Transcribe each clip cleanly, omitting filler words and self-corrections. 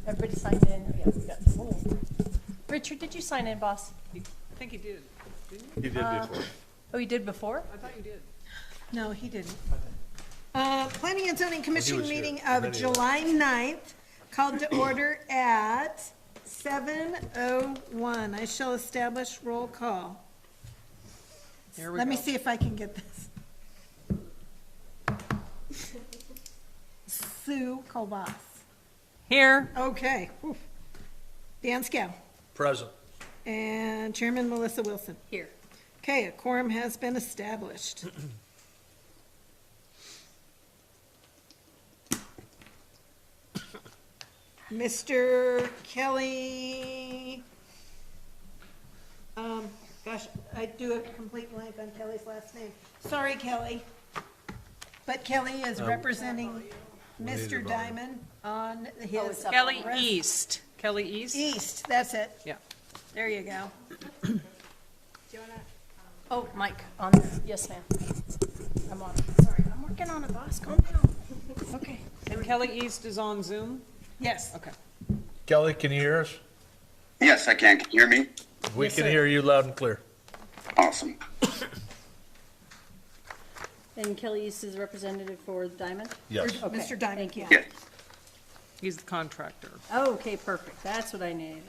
Everybody signed in? Yeah, we got the whole. Richard, did you sign in, boss? I think he did, didn't He did before. Oh, you did before? I thought you did. No, he didn't. Planning and Zoning Commission was here. meeting of Many of July 9th, called to order at 7:01. I shall establish roll call. Here we Let go. me see if I can get this. Sue Colbas. Here. Okay. Oof. Dan Scow. Present. And Chairman Melissa Wilson. Here. Okay, a quorum has been established. Mr. Kelly, gosh, I do a complete blank on Kelly's last name. Sorry, Kelly. But Kelly is representing Mr. Diamond on his. up Kelly on the East. Kelly East? East, that's it. Yeah. There you go. Oh, Mike, on there. Yes, ma'am. I'm on it. Sorry, I'm working on it, boss. Calm down. Okay. And Kelly East is on Zoom? Yes. Okay. Kelly, can you hear us? Yes, I can. Can you hear me? We Yes, can sir. hear you loud and clear. Awesome. And Kelly East is representative for Diamond? Yes. Okay, Mr. Diamond, thank you. yeah. Yes. He's the contractor. Okay, perfect. That's what I need.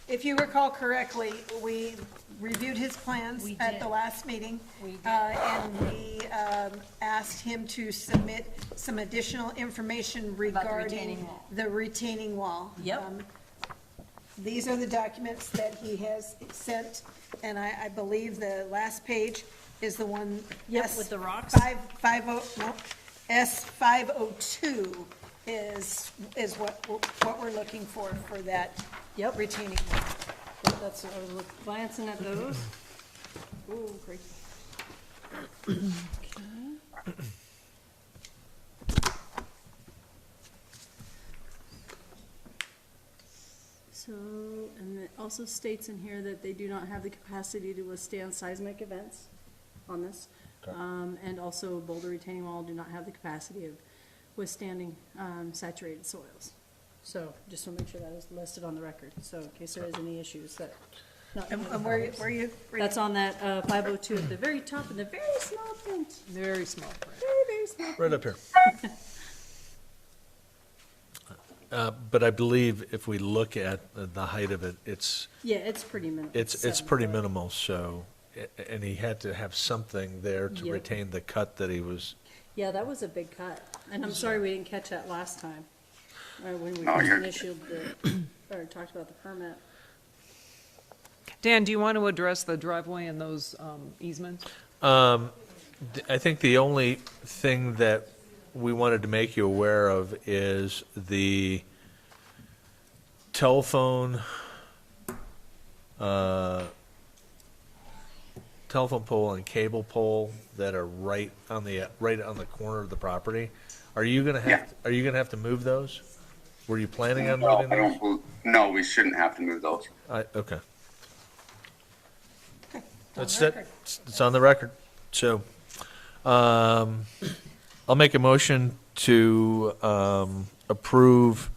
If you recall correctly, we reviewed his plans We at did. the last meeting. We did. And we asked him to submit some additional information regarding retaining wall. the retaining wall. Yep. These are the documents that he has sent, and I believe the last page is the one. Yep, with the rocks. S502 is what we're looking for that Yep. retaining wall. Yep, that's, I was glancing at those. Ooh, great. Okay. So, and it also states in here that they do not have the capacity to withstand seismic events on this. And also boulder retaining wall do not have the capacity of withstanding, saturated soils. So, just want to make sure that is listed on the record, so in case there is any issues that. not And where you? That's on that 502 at the very top in the very small print. Very small print. Very, very small. Right up here. But I believe if we look at the height of it, it's Yeah, it's pretty minimal. it's 7 pretty foot. minimal, so, and he had to have something there to Yep. retain the cut that he was, Yeah, that was a big cut. And I'm sorry we didn't catch that last time. When we No, first you're- initialed or talked about the permit. Dan, do you want to address the driveway and those easements? I think the only thing that we wanted to make you aware of is the telephone pole and cable pole that are right on the corner of the property. Are you gonna have to move those? Were you planning on No, moving I those? don't bel- no, we shouldn't have to move those. Okay. on That's the it. record. It's on the record. So, I'll make a motion to approve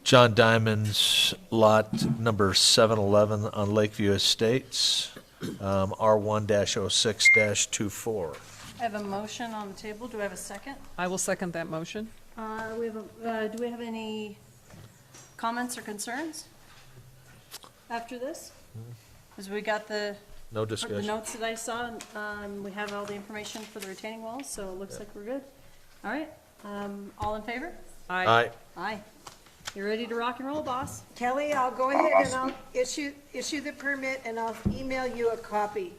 John Diamond's lot number 711 on Lakeview Estates, R1-06-24. I have a motion on the table. Do I have a second? I will second that motion. Do we have any comments or concerns after this? As we got the No the discussion. notes that I saw, we have all the information for the retaining walls, so it looks like we're good. All right, all in favor? Aye. Aye. You ready to rock and roll, boss? Kelly, I'll go ahead and I'll Awesome. issue the permit and I'll email you a copy.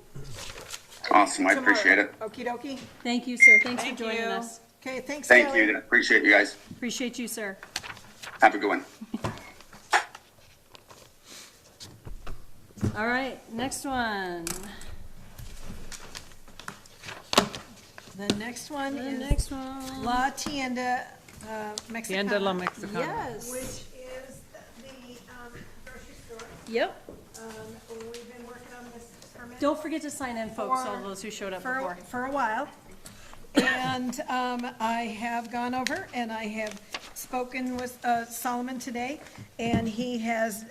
Awesome. I appreciate it. Okey dokey. Thank you, sir. Thanks for Thank joining you. us. Okay, thanks, Thank Kelly. you. Appreciate you guys. Appreciate you, sir. Have a good one. All right, next one. The next one The is next one. La Tienda, Mexicana. Tienda La Mexicana. Yes. Which is the grocery store. Yep. We've been working on this permit Don't forget to sign in, folks, For- all those who showed up before. for a while. And I have gone over and I have spoken with Solomon today, and he has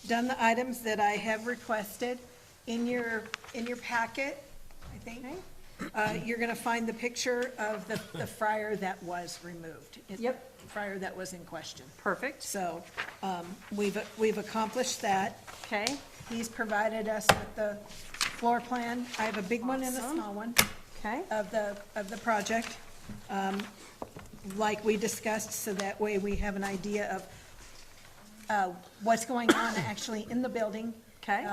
done the items that I have requested in your packet, I think. You're gonna find the picture of the fryer that was removed. Yep. Fryer that was in question. Perfect. So, we've accomplished that. Okay, He's provided us with the floor plan. I have a big one and a Awesome. small one okay, of the project, like we discussed, so that way we have an idea of what's going on actually in the building. okay.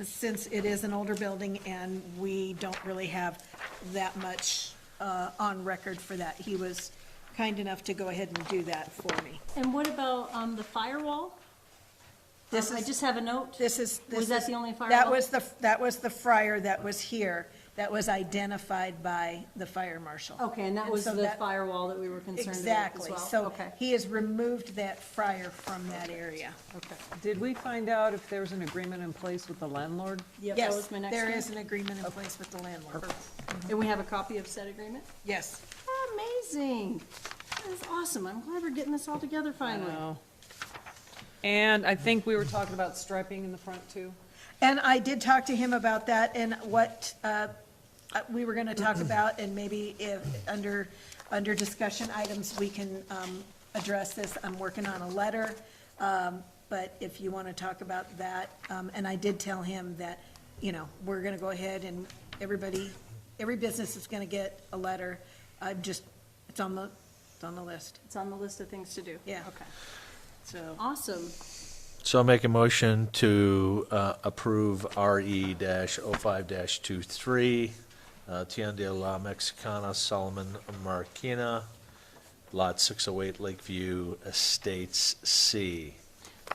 Since it is an older building and we don't really have that much on record for that. He was kind enough to go ahead and do that for me. And what about the firewall? This I is- just have a note. This is. Was that the only That firewall? was the fryer that was here, that was identified by the fire marshal. Okay, and that was so the that- firewall that we were concerned about as Exactly, well? so Okay, he has removed that fryer from that area. okay. Did we find out if there was an agreement in place with the landlord? Yep, that Yes, was my next there one. is an agreement in place with the landlord. And we have a copy of said agreement? Yes. Amazing. That is awesome. I'm glad we're getting this all together finally. No. And I think we were talking about striping in the front too. And I did talk to him about that and what we were gonna talk about, and maybe if, under discussion items, we can address this. I'm working on a letter, but if you wanna talk about that, and I did tell him that, you know, we're gonna go ahead and every business is gonna get a letter. It's on the list, It's on the list of things to do? Yeah. Okay, so. awesome. So I'll make a motion to approve RE-05-23, Tienda de la Mexicana, Solomon Marquina, Lot 608, Lakeview Estates C.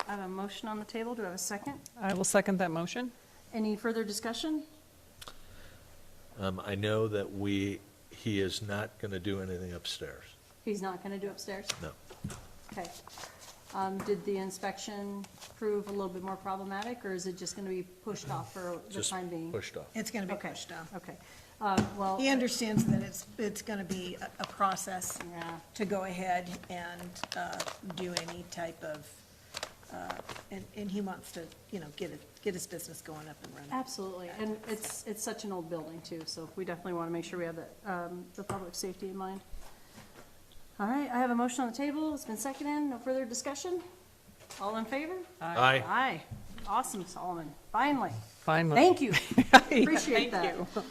I have a motion on the table. Do I have a second? I will second that motion. Any further discussion? I know that he is not going to do anything upstairs. He's not gonna do upstairs? No. Okay. Did the inspection prove a little bit more problematic, or is it just gonna be pushed off for the Just time being? pushed off. It's gonna be Okay, pushed off. okay. Well, He understands that it's gonna be a process yeah, to go ahead and do any type of, and he wants to, you know, get his business going up and running. absolutely. And it's such an old building too, so we definitely wanna make sure we have the public safety in mind. All right, I have a motion on the table. It's been seconded. No further discussion? All in favor? Aye. Aye. Awesome, Solomon. Finally. Finally. Thank you. Appreciate that. Thank you.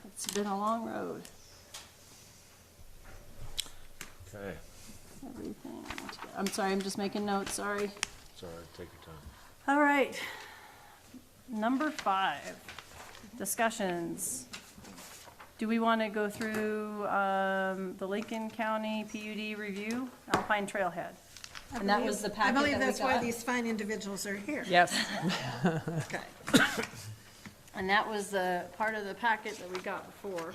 It's been a long road. Okay. Everything. I'm sorry, I'm just making notes, sorry. Sorry, take your time. All right. Number 5, discussions. Do we want to go through the Lincoln County PUD review, Alpine Trailhead? And that was the I packet believe that we that's why got? these fine individuals are here. Yes. Okay. And that was the part of the packet that we got before.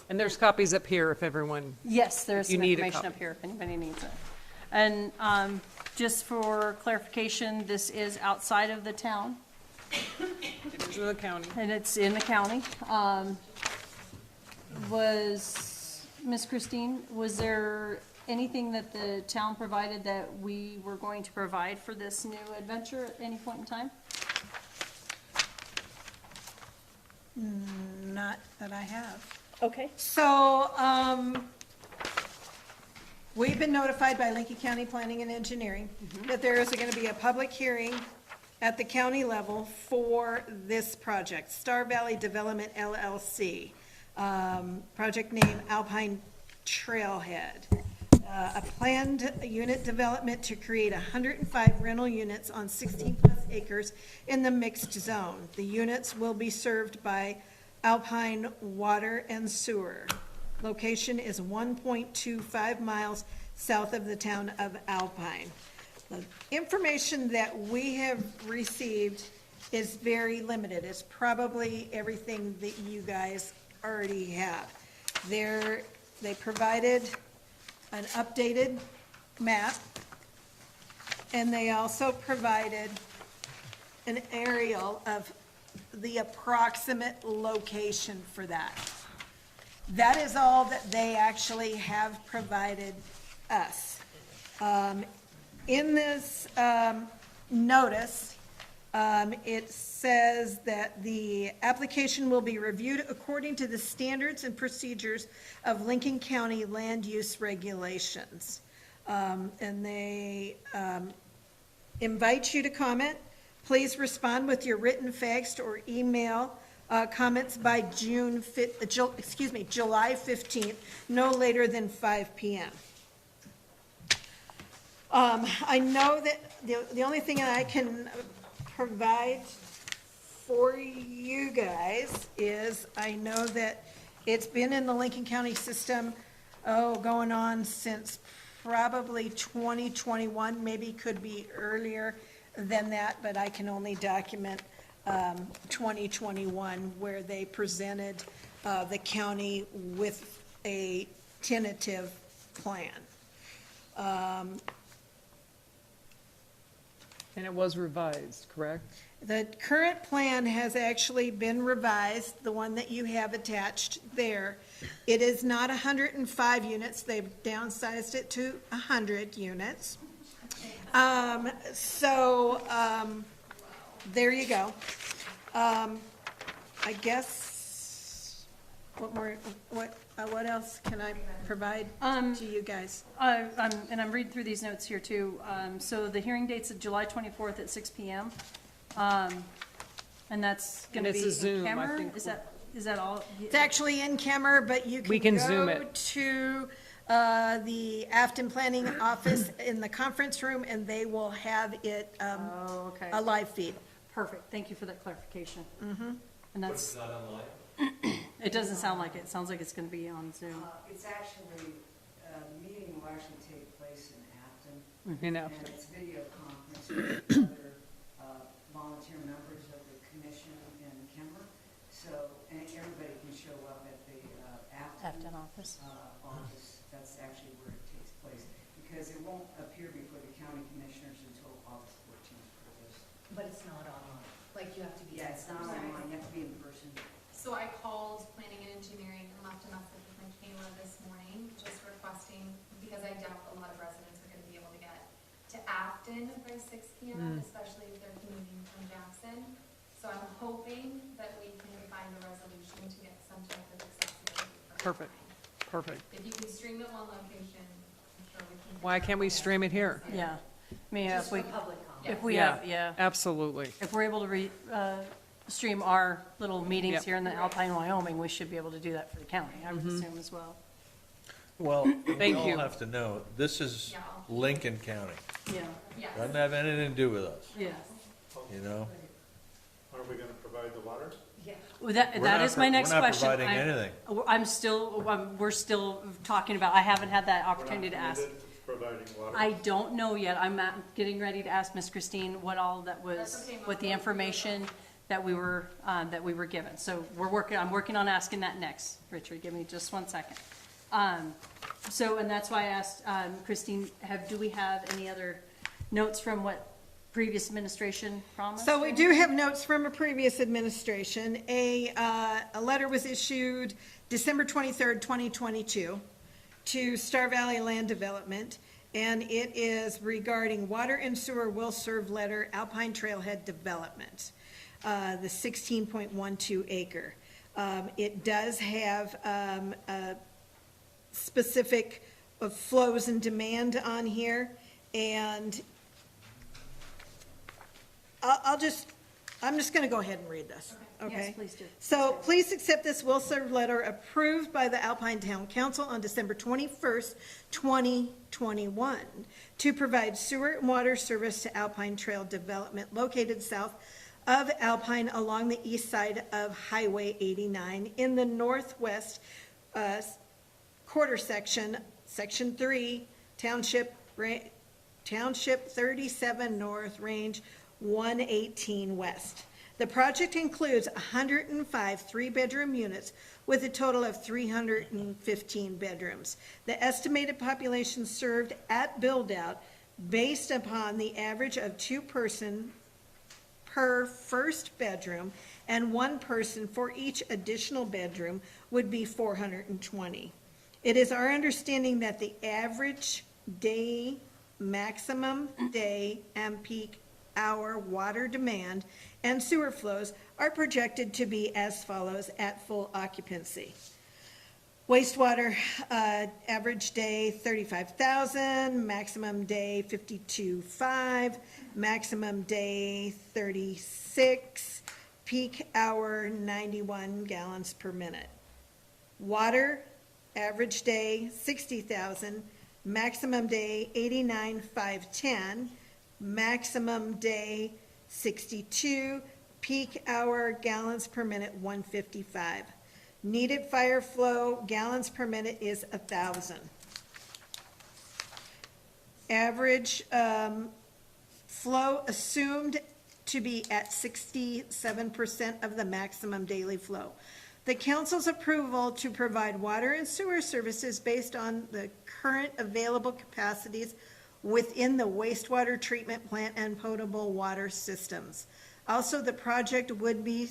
And there's copies up here if everyone, Yes, there's You some need a information copy. up here if anybody needs it. And just for clarification, this is outside of the town, it is in the county. and it's in the county. Miss Christine, was there anything that the town provided that we were going to provide for this new adventure at any point in time? Not that I have. Okay. So, we've been notified by Lincoln County Planning and Engineering that there is gonna be a public hearing at the county level for this project, Star Valley Development LLC. Project name Alpine Trailhead. A planned unit development to create 105 rental units on 16-plus acres in the mixed zone. The units will be served by Alpine Water and Sewer. Location is 1.25 miles south of the town of Alpine. The information that we have received is very limited. It's probably everything that you guys already have. They provided an updated map, and they also provided an aerial of the approximate location for that. That is all that they actually have provided us. In this notice, it says that the application will be reviewed according to the standards and procedures of Lincoln County land use regulations. And they invite you to comment. Please respond with your written text or email comments by July 15th, no later than 5 p.m. I know that the only thing I can provide for you guys is, I know that it's been in the Lincoln County system, going on since probably 2021, maybe could be earlier than that, but I can only document 2021, where they presented the county with a tentative plan. And it was revised, correct? The current plan has actually been revised, the one that you have attached there. It is not 105 units, they've downsized it to 100 units. There you go. I guess, what else can I provide to you guys? I'm reading through these notes here too. So the hearing date's at July 24th at 6 p.m. And that's going to And be it's a Zoom, in I camera? think. Is that all? It's actually in camera, but you We can Zoom go it. to the Afton Planning Office in the conference room, and they will have it Oh, okay. a live feed. Perfect. Thank you for that clarification. Mm-hmm. And that's. But it's not online? It doesn't sound like it. It sounds like it's going to be on Zoom. It's actually, the meeting will actually take place in Afton. In And Afton. it's video conference with other volunteer members of the commission in Kemmer. So, and everybody can show up at the Afton office. office. That's actually where it takes place. Because it won't appear before the county commissioners until August 14th for this. But it's not online, like you have to be. Yeah, it's not online, you have to be in person. So I called planning and engineering and left a message with Michaela this morning, just requesting, because I doubt a lot of residents are gonna be able to get to Afton by 6 p.m., especially if they're commuting from Jackson. So I'm hoping that we can find a resolution to get some type of accessibility for Perfect. Alpine. Perfect. If you can stream it one location, I'm sure we can. Why can't we stream it here? Yeah. I mean, Just if we, for public comment. if we Yeah. have, yeah. Absolutely. If we're able to stream our little meetings Yep. here in the Alpine, Wyoming, we should be able to do that for the county, I would assume as well. Well, we Thank all you. have to know, this is Yeah. Lincoln County. Yeah, Yes. Doesn't have anything to do with us, yeah. you know? Are we gonna provide the water? Well, that We're that not is my next question. We're not providing anything. We're still talking about, I haven't had that opportunity to We're not ask. committed to providing water? I don't know yet. I'm getting ready to ask Miss Christine what all that was, That's okay, Mom. what the information that we were given. So I'm working on asking that next. Richard, give me just 1 second. And that's why I asked, Christine, do we have any other notes from what previous administration promised? So we do have notes from a previous administration. A letter was issued December 23rd, 2022 to Star Valley Land Development, and it is regarding water and sewer will serve letter Alpine Trailhead Development, the 16.12 acre. It does have specific flows and demand on here, and I'm just gonna go ahead and read this, okay? Yes, please do. So please accept this will serve letter approved by the Alpine Town Council on December 21st, 2021, to provide sewer and water service to Alpine Trail Development located south of Alpine along the east side of Highway 89 in the northwest quarter section, Section 3, Township 37 North, Range 118 West. The project includes 105 three-bedroom units with a total of 315 bedrooms. The estimated population served at build-out based upon the average of 2 person per first bedroom, and 1 person for each additional bedroom would be 420. It is our understanding that the average day, maximum day, and peak hour water demand and sewer flows are projected to be as follows at full occupancy. Wastewater, average day 35,000, maximum day 52.5, maximum day 36, peak hour 91 gallons per minute. Water, average day 60,000, maximum day 89,510, maximum day 62, peak hour gallons per minute 155. Needed fire flow gallons per minute is 1,000. Average flow assumed to be at 67% of the maximum daily flow. The council's approval to provide water and sewer services based on the current available capacities within the wastewater treatment plant and potable water systems. Also, the project would be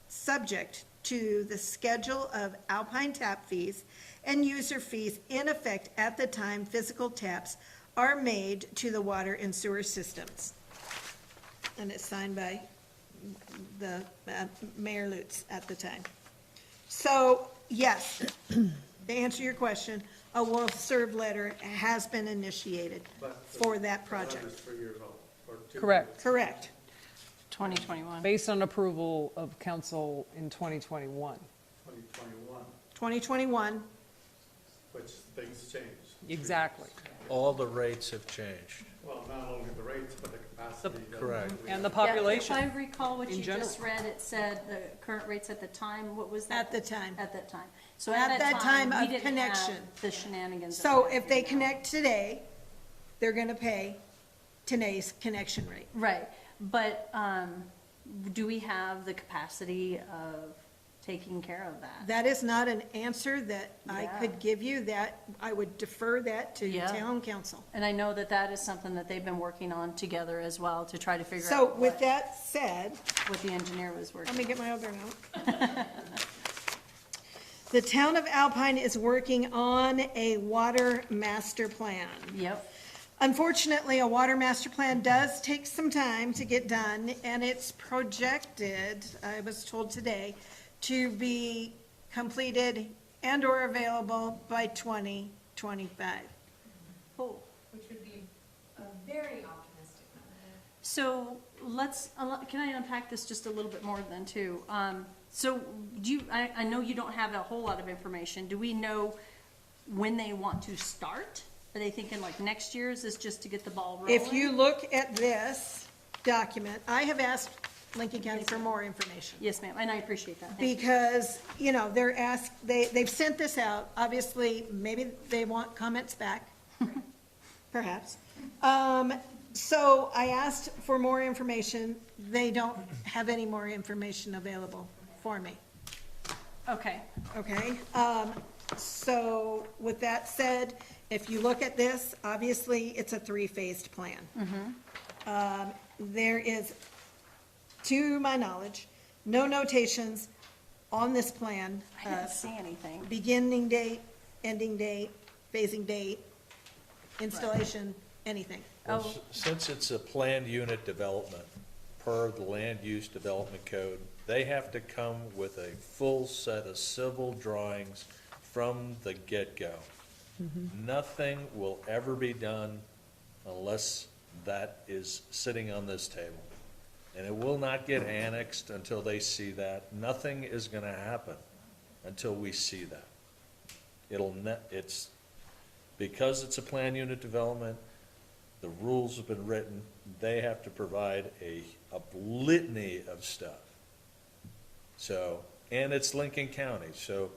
subject to the schedule of Alpine tap fees and user fees in effect at the time physical taps are made to the water and sewer systems. And it's signed by the Mayor Lutz at the time. So, yes, to answer your question, a will-serve letter has been initiated for that project. The land is 3 years old, or 2 Correct. Correct. 2021. Based on approval of council in 2021. 2021, 2021, which things change. Exactly. All the rates have changed. Well, not only the rates, but the capacity. that Correct. we And have. the population. Yeah, if I recall what in you just general. read, it said the current rates at the time, what was that? at the time. At that time. So At that time we of didn't connection. have the shenanigans. that So we have if they now. connect today, they're gonna pay today's connection rate. Right, but, do we have the capacity of taking care of that? That is not an answer that I Yeah. could give you, that, I would defer that to Yeah. town council. And I know that that is something that they've been working on together as well to try to figure So out with that said, what the engineer was let working. me get my other note. The town of Alpine is working on a water master plan. Yep, Unfortunately, a water master plan does take some time to get done, and it's projected, I was told today, to be completed and/or available by 2025. cool. Which would be a very optimistic number. So let's, can I unpack this just a little bit more then too? So I know you don't have a whole lot of information. Do we know when they want to start? Are they thinking like next year? Is this just to get the ball rolling? If you look at this document, I have asked Lincoln County for more information. Yes, ma'am, and I appreciate that. Thank you. Because, you know, they've sent this out, obviously, maybe they want comments back, perhaps. So I asked for more information, they don't have any more information available for me, Okay, okay? So with that said, if you look at this, obviously, it's a 3-phased plan. There is, to my knowledge, no notations on this plan, I didn't see anything. beginning date, ending date, phasing date, installation, anything. Well, Oh. Since it's a planned unit development, per the Land Use Development Code, they have to come with a full set of civil drawings from the get-go. Nothing will ever be done unless that is sitting on this table. And it will not get annexed until they see that. Nothing is gonna happen until we see that. Because it's a planned unit development, the rules have been written, they have to provide a litany of stuff. So, and it's Lincoln County, so,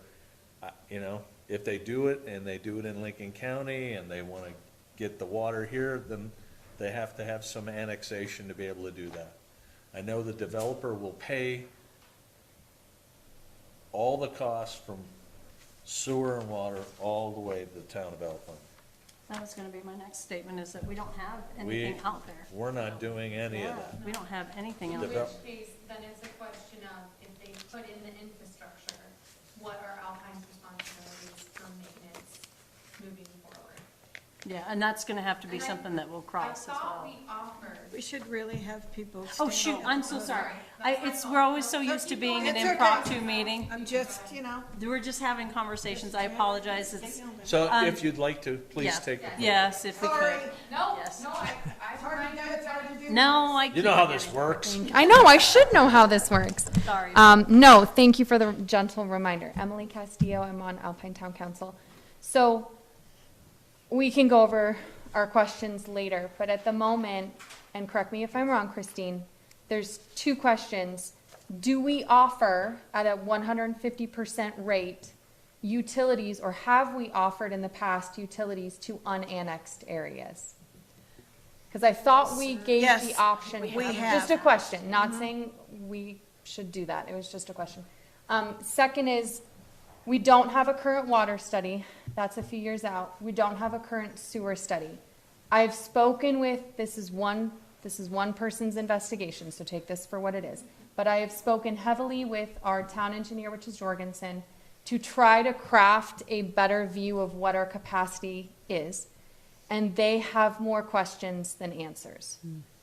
you know, if they do it and they do it in Lincoln County and they wanna get the water here, then they have to have some annexation to be able to do that. I know the developer will pay all the costs from sewer and water all the way to the town of Alpine. That was gonna be my next statement, is that we don't have We- anything out there. We're not doing any of that. We don't have anything out The- In there. which case, then it's a question of if they put in the infrastructure, what are Alpine's responsibilities for maintenance moving forward? Yeah, and that's gonna have to be And I- something that we'll cross as I thought well. we offered. We should really have people Oh, stand shoot, up. I'm so sorry. Sorry. That's my fault. We're always so used to being an It's okay. impromptu meeting. I'm just, you know. We're just having conversations. I apologize. It's, So if you'd like to, please yeah. take the floor. yes, if we Sorry. could. No, Yes. no, I remind you. It's hard to do. No, I. You know how this works? I know, I should know how this works. Sorry. No, thank you for the gentle reminder. Emily Castillo, I'm on Alpine Town Council. So we can go over our questions later, but at the moment, and correct me if I'm wrong, Christine, there's two questions. Do we offer at a 150% rate utilities, or have we offered in the past utilities to unannexed areas? Because I thought we gave Yes, the option. we Just have. a question, not saying we should do that. It was just a question. Second is, we don't have a current water study. That's a few years out. We don't have a current sewer study. I've spoken with, this is one person's investigation, so take this for what it is. But I have spoken heavily with our town engineer, which is Jorgensen, to try to craft a better view of what our capacity is. And they have more questions than answers.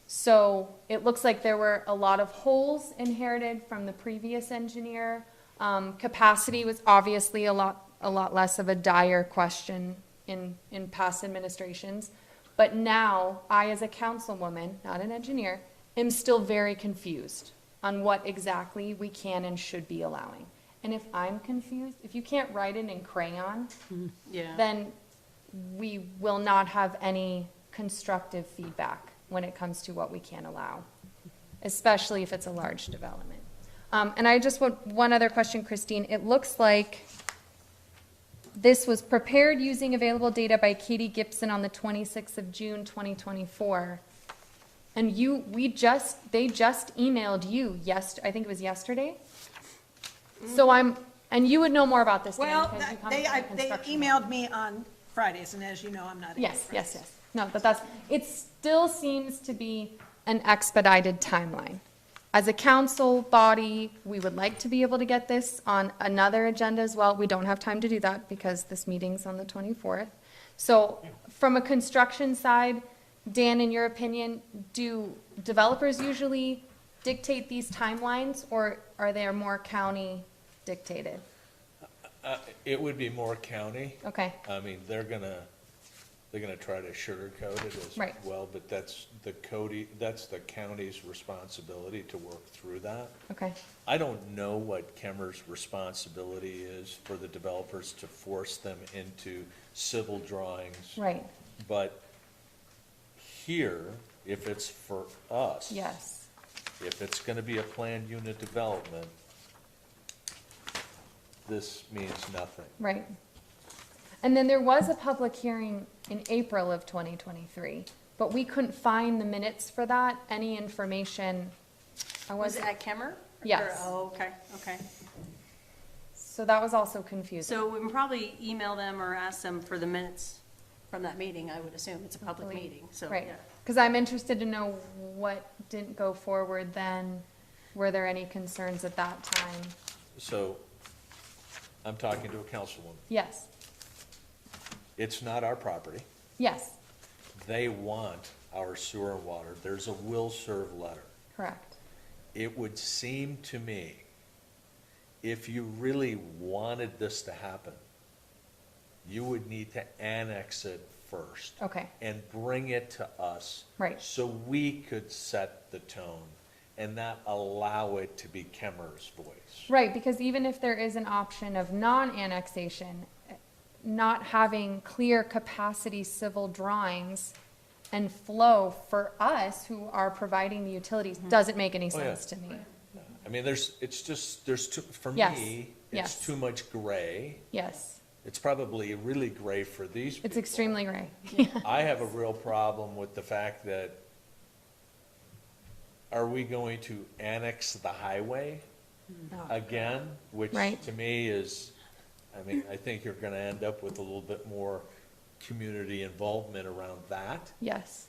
So it looks like there were a lot of holes inherited from the previous engineer. Capacity was obviously a lot less of a dire question in past administrations. But now, I as a councilwoman, not an engineer, am still very confused on what exactly we can and should be allowing. And if I'm confused, if you can't write it in crayon, Yeah. then we will not have any constructive feedback when it comes to what we can allow, especially if it's a large development. And I just want one other question, Christine. It looks like this was prepared using available data by Katie Gibson on the 26th of June, 2024. And they just emailed you I think it was yesterday. So and you would know more about this, Dan, Well, because you come they from the construction emailed me on Fridays, and as you know, I'm not. Yes. No, but it still seems to be an expedited timeline. As a council body, we would like to be able to get this on another agenda as well. We don't have time to do that because this meeting's on the 24th. So from a construction side, Dan, in your opinion, do developers usually dictate these timelines, or are they more county dictated? It would be more county. Okay, I mean, they're gonna try to sugarcoat it as Right. well, but that's the county's responsibility to work through that. okay, I don't know what Kemmer's responsibility is for the developers to force them into civil drawings. right, But here, if it's for us. yes, If it's gonna be a planned unit development, this means nothing. right. And then there was a public hearing in April of 2023, but we couldn't find the minutes for that, any information. I Was it wasn't, at Kemmer? Yes. Oh, okay, okay. so that was also confusing. So we can probably email them or ask them for the minutes from that meeting, I would assume. It's a public meeting, so, Right, yeah. because I'm interested to know what didn't go forward then. Were there any concerns at that time? So, I'm talking to a councilwoman. Yes, It's not our property. yes, They want our sewer and water. There's a will serve letter. correct, It would seem to me, if you really wanted this to happen, you would need to annex it first. okay, And bring it to us. Right. So we could set the tone and not allow it to be Kemmer's voice. right, because even if there is an option of non-annexation, not having clear capacity civil drawings and flow for us who are providing the utilities doesn't make any Oh, yeah. sense to me. I mean, there's too, for Yes, me, yes. it's too much gray. Yes, It's probably really gray for these people. it's extremely gray. I have a real problem with the fact that, are we going to annex the highway again? Which Right. to me is, I mean, I think you're gonna end up with a little bit more community involvement around that. Yes,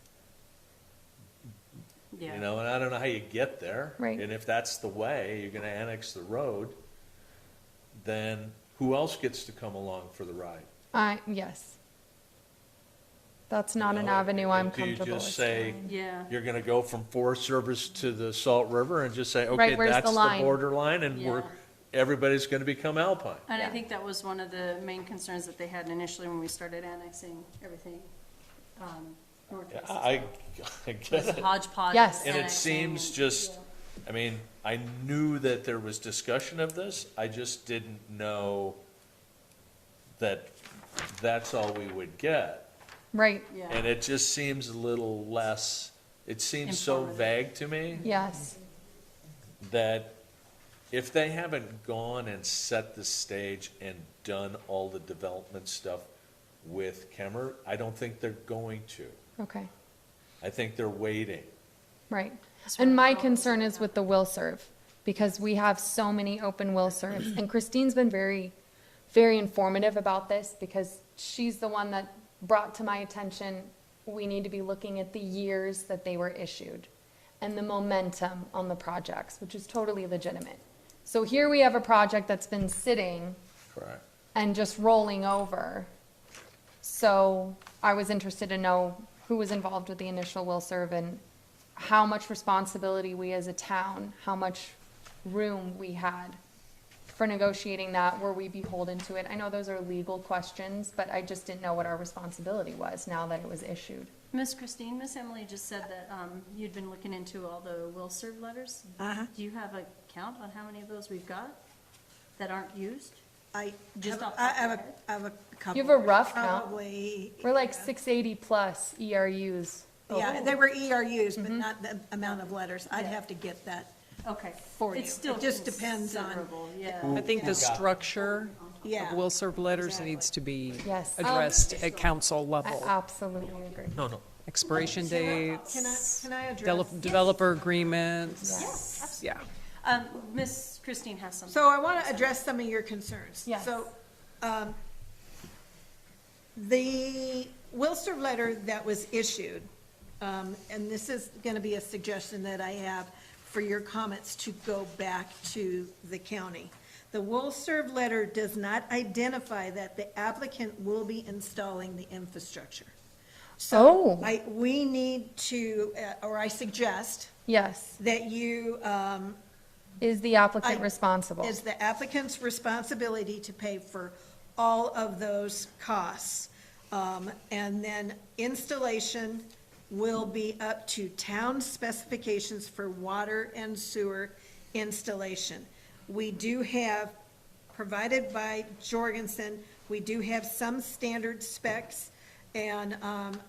Yeah. You know, and I don't know how you get there. Right. And if that's the way, you're gonna annex the road, then who else gets to come along for the ride? yes. That's not You an know, avenue I'm do you comfortable with. just say, going. Yeah. you're gonna go from Forest Service to the Salt River and just say, okay, Right, where's the that's the line? borderline, and Yeah. everybody's gonna become Alpine. And I Yeah. think that was one of the main concerns that they had initially when we started annexing everything, northwest. I get Was it. hodgepodge. of Yes. And it annexing. seems just, I mean, I knew that there was discussion of this, I just didn't know that that's all we would get. Right, Yeah. And it just seems a little less, it seems so Informative. vague to me yes, that if they haven't gone and set the stage and done all the development stuff with Kemmer, I don't think they're going to. okay, I think they're waiting. right. And my concern is with the will serve, because we have so many open will serves. And Christine's been very, very informative about this, because she's the one that brought to my attention, we need to be looking at the years that they were issued and the momentum on the projects, which is totally legitimate. So here we have a project that's been sitting Correct. and just rolling over. So I was interested to know who was involved with the initial will serve and how much responsibility we as a town, how much room we had for negotiating that, were we beholden to it? I know those are legal questions, but I just didn't know what our responsibility was now that it was issued. Miss Christine, Miss Emily just said that, you'd been looking into all the will serve letters. Uh-huh. Do you have a count on how many of those we've got that aren't used? I Just have, off the I top of have your a, head? I have a couple. You have a rough count? Probably. We're like 680 plus ERUs. Yeah, they were ERUs, but not the amount of letters. I'd Yeah. have to get that. Okay. For you. It's still It just depends on- considerable, yeah. I think the structure Yeah. of will serve letters Exactly. needs to be Yes. addressed at council I level. absolutely agree. No. Expiration dates, Can I address? developer agreements. Yes, Yeah. Miss Christine has something. So I want to address some of your concerns. Yes. So, the will serve letter that was issued, and this is going to be a suggestion that I have for your comments to go back to the county. The will serve letter does not identify that the applicant will be installing the infrastructure. So Oh. we need to, or I suggest Yes. that you, Is the applicant I- responsible? is the applicant's responsibility to pay for all of those costs. And then installation will be up to town specifications for water and sewer installation. We do have, provided by Jorgensen, we do have some standard specs. And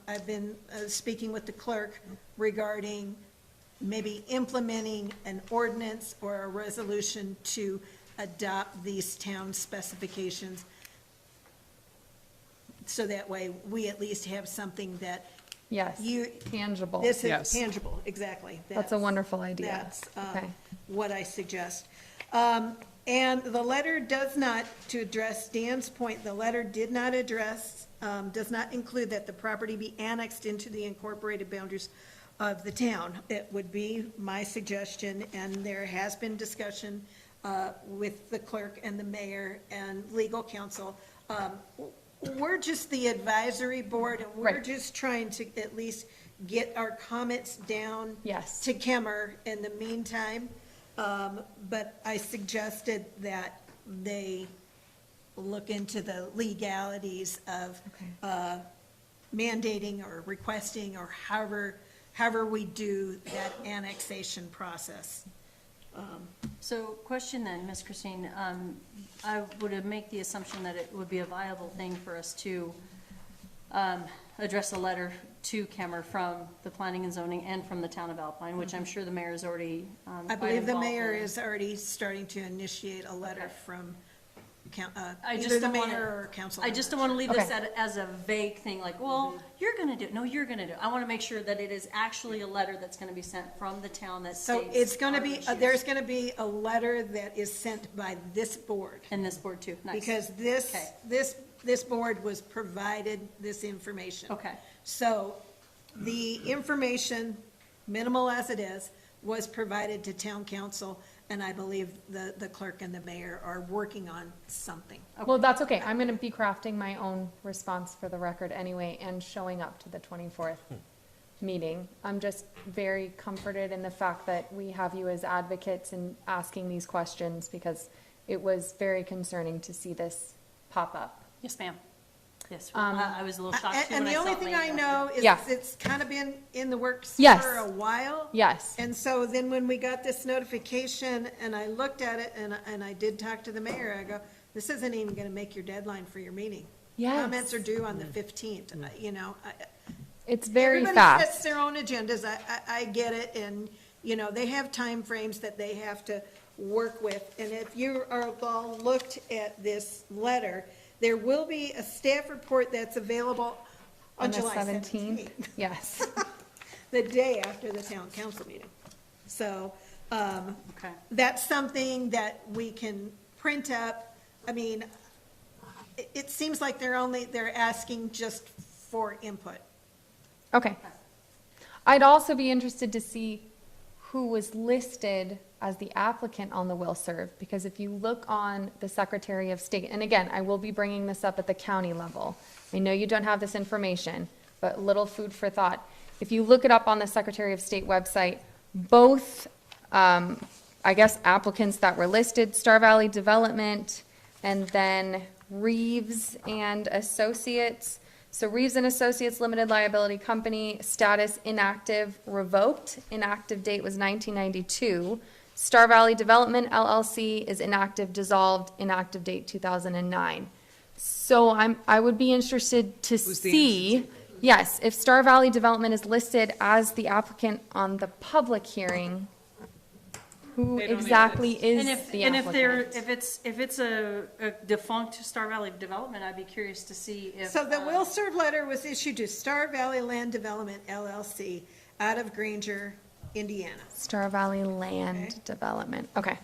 I've been speaking with the clerk regarding maybe implementing an ordinance or a resolution to adopt these town specifications. So that way, we at least have something that Yes. you, Tangible. this is Yes. tangible, exactly. That's a wonderful idea. That's Okay. what I suggest. And the letter does not, to address Dan's point, the letter did not address, does not include that the property be annexed into the incorporated boundaries of the town. It would be my suggestion, and there has been discussion with the clerk and the mayor and legal counsel. We're just the advisory board, and we're Right. just trying to at least get our comments down Yes. to Kemmer in the meantime. But I suggested that they look into the legalities of Okay. mandating or requesting or however we do that annexation process. So question then, Ms. Christine, I would make the assumption that it would be a viable thing for us to address a letter to Kemmer from the planning and zoning and from the town of Alpine, which I'm sure the mayor is already I quite believe the involved mayor in. is already starting to initiate a letter Okay. from I just either the don't wanna- mayor or council. I just don't want to leave this Okay. as a vague thing, like, well, you're gonna do, it. No, you're gonna do. it. I want to make sure that it is actually a letter that's gonna be sent from the town that So states. it's gonna our be, issues. there's gonna be a letter that is sent by this board. And this board too, nice. Because this, Okay. this board was provided this information. Okay. So the information, minimal as it is, was provided to town council, and I believe the clerk and the mayor are working on something. Well, that's okay. I'm gonna be crafting my own response for the record anyway and showing up to the 24th meeting. I'm just very comforted in the fact that we have you as advocates and asking these questions, because it was very concerning to see this pop up. Yes, ma'am. Yes, I was a little shocked too And when I the saw only it thing laid I out. know is Yeah. it's kind of been in the works Yes. for a while. Yes. And so then when we got this notification and I looked at it and I did talk to the mayor, I go, this isn't even gonna make your deadline for your meeting. Yes. Comments are due on the 15th, you know. It's very Everybody sets fast. their own agendas, I get it, and, you know, they have timeframes that they have to work with. And if you are all looked at this letter, there will be a staff report that's available on the July 17th. 17th, Yes. the day after the town council meeting. So, Okay. that's something that we can print up. I mean, it seems like they're asking just for input. Okay. I'd also be interested to see who was listed as the applicant on the will serve, because if you look on the Secretary of State, and again, I will be bringing this up at the county level. I know you don't have this information, but little food for thought. If you look it up on the Secretary of State website, both, I guess, applicants that were listed, Star Valley Development, and then Reeves and Associates. So Reeves and Associates Limited Liability Company, status inactive, revoked. Inactive date was 1992. Star Valley Development LLC is inactive, dissolved, inactive date 2009. So I would be interested to Who's the see, yes, if Star Valley Development is listed as the applicant on the public hearing, who They don't exactly is And if, the and if there, applicant? if it's a defunct Star Valley Development, I'd be curious to see if. So the will serve letter was issued to Star Valley Land Development LLC out of Granger, Indiana. Star Valley Okay. Land Development, okay.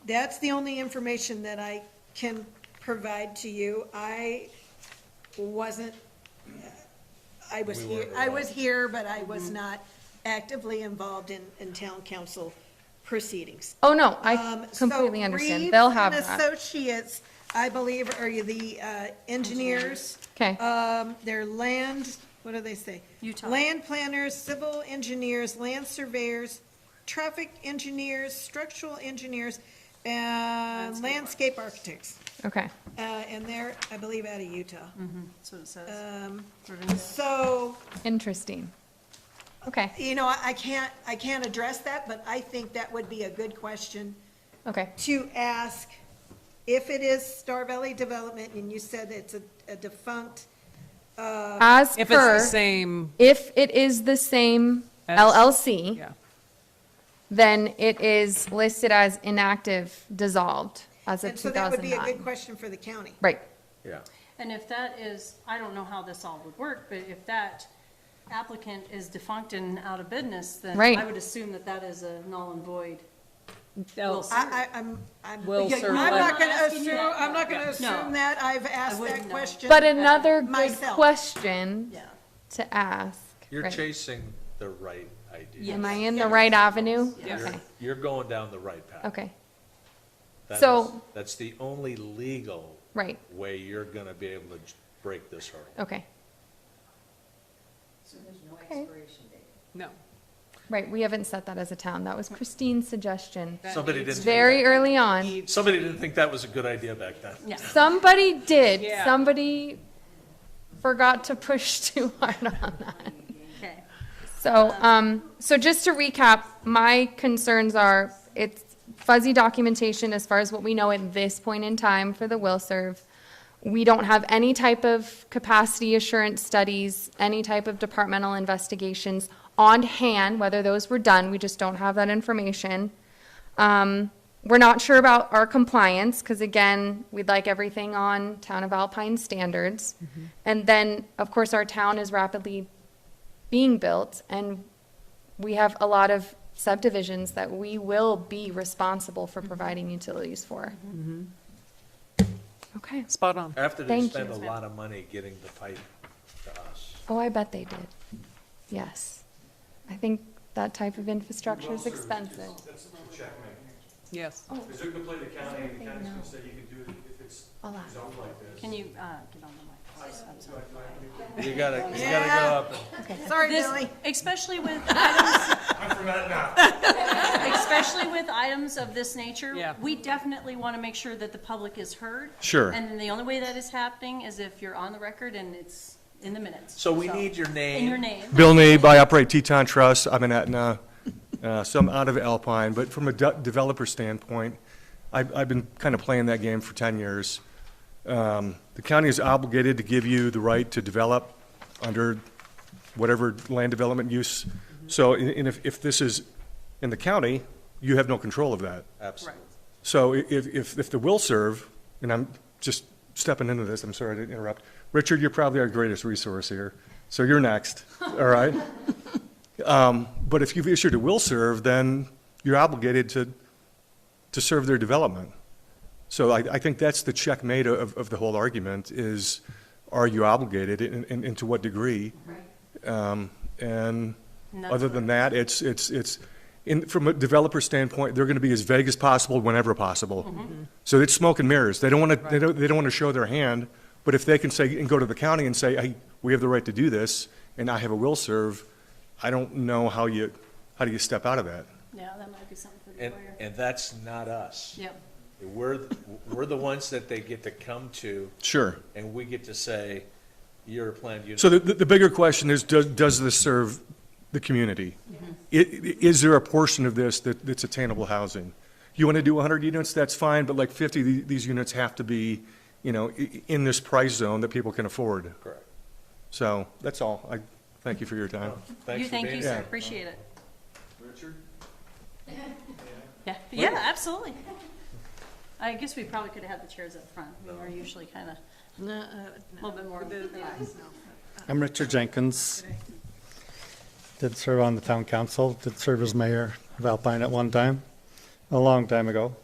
That's the only information that I can provide to you. I wasn't, I was We here, weren't I around. was here, but I was not actively involved in town council proceedings. Oh, no, I So completely understand. Reeves They'll have and that. Associates, I believe, are the engineers. Okay. They're land, what do they say? Utah. Land planners, civil engineers, land surveyors, traffic engineers, structural engineers, and landscape architects. Okay, And they're, I believe, out of Utah. That's what it says. So, interesting. Okay, you know, I can't address that, but I think that would be a good question okay. to ask if it is Star Valley Development, and you said it's a defunct, As If it's the per, same, if it is the same As- LLC, yeah. then it is listed as inactive, dissolved as of and so that would be a good 2009. question for the county. Right, Yeah. And if that is, I don't know how this all would work, but if that applicant is defunct and out of business, then Right. I would assume that that is a null and void. They'll- I'm Will Yeah, serve I'm I'm letter. not gonna asking you assume, that. I'm not gonna No. assume that, I've asked wouldn't that know. question. but another good myself. question Yeah. to ask. You're right. chasing the right idea. Am I in the right avenue? Yes. Okay, You're going down the right path. okay, That So- is- That's the only legal right, way you're gonna be able to break this hurdle. okay, So there's no Okay. expiration date. No. right. We haven't set that as a town. That was Christine's suggestion. That Somebody needs- didn't. Very early on. Somebody didn't think that was a good idea back then. Yeah. Somebody did. Yeah. Somebody forgot to push too hard on that. Okay. So just to recap, my concerns are, it's fuzzy documentation as far as what we know at this point in time for the will serve. We don't have any type of capacity assurance studies, any type of departmental investigations on hand, whether those were done, we just don't have that information. We're not sure about our compliance, because again, we'd like everything on Town of Alpine standards. And then, of course, our town is rapidly being built, and we have a lot of subdivisions that we will be responsible for providing utilities for. Okay. Spot on. After they Thank spend you. a lot of money getting the pipe to us. Oh, I bet they did. Yes. I think that type of infrastructure is expensive. That's a checkmate. Yes. Because you can play the county, and the They county's know. gonna say you can do it if it's I'll ask. zoned like this. Can you, get on the mic? I'm sorry. You gotta go up. Sorry, This, Billy. especially with I forgot now. especially with items of this nature, Yeah. we definitely want to make sure that the public is heard. Sure. And then the only way that is happening is if you're on the record and it's in the minutes. So we need your name. And your name. Bill Nabe, I operate Teton Trust. I'm in Etna, some out of Alpine. But from a developer standpoint, I've been kind of playing that game for 10 years. The county is obligated to give you the right to develop under whatever land development use. So and if this is in the county, you have no control of that. Absolutely. So if the will serve, and I'm just stepping into this, I'm sorry to interrupt. Richard, you're probably our greatest resource here, so you're next, all right? But if you've issued a will serve, then you're obligated to serve their development. So I think that's the checkmate of the whole argument is, are you obligated and to what degree? And that's other than that, from a developer standpoint, they're going to be as vague as possible whenever possible. So it's smoke and mirrors. They don't want to, they don't want to show their hand, but if they can say, and go to the county and say, hey, we have the right to do this, and I have a will serve, I don't know how do you step out of that? Yeah, that might be something for the And, lawyer. and that's not us. Yep. We're the ones that they get to come to, Sure. and we get to say, you're a planned unit. So the bigger question is, does this serve the community? Is there a portion of this that's attainable housing? You want to do 100 units, that's fine, but like 50 of these units have to be, in this price zone that people can afford. Correct. So that's all. I thank you for your time. Thanks for being Thank you, here. sir, appreciate it. Richard? Yeah, absolutely. I guess we probably could have had the chairs up front. We are usually kind of a little bit more relaxed. I'm Richard Jenkins. Did serve on the town council, did serve as mayor of Alpine at one time, a long time ago.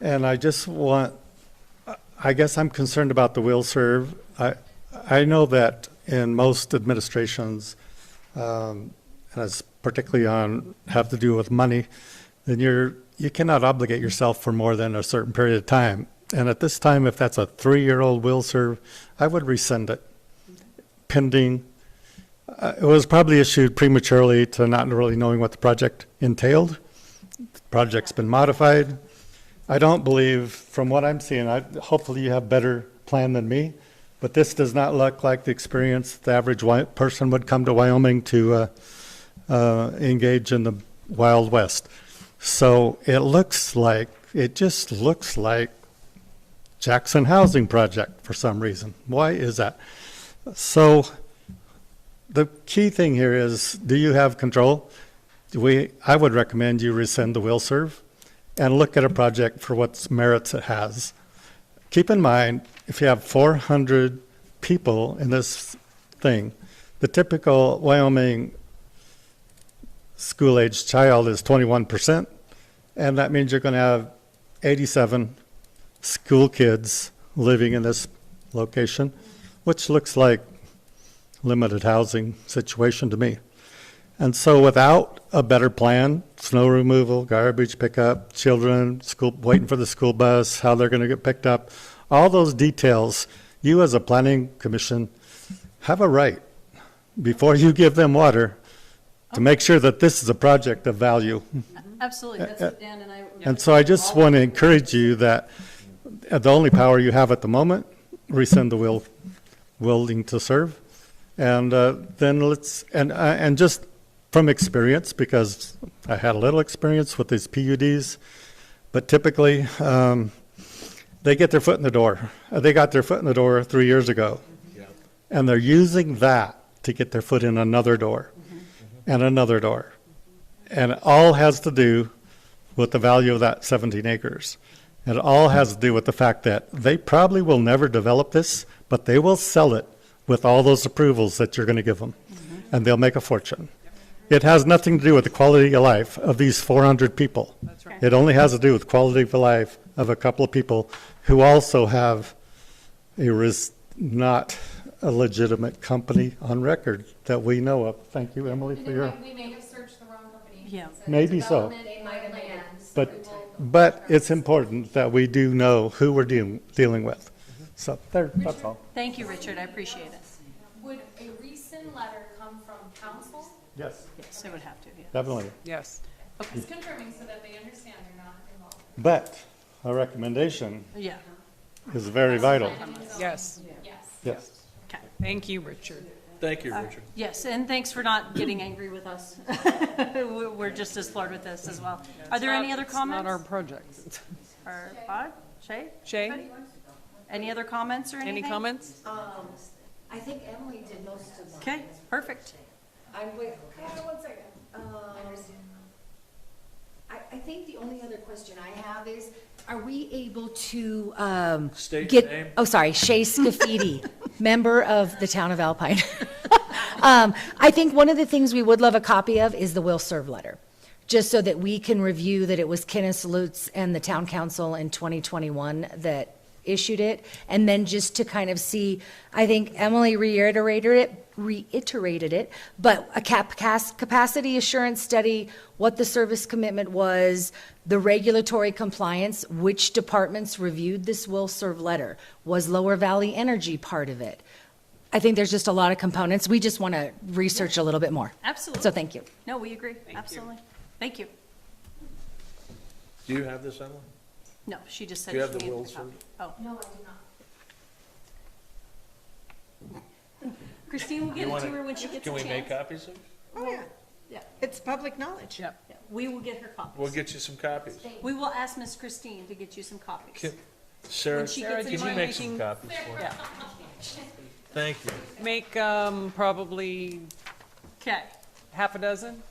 And I guess I'm concerned about the will serve. I know that in most administrations, and as particularly have to do with money, then you cannot obligate yourself for more than a certain period of time. And at this time, if that's a 3-year-old will serve, I would rescind it pending. It was probably issued prematurely to not really knowing what the project entailed. The project's been modified. I don't believe, from what I'm seeing, hopefully you have better plan than me, but this does not look like the experience the average person would come to Wyoming to engage in the Wild West. So it just looks like Jackson Housing Project for some reason. Why is that? So the key thing here is, do you have control? I would recommend you rescind the will serve and look at a project for what merits it has. Keep in mind, if you have 400 people in this thing, the typical Wyoming school-aged child is 21%, and that means you're going to have 87 school kids living in this location, which looks like limited housing situation to me. And so without a better plan, snow removal, garbage pickup, children, school, waiting for the school bus, how they're going to get picked up, all those details, you as a planning commission have a right, before you give them water, to make sure that this is a project of value. Absolutely, that's what Dan and I. And so I just want to encourage you that the only power you have at the moment, rescind the willing to serve. And then and just from experience, because I had a little experience with these PUDs, but typically they get their foot in the door. They got their foot in the door 3 years ago. Yeah. And they're using that to get their foot in another door and another door. And it all has to do with the value of that 17 acres. And it all has to do with the fact that they probably will never develop this, but they will sell it with all those approvals that you're going to give them. And they'll make a fortune. It has nothing to do with the quality of life of these 400 people. That's right. It only has to do with quality of life of a couple of people who also have not a legitimate company on record that we know of. Thank you, Emily, for your, We may have searched the wrong company. Yeah. It said Maybe so. development of lands. but it's important that we do know who we're dealing with. So that's all. Thank you, Richard, I appreciate it. Would a rescind letter come from council? Yes, Yes, it would have to, yeah. definitely. Yes. Just confirming so that they understand they're not involved. But a recommendation Yeah, is very vital. Yes. Yes. Yes. okay. Thank you, Richard. Thank you, Richard. Yes, and thanks for not getting angry with us. We're just as floored with this as well. Are there any other It's not our comments? project. Or Bob, Shay? Shay, Anybody? Any other comments or anything? any comments? I think Emily did most of them. Okay, perfect. I'm with, one second. I think the only other question I have is, are we able to, State get, your name. oh, sorry, Shay Scafidi, member of the town of Alpine. I think one of the things we would love a copy of is the will serve letter, just so that we can review that it was Kenneth Lutz and the town council in 2021 that issued it, and then just to kind of see, I think Emily reiterated it, but a capacity assurance study, what the service commitment was, the regulatory compliance, which departments reviewed this will serve letter. Was Lower Valley Energy part of it? I think there's just a lot of components. We just want to research a little bit more. Absolutely. So thank you. No, we agree, absolutely. Thank you. Do you have this, Emily? No, she just said Do you she have the needed will a copy. Oh, No, I do not. Christine will You get it wanna- to her when she gets a Can we make chance. copies of it? Oh, yeah. Yeah, It's public knowledge. Yep. yeah. We will get her copies. We'll get you some copies. We will ask Miss Christine to get you some copies. Can- Sarah, When she can gets you it, make she's some copies for me? Yeah. Thank you. Make, probably Okay. half a dozen?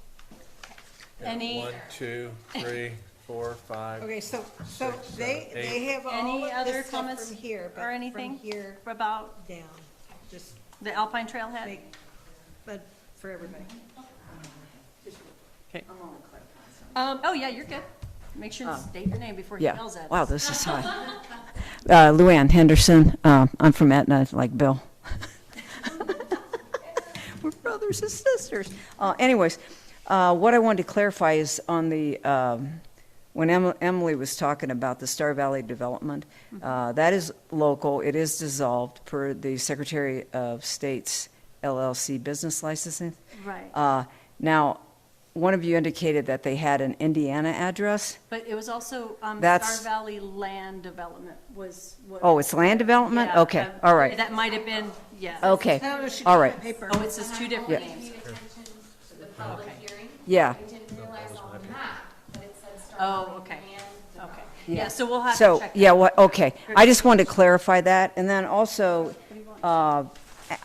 Any, 1, 2, 3, 4, 5. Okay, so Six, they seven, eight. have all Any of other this stuff comments from here, but or anything from here about down, just the Alpine Trailhead? make, but for everybody. Okay. Oh, yeah, you're good. Make sure to state your name before he Yeah. yells at us. Wow, this is high. Luann Henderson. I'm from Etna, like Bill. We're brothers and sisters. Anyways, what I wanted to clarify is on the, when Emily was talking about the Star Valley development, that is local. It is dissolved per the Secretary of State's LLC business licensing. Right. Now, one of you indicated that they had an Indiana address. But it was also, Star That's- Valley Land Development was what. Oh, it's land development? Yeah, Okay, all right. That might have been, yeah. Okay, No, she all got right. the paper. Oh, it says two different Yeah. names. Paid attention to the public hearing. Yeah. I didn't realize on the map that it said Star Oh, Valley okay. Land Development. Okay. Yeah, so we'll have to So, check. yeah, that. what, okay. I just wanted to clarify that. And then also,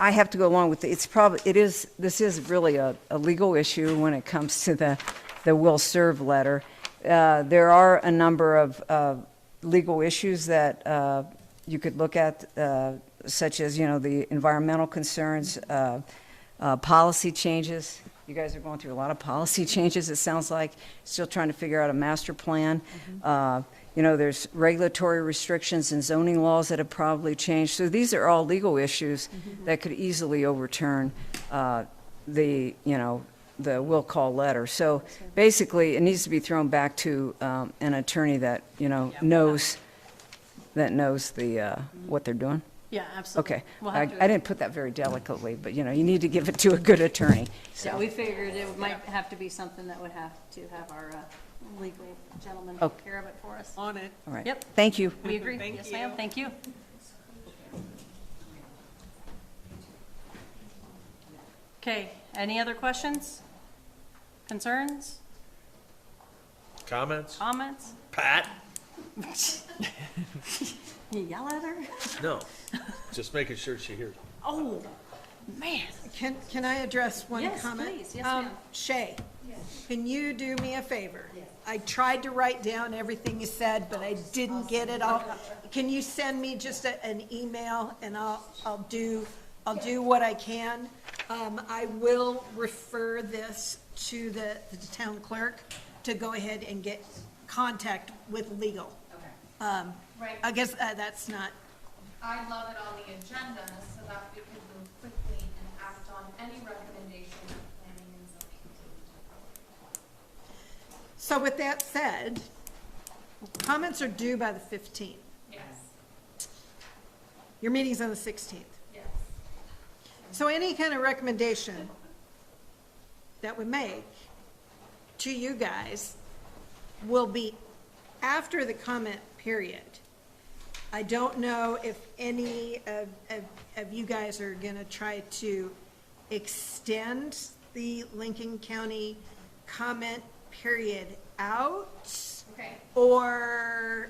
I have to go along with, this is really a legal issue when it comes to the will serve letter. There are a number of legal issues that you could look at, such as, the environmental concerns, policy changes. You guys are going through a lot of policy changes, it sounds like, still trying to figure out a master plan. There's regulatory restrictions and zoning laws that have probably changed. So these are all legal issues that could easily overturn the will call letter. So basically, it needs to be thrown back to an attorney that, knows the, what they're doing. Yeah, absolutely. Okay. We'll I have to- didn't put that very delicately, but, you need to give it to a good attorney. Yeah, we figured it might have to be something that would have to have our legal gentleman Okay. take care of it for us. On it. All right. Yep. Thank you. We agree. Thank Yes, ma'am. you. Thank you. Okay, any other questions? Concerns? Comments? Comments? Pat? You yell at her? No. Just making sure she hears. Oh, man. Can I address one Yes, comment? please. Yes, ma'am. Shay, can you do me a favor? I tried to write down everything you said, but I didn't get it all. Can you send me just an email, and I'll do what I can. I will refer this to the town clerk to go ahead and get contact with legal. Right. I guess that's not, I'd love it on the agenda so that we could move quickly and act on any recommendation that planning and zoning. So with that said, comments are due by the 15th. Yes, Your meeting's on the 16th. yes. So any kind of recommendation that we make to you guys will be after the comment period. I don't know if any of you guys are gonna try to extend the Lincoln County comment period out, Okay, or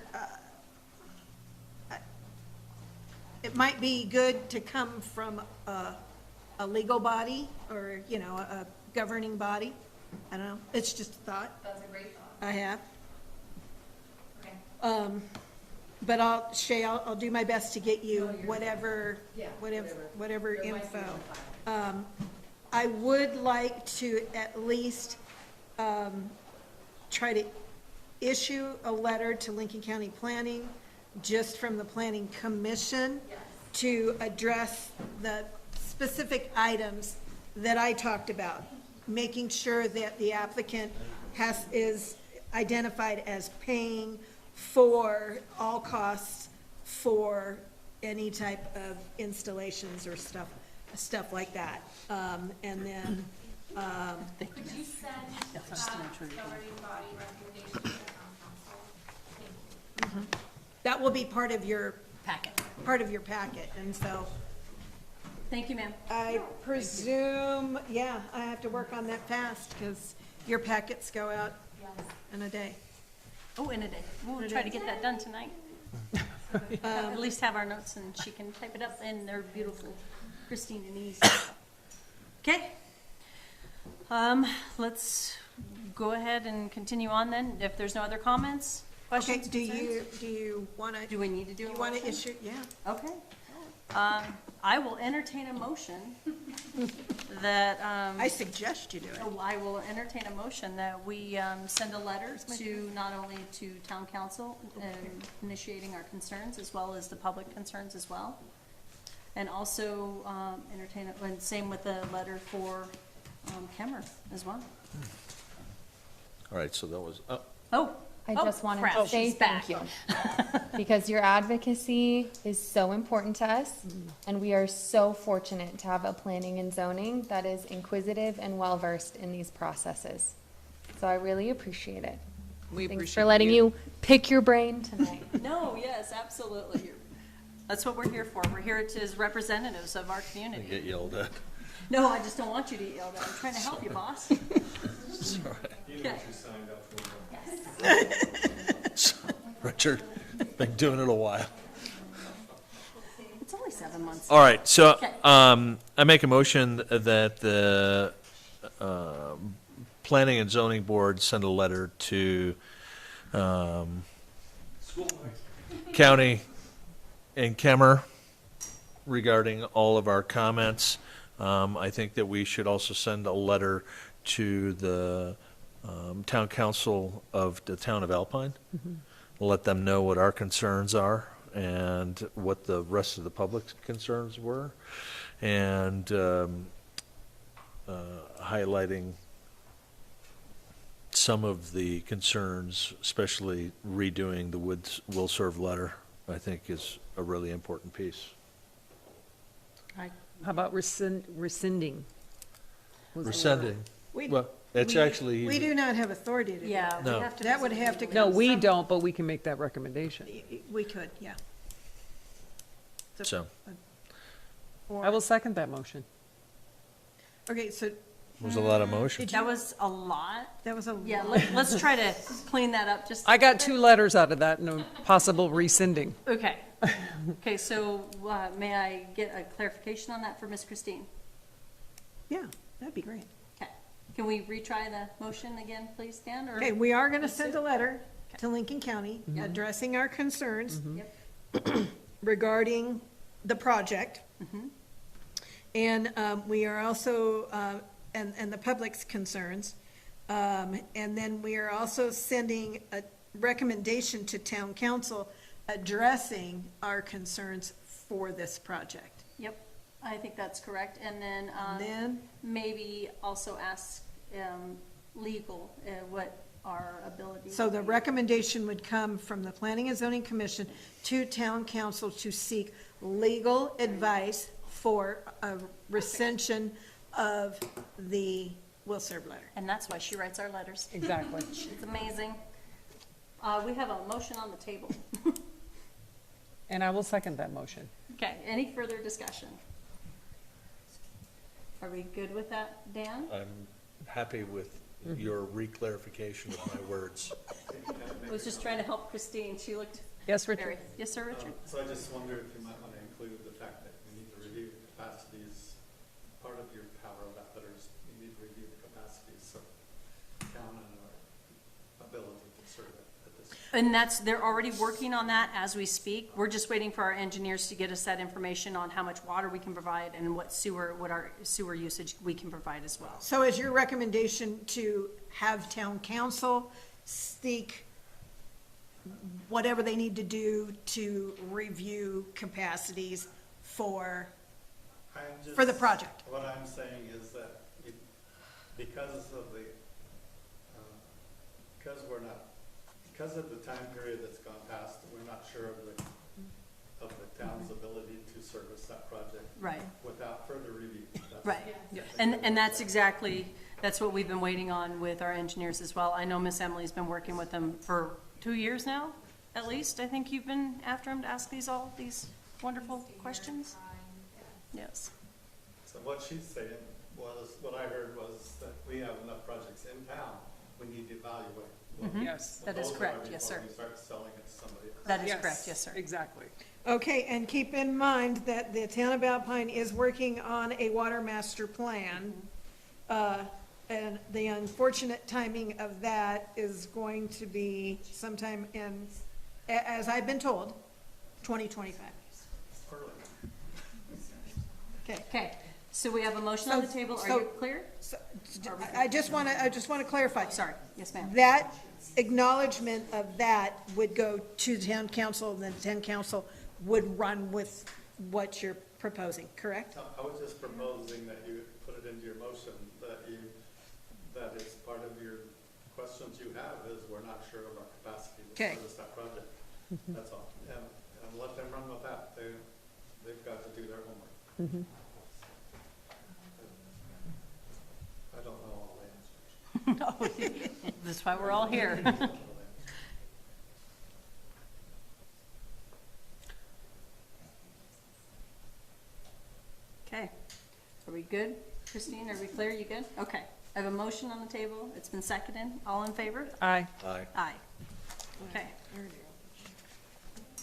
it might be good to come from a legal body or, you know, a governing body. I don't know, it's just a thought that's a great thought. I have. Okay. But I'll do my best to get you whatever info. I would like to at least, try to issue a letter to Lincoln County Planning, just from the Planning Commission, to address the specific items that I talked about, making sure that the applicant is identified as paying for all costs for any type of installations or stuff like that. And then, Could you send that governing body recommendation to the town council? Thank you. that will be part of your Packet. packet, and so Thank you, ma'am. I presume, yeah, I have to work on that fast, because your packets go out in a day. Oh, in a day. We'll try to get that done tonight. At least have our notes and she can type it up and they're beautiful, Christine and easy. Okay. Let's go ahead and continue on then. If there's no other comments, Okay, questions, do concerns? you want to, Do we need to do you a want to motion? issue, yeah. Okay. I will entertain a motion that, I suggest you do it. I will entertain a motion that we send a letter to, not only to town council, initiating our concerns, as well as the public concerns as well. And also entertain, and same with the letter for Kemmer as well. All right, so that was, I just wanted crap, to say she's thank back. you. Because your advocacy is so important to us, and we are so fortunate to have a planning and zoning that is inquisitive and well-versed in these processes. So I really appreciate it. We Thanks appreciate for letting you pick your brain tonight. No, yes, absolutely. That's what we're here for. We're here as representatives of our I community. get yelled at. No, I just don't want you to get yelled at. I'm trying to help you, boss. Sorry. You know what you signed up for. Richard, been doing it a while. It's only 7 months. All right, so, Okay. I make a motion that the, Planning and Zoning Board send a letter to, County and Kemmer regarding all of our comments. I think that we should also send a letter to the, town council of the town of Alpine. Let them know what our concerns are and what the rest of the public's concerns were, and highlighting some of the concerns, especially redoing the will serve letter, I think is a really important piece. How about rescinding? Rescinding, We- well, it's we- actually. We do not have authority to do Yeah, that. we No. have to. That would have to come. No, we from- don't, but we can make that recommendation. We could, yeah. So, I will second that motion. Okay, so there's a lot of motion. That was a lot. that was a. Yeah, let's try to clean that up just. I got 2 letters out of that, and a possible rescinding. Okay. Okay, so may I get a clarification on that for Miss Christine? Yeah, that'd be great. Okay. Can we retry the motion again, please, Dan? Or- Okay, we are going to send a letter to Lincoln County addressing our concerns Yep. regarding the project. And we are also, and the public's concerns. And then we are also sending a recommendation to town council addressing our concerns for this project. Yep, I think that's correct. And then, Then, maybe also ask, legal, what our ability. so would the be. recommendation would come from the Planning and Zoning Commission to Town Council to seek legal advice for a recension of the will serve letter. And that's why she writes our letters. Exactly. It's amazing. We have a motion on the table. And I will second that motion. Okay, any further discussion? Are we good with that, Dan? I'm happy with your reclarification of my words. I was just trying to help Christine. She looked Yes, very, Richard? yes, sir, Richard? So I just wonder if you might want to include the fact that we need to review the capacities. Part of your power of that letter is you need to review the capacities of town and our ability to serve it at this. And they're already working on that as we speak. We're just waiting for our engineers to get us that information on how much water we can provide and what our sewer usage we can provide as well. So is your recommendation to have Town Council seek whatever they need to do to review capacities for the project? What I'm saying is that because of the, because of the time period that's gone past, we're not sure of the town's ability to service that project. Right. Without further review. Right. And that's what we've been waiting on with our engineers as well. I know Miss Emily's been working with them for 2 years now, at least. I think you've been after them to ask these wonderful questions. Yes. So what she's saying was, what I heard was that we have enough projects in town, we need to evaluate. Yes. That is correct. Yes, sir. Before we start selling it to somebody else. That is correct. Yes, sir. Exactly. Okay, and keep in mind that the town of Alpine is working on a water master plan. And the unfortunate timing of that is going to be sometime in, as I've been told, 2025. Okay, so we have a motion on the table. Are you clear? So, I just want to clarify. Sorry. Yes, ma'am. That acknowledgement of that would go to the town council, and then the town council would run with what you're proposing, correct? I was just proposing that you put it into your motion, that is part of your questions you have, is we're not sure of our capacity to Okay. service that project. That's all. And let them run with that. They've got to do their homework. I don't know all the answers. That's why we're all here. Okay, are we good? Christine, are we clear? You good? Okay, I have a motion on the table. It's been seconded. All in favor? Aye. Aye. Aye. Okay.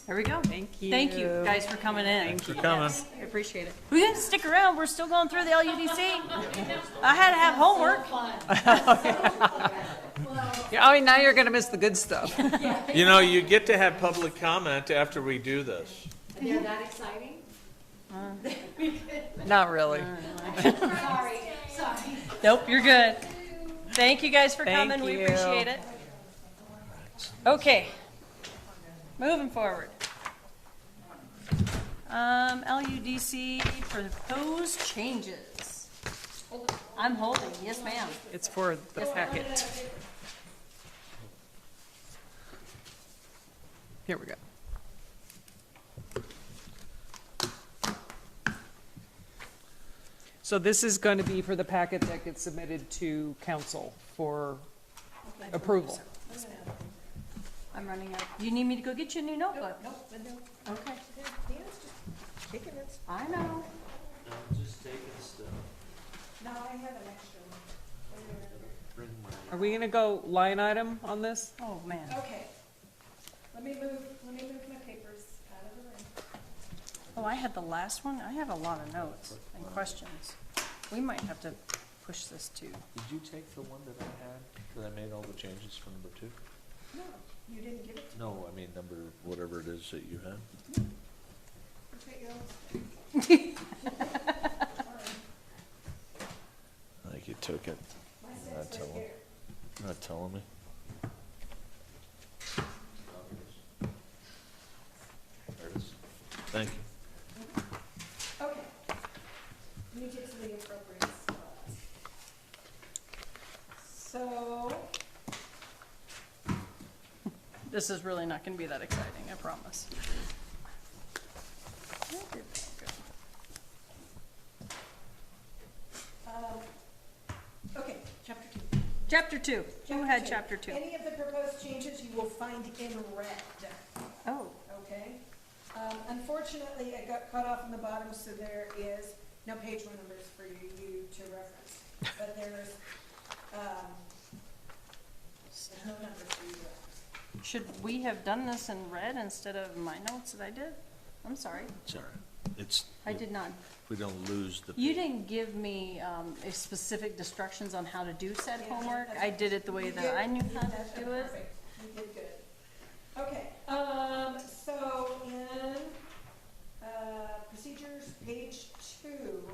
There we go. Thank you. Thank you guys for coming in. Thanks for coming. Yes, I appreciate it. We didn't stick around. We're still going through the LUDC. I had to have homework. Yeah, oh, now you're gonna miss the good stuff. You know, you get to have public comment after we do this. They're that exciting? Not really. Sorry. Nope, you're good. Thank you guys for Thank coming. We you. appreciate it. Okay, moving forward. LUDC proposed changes. I'm holding, yes, ma'am. It's for the packet. Here we go. So this is going to be for the packet that gets submitted to council for approval. I'm running out. Do you need me to go get you a new notebook? Nope, Okay, kicking it. I know. Just taking stuff. No, I have an extra one. Are we gonna go line item on this? Oh, man. Okay. Let me move my papers out of the room. Oh, I had the last one. I have a lot of notes and questions. We might have to push this too. Did you take the one that I had, that I made all the changes for number 2? No, you didn't give it to me. No, I mean number, whatever it is that you had. Okay, I think you took it. Not telling me. There it is. Thank you. This is really not gonna be that exciting, I promise. Okay, chapter 2. Chapter 2, who had chapter 2? Any of the proposed changes you will find in red, Oh, okay? Unfortunately, I got cut off on the bottom, so there is no page numbers for you to reference. But there's no numbers for you to reference. should we have done this in red instead of my notes that I did? I'm sorry, Sorry, it's, I did not. we don't lose the. You didn't give me a specific instructions on how to do said Yeah, homework. that's- I did it the way You that did- I knew you how did- to do it. Perfect, you did good. Okay, so in, procedures, page 2,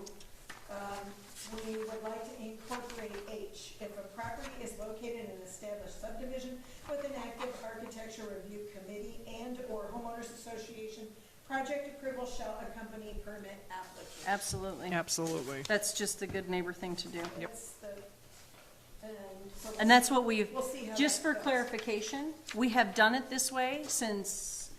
we would like to incorporate H. If a property is located in an established subdivision with an active architecture review committee and/or homeowners association, project approval shall accompany permit application. Absolutely. Absolutely. That's just a good neighbor thing to do. That's the, so And that's what we've, we'll see how just that for goes. clarification, we have done it this way since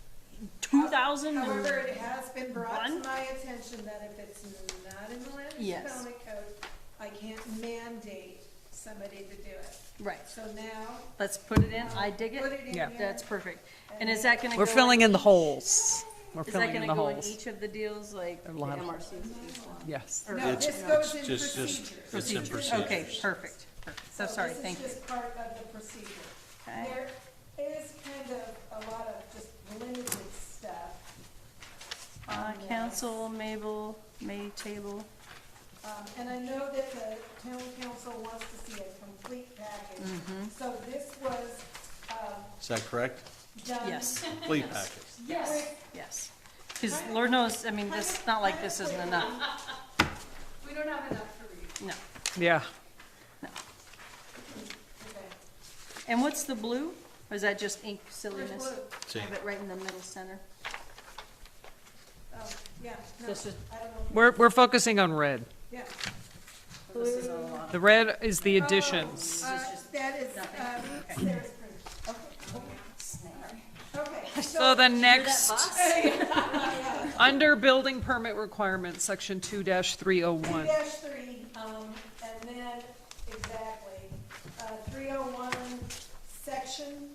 2000. However, it has been brought to One? my attention that if it's not in the land use Yes. development code, I can't mandate somebody to do it. Right, So now, let's put it in. I dig put it. it in Yeah. here. That's perfect. And is that gonna go? We're filling in the each- holes. We're Is that filling in gonna the go in holes. each of the deals like the A lot of MRCs? Yes. Or- No, It's- this goes in it's just- procedures. it's in Procedures. Okay, procedures. perfect, perfect. So sorry, thank This you. is just part of the procedure. Okay. There is kind of a lot of just limited stuff. on this. Council, Mabel, May table. And I know that the town council wants to see a complete package. Mm-hmm. So this was, Is that correct? done. Yes, Complete package. Yes. yes. Because Lord knows, I mean, this, it's not like this isn't enough. We don't have enough to read. No. Yeah. Okay. And what's the blue? Or is that just ink silliness? Where's blue? See, Have it right in the middle center. Oh, yeah, no, This is- I don't know. We're focusing on red. Yeah. This is a lot. The red is the additions. That is, Sarah's print. Okay. So the next, under building permit requirements, section 2-301. 2-3, and then, exactly, 301, section,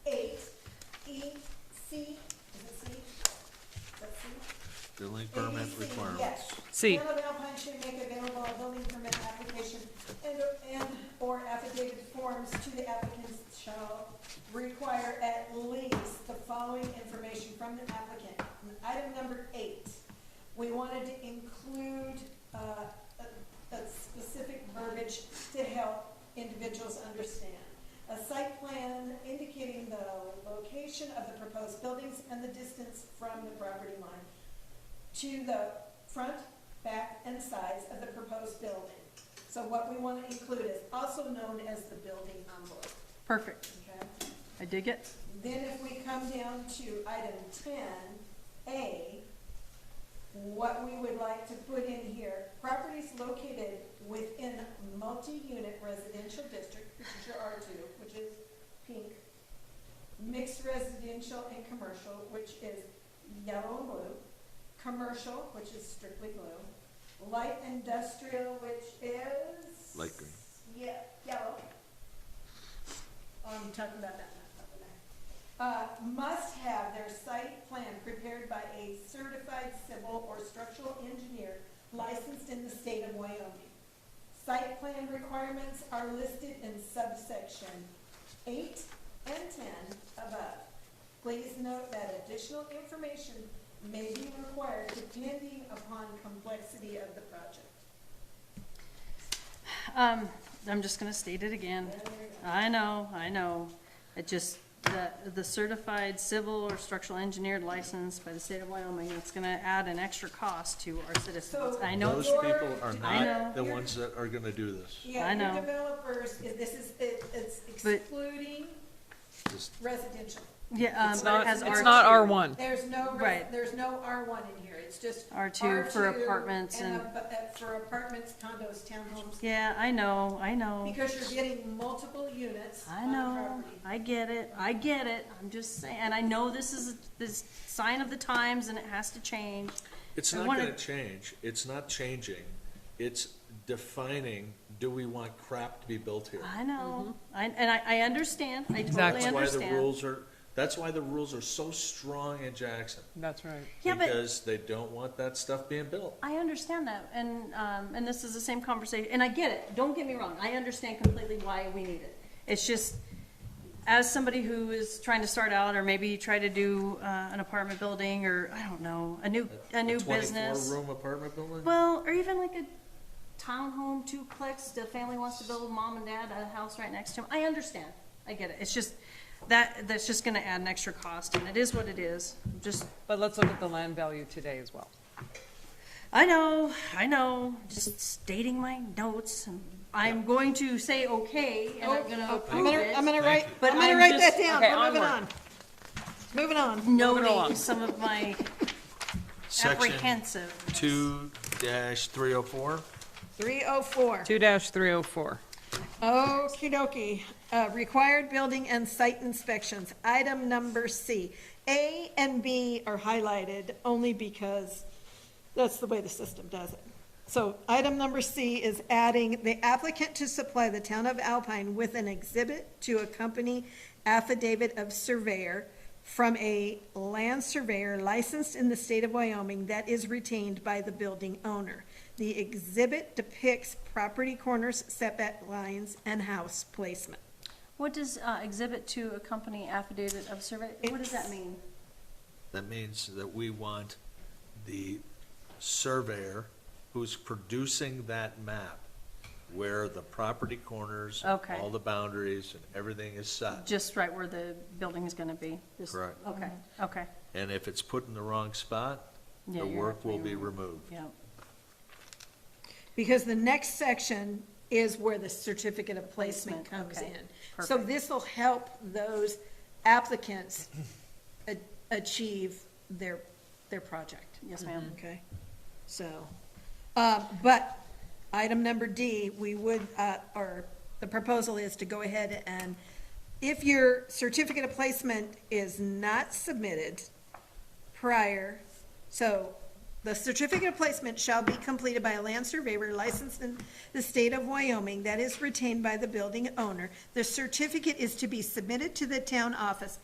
8, E, C, is it C? Is that C? building permit ABC, requirements. Yes. C. Town of Alpine should make available a building permit application and/or affidavit forms to the applicants shall require at least the following information from the applicant. Item number 8, we wanted to include a specific verbiage to help individuals understand. A site plan indicating the location of the proposed buildings and the distance from the property line to the front, back, and sides of the proposed building. So what we want to include is also known as the building envelope, Perfect. okay? I dig it. Then if we come down to item 10A, what we would like to put in here, properties located within multi-unit residential district, which is your R2, which is pink, mixed residential and commercial, which is yellow and blue, commercial, which is strictly blue, light industrial, which is? Light green. Yeah, yellow. I'm talking about that, not the back. Must have their site plan prepared by a certified civil or structural engineer licensed in the state of Wyoming. Site plan requirements are listed in subsection 8 and 10 above. Please note that additional information may be required depending upon complexity of the project. I'm just gonna state it again. I know. It just, the certified civil or structural engineered license by the state of Wyoming, it's gonna add an extra cost to our citizens. So- I know, Those Your- people are I know. not the ones that are gonna do this. Yeah, I know. your developers, it's But- excluding Just- residential. Yeah, It's it not, has it's not R2. R1. Right. There's no R1 in here, it's just R2 for apartments and- for apartments, condos, townhomes, Yeah, I know. because you're getting multiple units I on the know, property. I get it, I'm just saying, and I know this is this sign of the times and it has to change. It's I not wanna- gonna change, it's not changing, it's defining, do we want crap to be built here? I know, I understand, I totally Exactly. That's why the understand. rules are, that's why the rules are so strong in Jackson, That's right. Yeah, but because they don't want that stuff being built. I understand that, and this is the same conversation, and I get it, don't get me wrong, I understand completely why we need it. It's just, as somebody who is trying to start out, or maybe try to do, an apartment building, or, I don't know, a new business. 24-room apartment building? Well, or even like a townhome duplex, the family wants to build, mom and dad, a house right next to them, I understand, I get it, it's just, that's just gonna add an extra cost, and it is what it is, just, But let's look at the land value today as well. I know, just stating my notes, and I'm going to say okay, and I'm gonna approve it. I'm gonna write But that just- down, okay, we're moving on. onward. Moving on. along. Noting some of my Section apprehensive. 2-304? 304. 2-304. Okey dokey. Required building and site inspections, item number C. A and B are highlighted only because that's the way the system does it. So item number C is adding the applicant to supply the town of Alpine with an exhibit to accompany affidavit of surveyor from a land surveyor licensed in the state of Wyoming that is retained by the building owner. The exhibit depicts property corners, setback lines, and house placement. What does exhibit to accompany affidavit of survey, what does that mean? That means that we want the surveyor who's producing that map, where the property corners, Okay. all the boundaries, and everything is set. Just right where the building is gonna be? Just- Correct. Okay, okay. And if it's put in the wrong spot, Yeah, the you're work will be absolutely right. removed. Yeah, Because the next section is where the certificate of placement Placement, comes okay. in. So Perfect. this will help those applicants achieve their project. yes, ma'am. Okay, so, but item number D, we would, or the proposal is to go ahead and, if your certificate of placement is not submitted prior, so the certificate of placement shall be completed by a land surveyor licensed in the state of Wyoming that is retained by the building owner. The certificate is to be submitted to the town office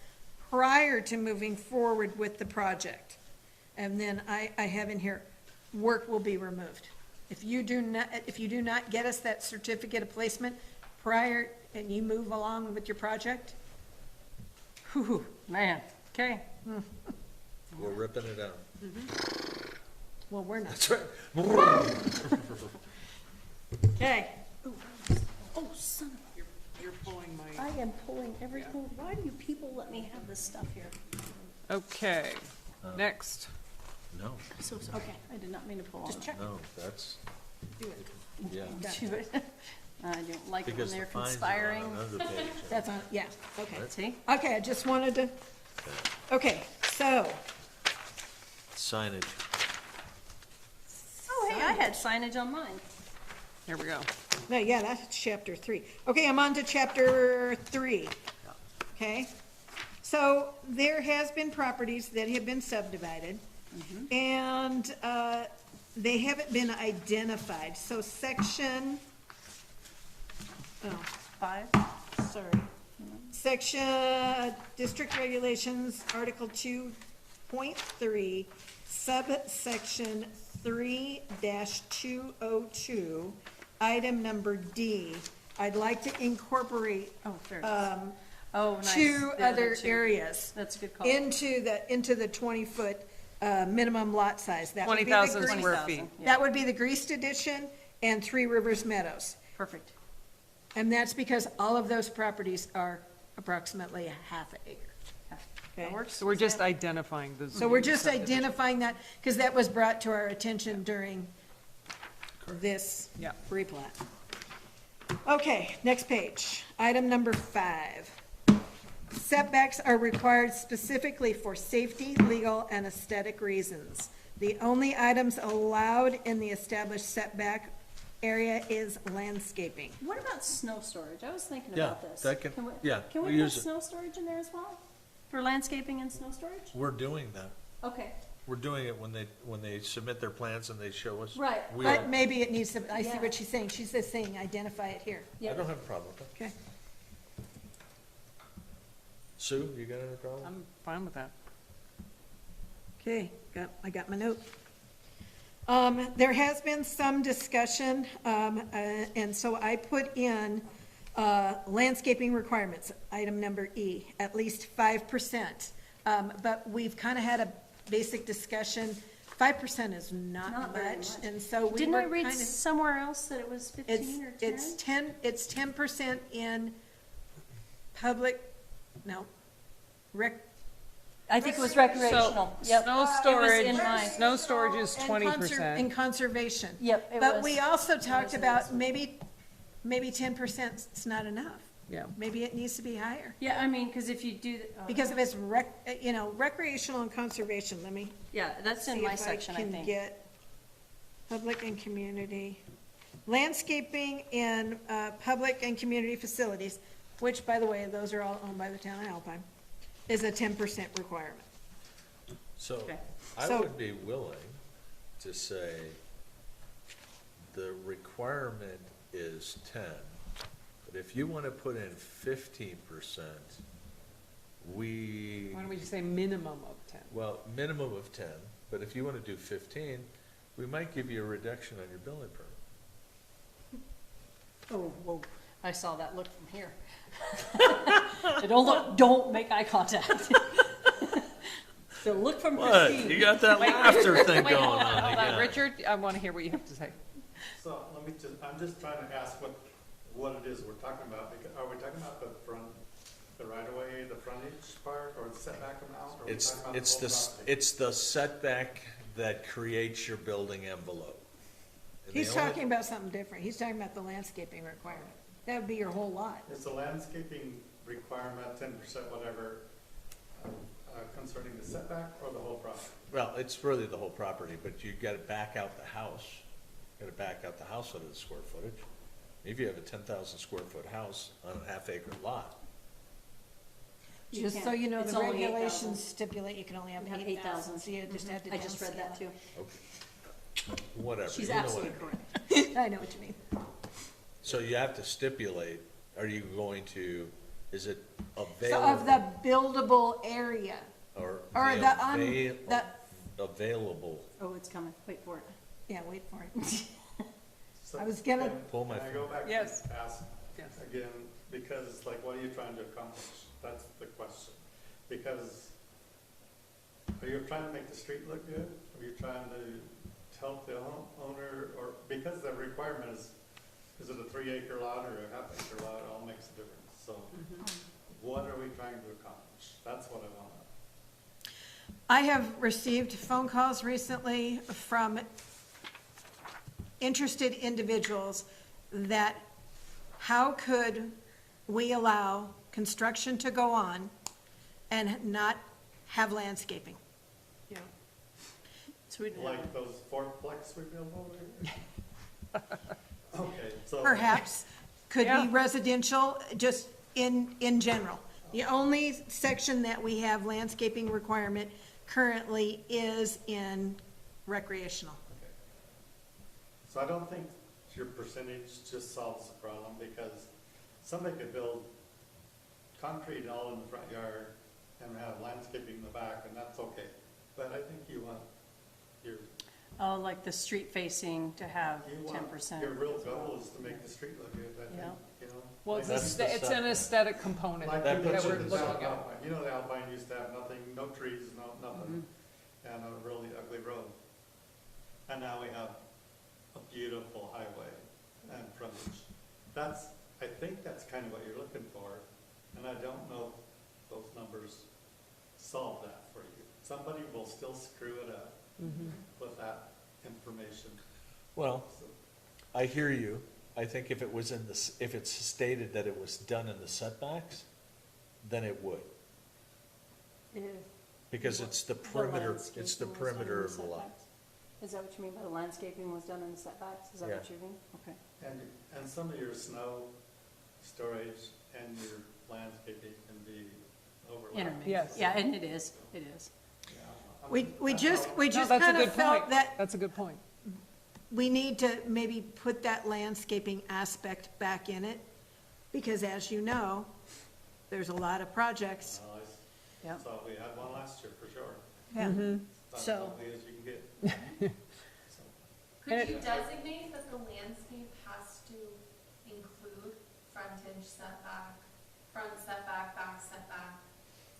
prior to moving forward with the project. And then I have in here, work will be removed. If you do not get us that certificate of placement prior, and you move along with your project, Whew, man, okay. We're ripping it out. well, we're not. That's right. Okay. Oh, son of You're pulling I my, am pulling everything, why do you people let me have this stuff here? okay, next. No, So, okay, I did not mean to pull all Just of check. no, that's, Do it. yeah. it. I don't like it when Because the they're fines are conspiring. on another page. That's on, yeah, okay. See? Okay, I just wanted to, okay, so, Signage. Oh, hey, I had signage on mine. Here we go. no, yeah, that's chapter 3. Okay, I'm on to chapter 3. Okay? So there has been properties that have been subdivided, and they haven't been identified. So section, oh, 5. sorry. Section, District Regulations, Article 2.3, subsection 3-202, item number D. I'd like to incorporate Oh, there it is. Oh, nice. two The other two. areas That's a good call. into the 20-foot minimum lot size. That would be the 20,000 Grease- square feet. Yeah, That would be the Greased Edition and Three Rivers Meadows. perfect. And that's because all of those properties are approximately a half an acre. That Okay? works. So we're just identifying the. So we're just identifying that, because that was brought to our attention during this Yeah. replat. Okay, next page, item number 5. Setbacks are required specifically for safety, legal, and aesthetic reasons. The only items allowed in the established setback area is landscaping. What about snow storage? I was thinking Yeah, about this. that can- we- yeah, Can we we put use it. snow storage in there as well? For landscaping and snow storage? We're doing that. Okay, We're doing it when they submit their plans and they show us. Right. We But are- maybe it needs to, I see Yeah. what she's saying. She's just saying identify it here. I yeah. don't have a problem with that. Okay. Sue, you got any problem? I'm fine with that. Okay, I got my note. There has been some discussion, and so I put in, landscaping requirements, item number E, at least 5%. But we've kind of had a basic discussion, 5% is Not not very much, much. and so we Didn't I were read kind of. somewhere else that it was 15 or 10? It's 10% in public, no, I think it was recreational. Yep. Snow It was storage, in mine. snow storage is and 20%. and conservation. Yep, it But was. we also It talked was in about this. maybe 10% is not enough. Yeah. Maybe it needs to be higher. Yeah, I mean, because if you do, Because if it's recreational and conservation, let me yeah, that's in see my if section, I can think. get public and community. Landscaping in, public and community facilities, which, by the way, those are all owned by the town of Alpine, is a 10% requirement. So Okay. I So- would be willing to say the requirement is 10, but if you want to put in 15%, Why don't we just say minimum of 10? well, minimum of 10, but if you want to do 15, we might give you a reduction on your building permit. Oh, whoa, I saw that look from here. Don't make eye contact. So look from What? Christine. You got that laughter thing Wait, going hold on, on hold on. again. Richard, I want to hear what you have to say. So let me just, I'm just trying to ask what it is we're talking about. Are we talking about the front, the right of way, the frontage part, or the setback amount? Or are we It's, talking about it's the the, whole property? it's the setback that creates your building envelope. And the He's only- talking about something different. He's talking about the landscaping requirement. That would be your whole lot. It's a landscaping requirement, 10% whatever, concerning the setback or the whole property? Well, it's really the whole property, but you gotta back out the house. You gotta back out the house out of the square footage. If you have a 10,000 square foot house on a half acre lot, You Just so can't. you know, It's the only 8,000. regulations stipulate you can only have You have 8,000, 8,000. so you just have to I just read that downscale okay. Whatever. She's you know what I absolutely mean. correct. it. I know what you mean. So you have to stipulate, are you going to, is it So of available? the buildable area, or the Available. Oh, it's coming. Wait for it. yeah, wait for it. So I was gonna- Pull my Can I go back Yes. and ask Yes. again, because it's like, what are you trying to accomplish? That's the question. Because are you trying to make the street look good? Are you trying to help the owner, or, because the requirement is it a 3-acre lot or a half-acre lot, it all makes a difference. So what are we trying to accomplish? That's what I want to know. I have received phone calls recently from interested individuals that how could we allow construction to go on and not have landscaping? So we'd have, Like those fourplex we built over here? Okay, so. Perhaps, could Yeah. be residential, just in general. The only section that we have landscaping requirement currently is in recreational. Okay. So I don't think your percentage just solves the problem, because somebody could build concrete all in the front yard and have landscaping in the back, and that's okay. But I think you want your, oh, like the street facing to have you 10%. want, your real goal is to make the street look good, I Yeah. think, you know? Well, it's, Like- it's an aesthetic component Like that we puts put we're in the looking town at. Alpine. You know, the Alpine used to have nothing, no trees, nothing, and a really ugly road. And now we have a beautiful highway and frontage. I think that's kind of what you're looking for, and I don't know if those numbers solve that for you. Somebody will still screw it up with that information. Well, So, I hear you. I think if it was if it's stated that it was done in the setbacks, then it would. If Because it's the perimeter, it's the landscaping was done in perimeter of the lot. setbacks. Is that what you mean by the landscaping was done in the setbacks? Is that what Yeah. you mean? Okay. And some of your snow storage and your landscaping can be overlapped. Intermixed. Yes. Yeah, and it is, it is. We just No, that's a kind of good felt point. that That's a good point. we need to maybe put that landscaping aspect back in it, because as you know, there's a lot of projects. Yep. So we had one last year, for sure. Yeah. That's So- as ugly as you can get. Could you designate that the landscape has to include frontage setback, front setback, back setback?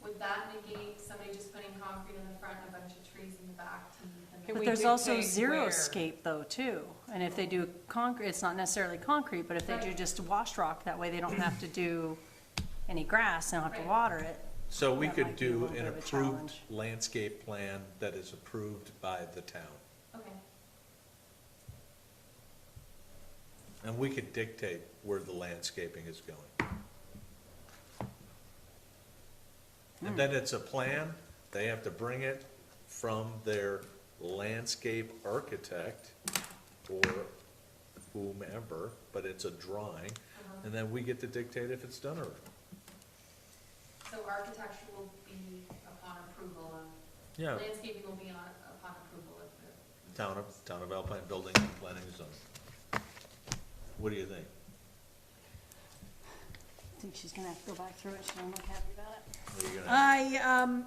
Would that negate somebody just putting concrete in the front and a bunch of trees in the back to meet them? Can But we there's also dictate where? xeriscape though, too. And if they do concrete, it's not necessarily concrete, but if they do just wash rock, that way they don't have to do any grass, they don't have to Right. water it. So we That could might be a do little an bit of a approved challenge. landscape plan that is approved by the town. Okay. And we could dictate where the landscaping is going. And then it's a plan, they have to bring it from their landscape architect or whomever, but it's a drawing, and then we get to dictate if it's done or not. So architecture will be upon approval of, Yeah, landscaping will be upon approval of the. Town of Alpine Building and Planning and Zoning. What do you think? I think she's gonna have to go back through it, she don't look happy about it. What are you gonna?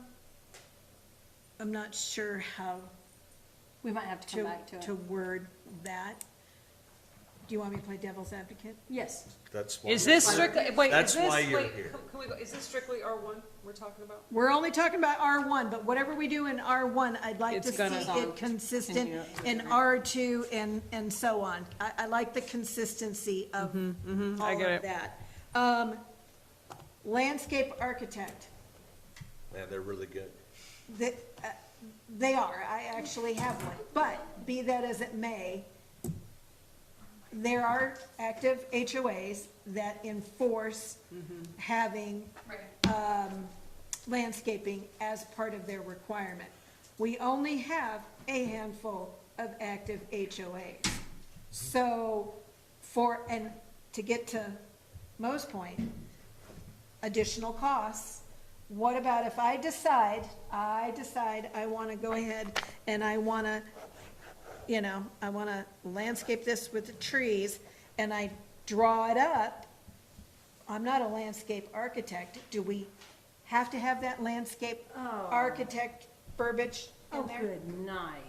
I'm not sure how We might have to come back to to it. word that. Do you want me to play devil's advocate? Yes, That's why. Is you're this here. strictly, wait, is That's this, why you're wait, here. can we go, is this strictly R1 we're talking about? We're only talking about R1, but whatever we do in R1, I'd like to It's see gonna- it consistent Continue. in R2 and so on. I like the consistency of all I get of it. that. Landscape architect, Man, they're really good. they are, I actually have one. But be that as it may, there are active HOAs that enforce having Right. landscaping as part of their requirement. We only have a handful of active HOAs. So and to get to Mo's point, additional costs, what about if I decide I want to go ahead and I want to, I want to landscape this with the trees and I draw it up. I'm not a landscape architect. Do we have to have that landscape Oh. architect verbiage in oh, there? good night.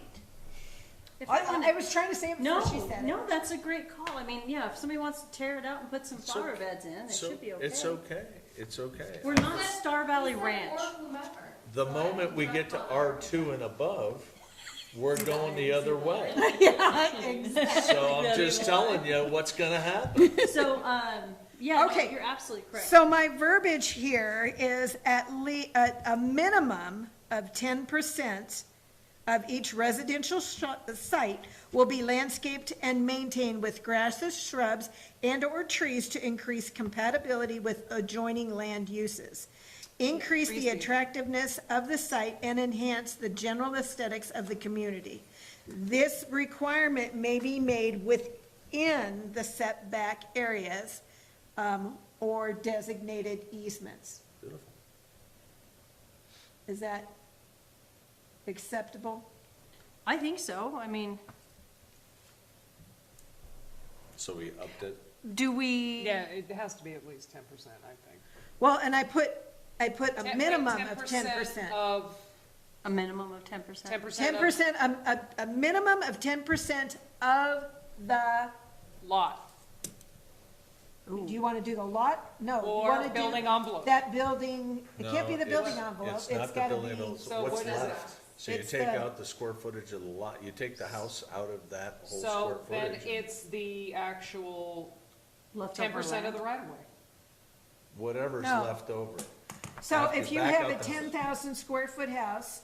If I I wanna- was trying to say it No, before she said it. no, that's a great call. I mean, yeah, if somebody wants to tear it out and put some So- flower beds in, it So should be okay. It's okay, it's okay. We're not Star Valley Ranch. Or whomever. The moment we get to R2 and above, we're going the other way. So I'm just telling you what's gonna happen. So, yeah, no, Okay. you're absolutely correct. So my verbiage here is a minimum of 10% of each residential site will be landscaped and maintained with grasses, shrubs, and/or trees to increase compatibility with adjoining land uses. Increase the attractiveness of the site and enhance the general aesthetics of the community. This requirement may be made within the setback areas or designated easements. Beautiful. Is that acceptable? I think so. I mean, So we upped it. do we? Yeah, it has to be at least 10%, I think. Well, and I put a minimum of 10%. 10% of, A minimum of 10%? 10% of 10%, a minimum of 10% of the, lot, do you want to do the lot? No. you or wanna do building envelope. That building, it can't be No, the building it's- envelope, It's it's not the gotta building be. envelope, So what's what is it? left. So you It's take the- out the square footage of the lot, you take the house out of that whole square So then footage. it's the actual Leftover 10% of the land? right of way. Whatever's No. left over. So After if you back have out a the- 10,000 square foot house,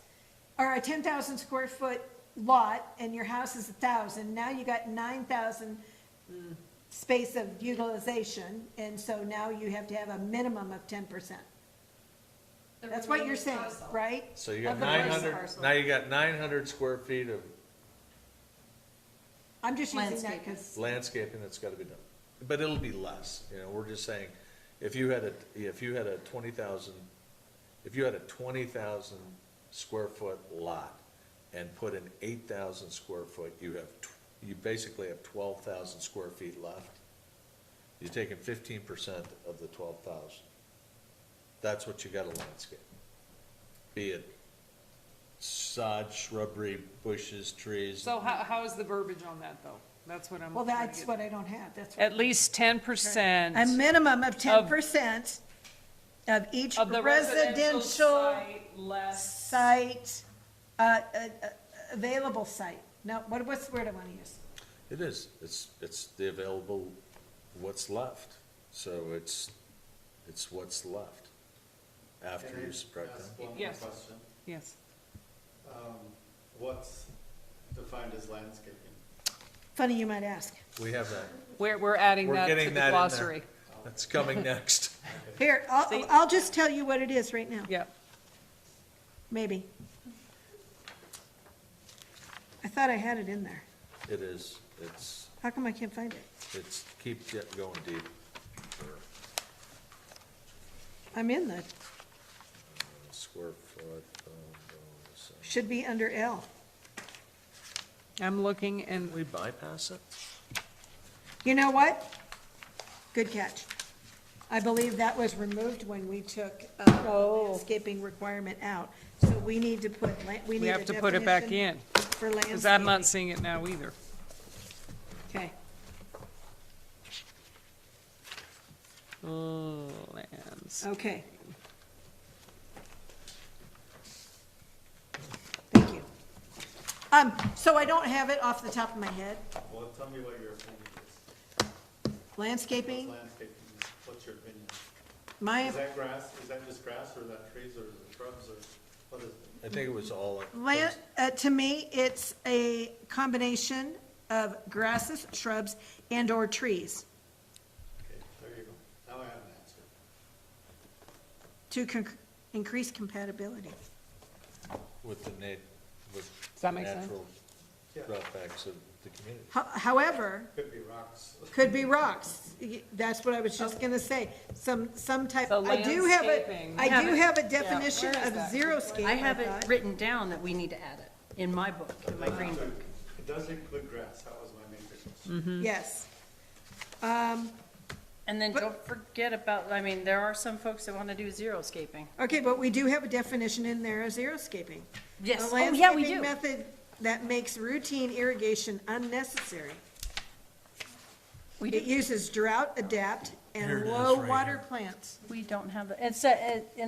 or a 10,000 square foot lot, and your house is 1,000, now you got 9,000 space of utilization, and so now you have to have a minimum of 10%. That's what you're saying, right? So you got Of the first 900, parcel. now you got 900 square feet of I'm just using that Landscaping. because, landscaping that's gotta be done. But it'll be less, you know, we're just saying, if you had a 20,000 square foot lot and put an 8,000 square foot, you basically have 12,000 square feet left. You're taking 15% of the 12,000. That's what you gotta landscape. Be it sod, shrubbery, bushes, trees. So how is the verbiage on that, though? That's what I'm well, trying to that's get- what I don't have, that's what. At least 10%. A minimum of 10% of each Of the residential residential site less. site, available site. No, what's the word I want to use? It is, it's the available, what's left. So it's what's left after Can I you subtract ask that. one more Yes. question? Yes. What's defined as landscaping? Funny you might ask. We have that. We're adding We're that to getting the that in there. glossary. That's coming next. Here, I'll just tell you what it is right now, Yeah. maybe. I thought I had it in there. It is, How come I can't find it? keep going deep. I'm in the, Square foot, should be under L. I'm looking and we bypass it? You know what? Good catch. I believe that was removed when we took landscaping requirement out. So we need to put, we we need a have to put it back definition in, for landscaping. because I'm not seeing it now either. Okay. Oh, lands. Okay. Thank you. So I don't have it off the top of my head. Well, tell me what your opinion is. Landscaping, What's landscaping, what's your opinion? my, Is that grass, is that just grass, or is that trees, or is it shrubs, or what is it? I think it was all. to me, it's a combination of grasses, shrubs, and/or trees Okay, there you go. Now I have an answer. to increase compatibility. With the with Does that make sense? natural Yeah. drawbacks of the community. However, Could be rocks. could be rocks. That's what I was just gonna say. Some type, So I do have landscaping. I do have a definition where is of that? xeriscape, I have thought. it written down that we need to add it in my book, in my green book. It does include grass, that was my major question. Yes. And then don't forget about, I mean, there are some folks that want to do xeriscaping. Okay, but we do have a definition in there of xeriscaping. Yes. A Oh, yeah, we landscaping do. method that makes routine irrigation unnecessary. We It do, uses drought adapt Here and it is low right water here. plants. we don't have, it's in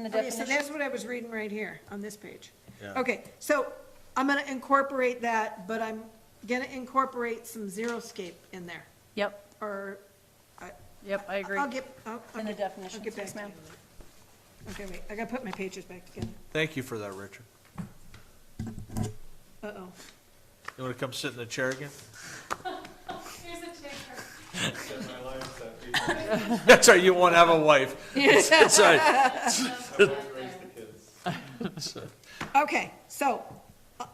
the Okay, so definition. that's what I was reading right here on this page. Yeah. Okay, so I'm gonna incorporate that, but I'm gonna incorporate some xeriscape in there, Yep, or yep, I agree. I'll get, I'll In the get- definitions, I'll get back yes, to you ma'am. on that. Okay, wait, I gotta put my pages back together. Thank you for that, Richard. Uh-oh. You wanna come sit in the chair again? Here's a chair. Said my life that we That's right, you won't have a wife. That's right. raise the kids. Okay, so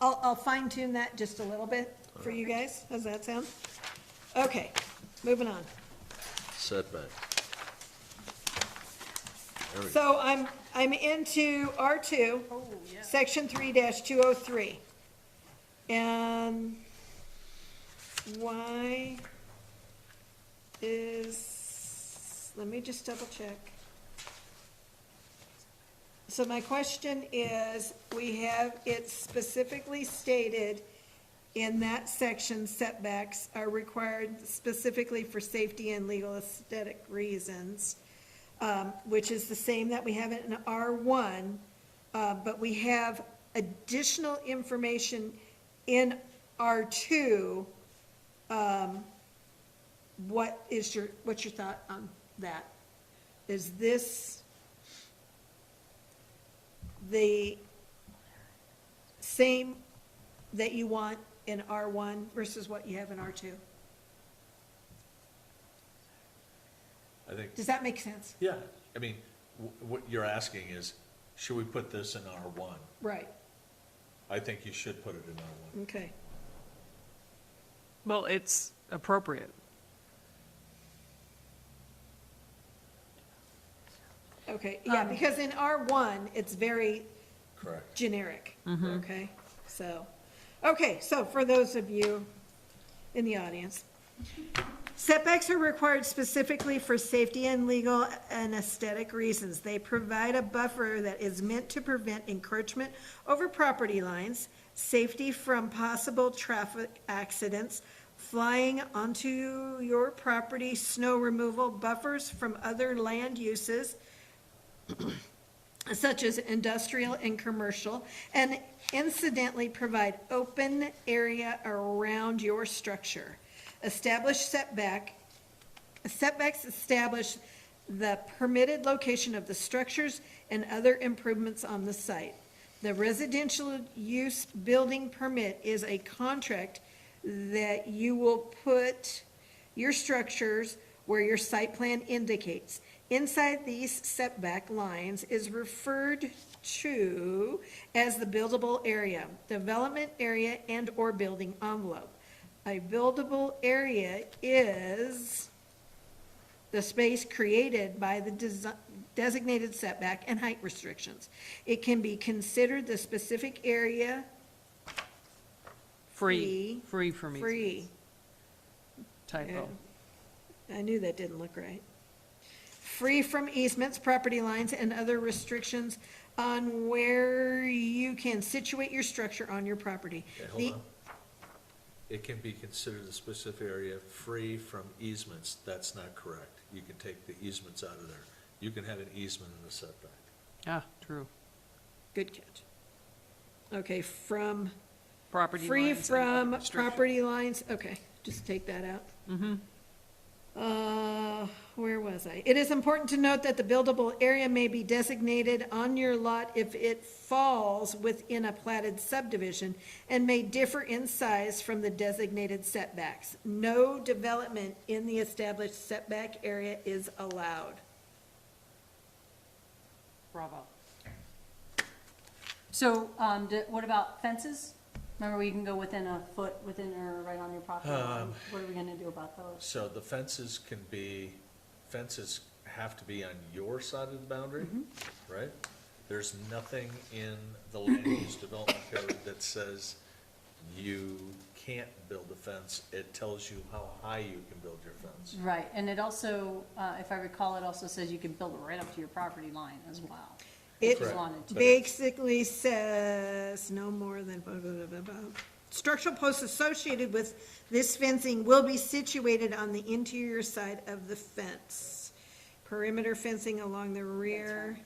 I'll fine tune that just a little bit for you guys. Does that sound? Okay, moving on. Setback. There we go. So I'm into R2, section 3-203. And why is, let me just double check. So my question is, we have it specifically stated in that section, setbacks are required specifically for safety and legal aesthetic reasons, which is the same that we have in R1, but we have additional information in R2. What's your thought on that? Is this the same that you want in R1 versus what you have in R2? I think, Does that make sense? yeah, I mean, what you're asking is, should we put this in R1? Right, I think you should put it in R1. okay. Well, it's appropriate. Okay, yeah, because in R1, it's very Correct. generic, okay? So for those of you in the audience, setbacks are required specifically for safety and legal and aesthetic reasons. They provide a buffer that is meant to prevent encroachment over property lines, safety from possible traffic accidents, flying onto your property, snow removal, buffers from other land uses, such as industrial and commercial, and incidentally provide open area around your structure. Setbacks establish the permitted location of the structures and other improvements on the site. The residential use building permit is a contract that you will put your structures where your site plan indicates. Inside these setback lines is referred to as the buildable area, development area, and/or building envelope. A buildable area is the space created by the designated setback and height restrictions. It can be considered the specific area Free from easement. free. Typo. I knew that didn't look right. Free from easements, property lines, and other restrictions on where you can situate your structure on your property. Okay, The- hold on. It can be considered a specific area free from easements. That's not correct. You can take the easements out of there. You can have an easement in the setback. Ah, true. Good catch. Okay, from, Property free lines and other from restrictions. property lines, okay, just take that out. Where was I? It is important to note that the buildable area may be designated on your lot if it falls within a platted subdivision and may differ in size from the designated setbacks. No development in the established setback area is allowed. Bravo. So, what about fences? Remember, we can go within a foot, within or right on your property line. What are we gonna do about those? So the fences have to be on your side of the boundary, right? There's nothing in the land use development code that says you can't build a fence. It tells you how high you can build your fence. Right, and it also, if I recall, it also says you can build it right up to your property line as well. It If you wanted to. basically says no more than, blah, blah, blah, blah, blah. Structural posts associated with this fencing will be situated on the interior side of the fence. Perimeter fencing along the rear,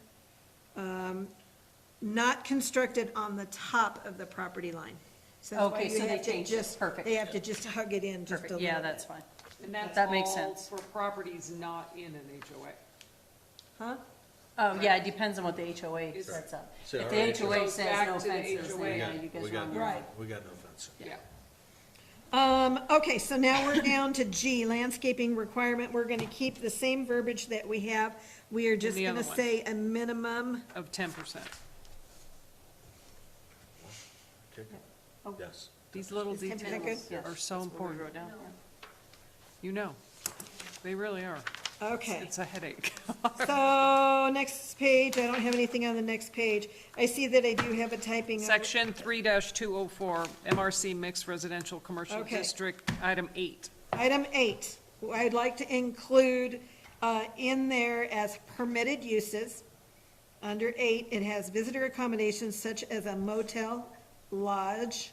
not constructed on the top of the property line. So that's why Okay, you so they have to changed it. just- Perfect. They have to just hug it in just a Perfect, little yeah, bit. that's fine. And that's That makes all sense. for properties not in an HOA. Huh? Oh, yeah, it depends on what the HOA It's- sets up. So If our the HOA goes says back no to the fences, HOA. then yeah, you guys are on your Right. own. We got no fence. Yeah. Okay, so now we're down to G, landscaping requirement. We're gonna keep the same verbiage that we have. We are just the gonna other one. say a minimum. Of 10%. Okay. Oh. Yes. These little Is 10% details good? are so That's what we important. wrote down, yeah. You know, they really are. Okay. It's a headache. So, next page, I don't have anything on the next page. I see that I do have a typing. of- Section 3-204, MRC Mixed Residential Commercial Okay. District, item 8. Item 8, I'd like to include in there as permitted uses. Under 8, it has visitor accommodations such as a motel, lodge,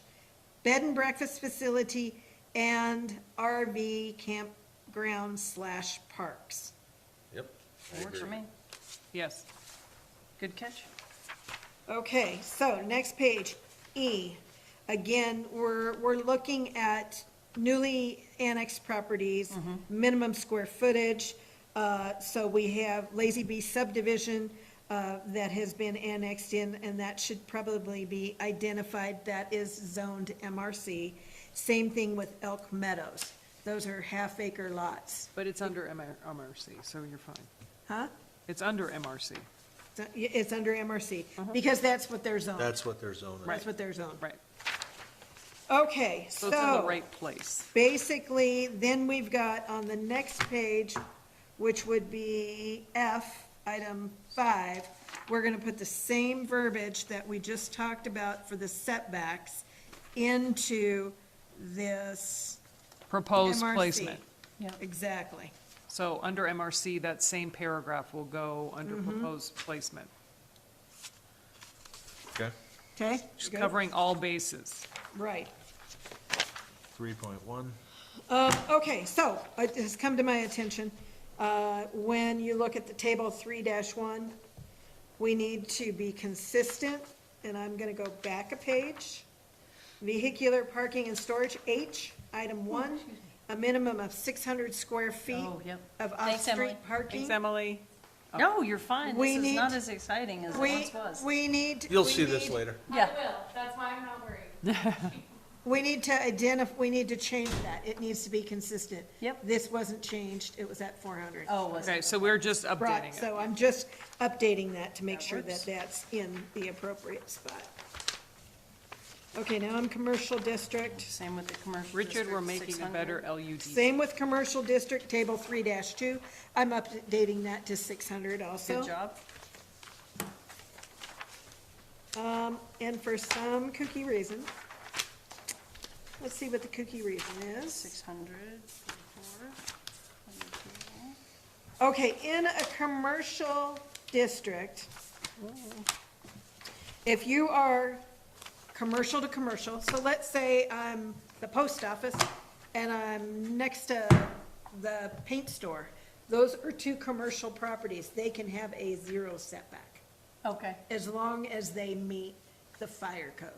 bed and breakfast facility, and RV campground/parks. Yep. I Works for agree. me. Yes. Good catch. Okay, so next page, E. Again, we're looking at newly annexed properties, minimum square footage. So we have Lazy Bee subdivision that has been annexed in, and that should probably be identified, that is zoned MRC. Same thing with Elk Meadows. Those are half-acre lots. But it's under MRC, so you're fine. Huh? It's under MRC. It's it's under MRC, because that's what they're zoned. That's what their zone is. That's what they're zoned. Right. Okay, So it's in the right place. basically, then we've got on the next page, which would be F, item 5, we're gonna put the same verbiage that we just talked about for the setbacks into this Proposed MRC. placement. Exactly. So under MRC, that same paragraph will go under Mm-hmm. proposed placement. Okay, Okay? Just Good? covering all bases. Right. 3.1. Okay, so it has come to my attention, when you look at the table 3-1, we need to be consistent, and I'm gonna go back a page. Vehicular parking and storage, H, item 1, a minimum of 600 square feet Oh, yep. of Thanks, Emily. off-street parking. Thanks, Emily. No, you're fine. We This is need- not as exciting as it We, once was. we need. You'll we see this need- later. Yeah. I will, that's why I'm not worried. We need to we need to change that. It needs to be consistent. Yep. This wasn't changed. It was at 400. Oh, was Okay, it? so we're just updating Right, it. so I'm just updating that to make That sure works. that that's in the appropriate spot. Okay, now I'm commercial district. Same with the commercial Richard, we're district, making a 600. better LUD. Same with commercial district, table 3-2. I'm updating that to 600 also. Good job. And for some kooky reason, let's see what the kooky reason is. 600, 44, 102. Okay, in a commercial district, if you are commercial to commercial, so let's say I'm the post office and I'm next to the paint store, those are two commercial properties, they can have a 0 setback, Okay, as long as they meet the fire code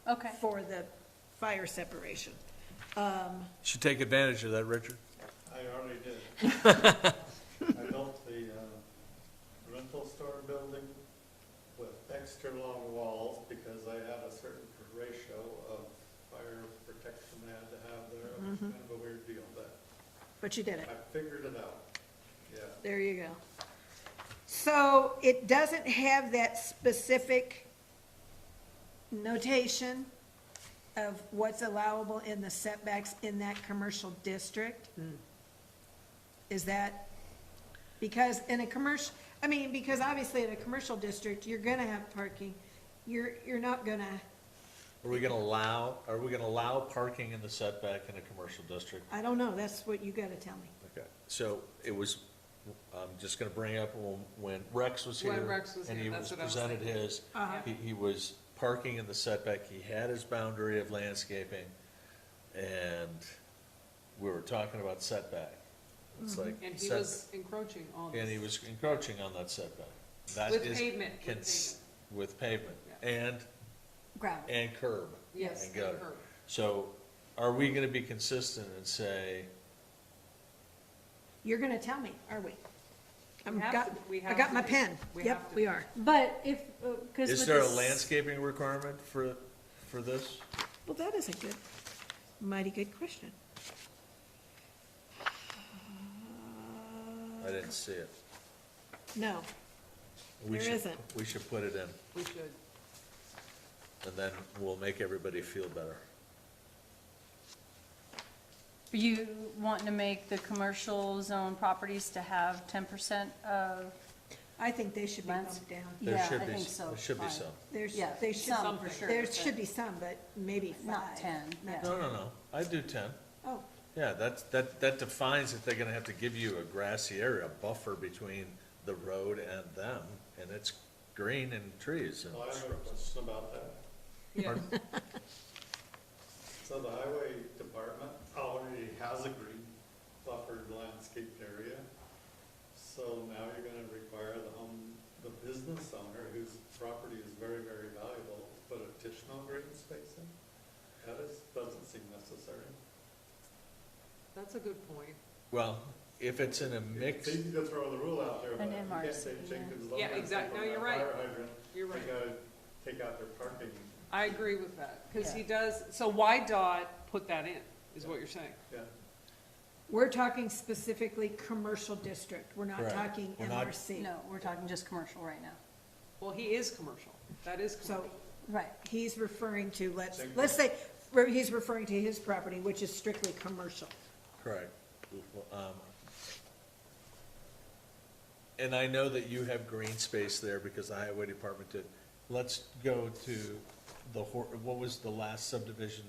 okay. for the fire separation. Should take advantage of that, Richard. I already did. I built the rental store building with extra long walls because I had a certain ratio of fire protection I had to have there. It was kind of a weird deal, but But you did it. I figured it out. Yeah. There you go. So it doesn't have that specific notation of what's allowable in the setbacks in that commercial district? Is that, because in a commercial, because obviously in a commercial district, you're gonna have parking. You're not gonna, Are we gonna allow parking in the setback in a commercial district? I don't know, that's what you gotta tell me. Okay, so it was, I'm just gonna bring up when Rex was here. When Rex was and here, he that's what I was presented thinking. his, Uh-huh. he was parking in the setback, he had his boundary of landscaping, and we were talking about setback. It's like. And he set- was encroaching on. And he was encroaching on that setback. That With is pavement, with cons- With pavement, Yeah. Gravel. and curb. Yes, And gutter. and curb. So are we gonna be consistent and say, You're gonna tell me, are we? We have to- we I have got to my be. pen. We Yep, have to we be. are. But if, because is there a landscaping requirement for this? Well, that is a good, mighty good question. I didn't see it. No, We There should- isn't. We should put it in, We should. and then we'll make everybody feel better. you wanting to make the commercial zone properties to have 10% of, I think they should be Lands- bumped down. There yeah, should I be think s- so. There should be fine. some. They should, some for sure, there but should be some, but maybe 5. Not 10, yeah. No, I do 10. Oh, Yeah, that defines that they're gonna have to give you a grassy area, a buffer between the road and them, and it's green and trees and Well, I have a question about that. Yeah. So the highway department already has a green buffered landscaped area. So now you're gonna require the business owner whose property is very, very valuable, to put additional green space in? Doesn't seem necessary. That's a good point. Well, if it's in a mix, It's easy to throw the rule out there, but An you can't MRC, say yeah. Jenkins. Yeah, Lumber exact- no, from you're that right. fire hydrant, You're right. They gotta take out their parking, I agree with that, because he Yeah. does, so why put that in, is what you're saying? yeah. we're talking specifically commercial district. We're not Right. talking We're not- MRC. No, we're talking just commercial right now. Well, he is commercial. That is So, commercial. right, he's referring to, let's say, he's referring to his property, which is strictly commercial. Correct. And I know that you have green space there because the highway department did. Let's go to what was the last subdivision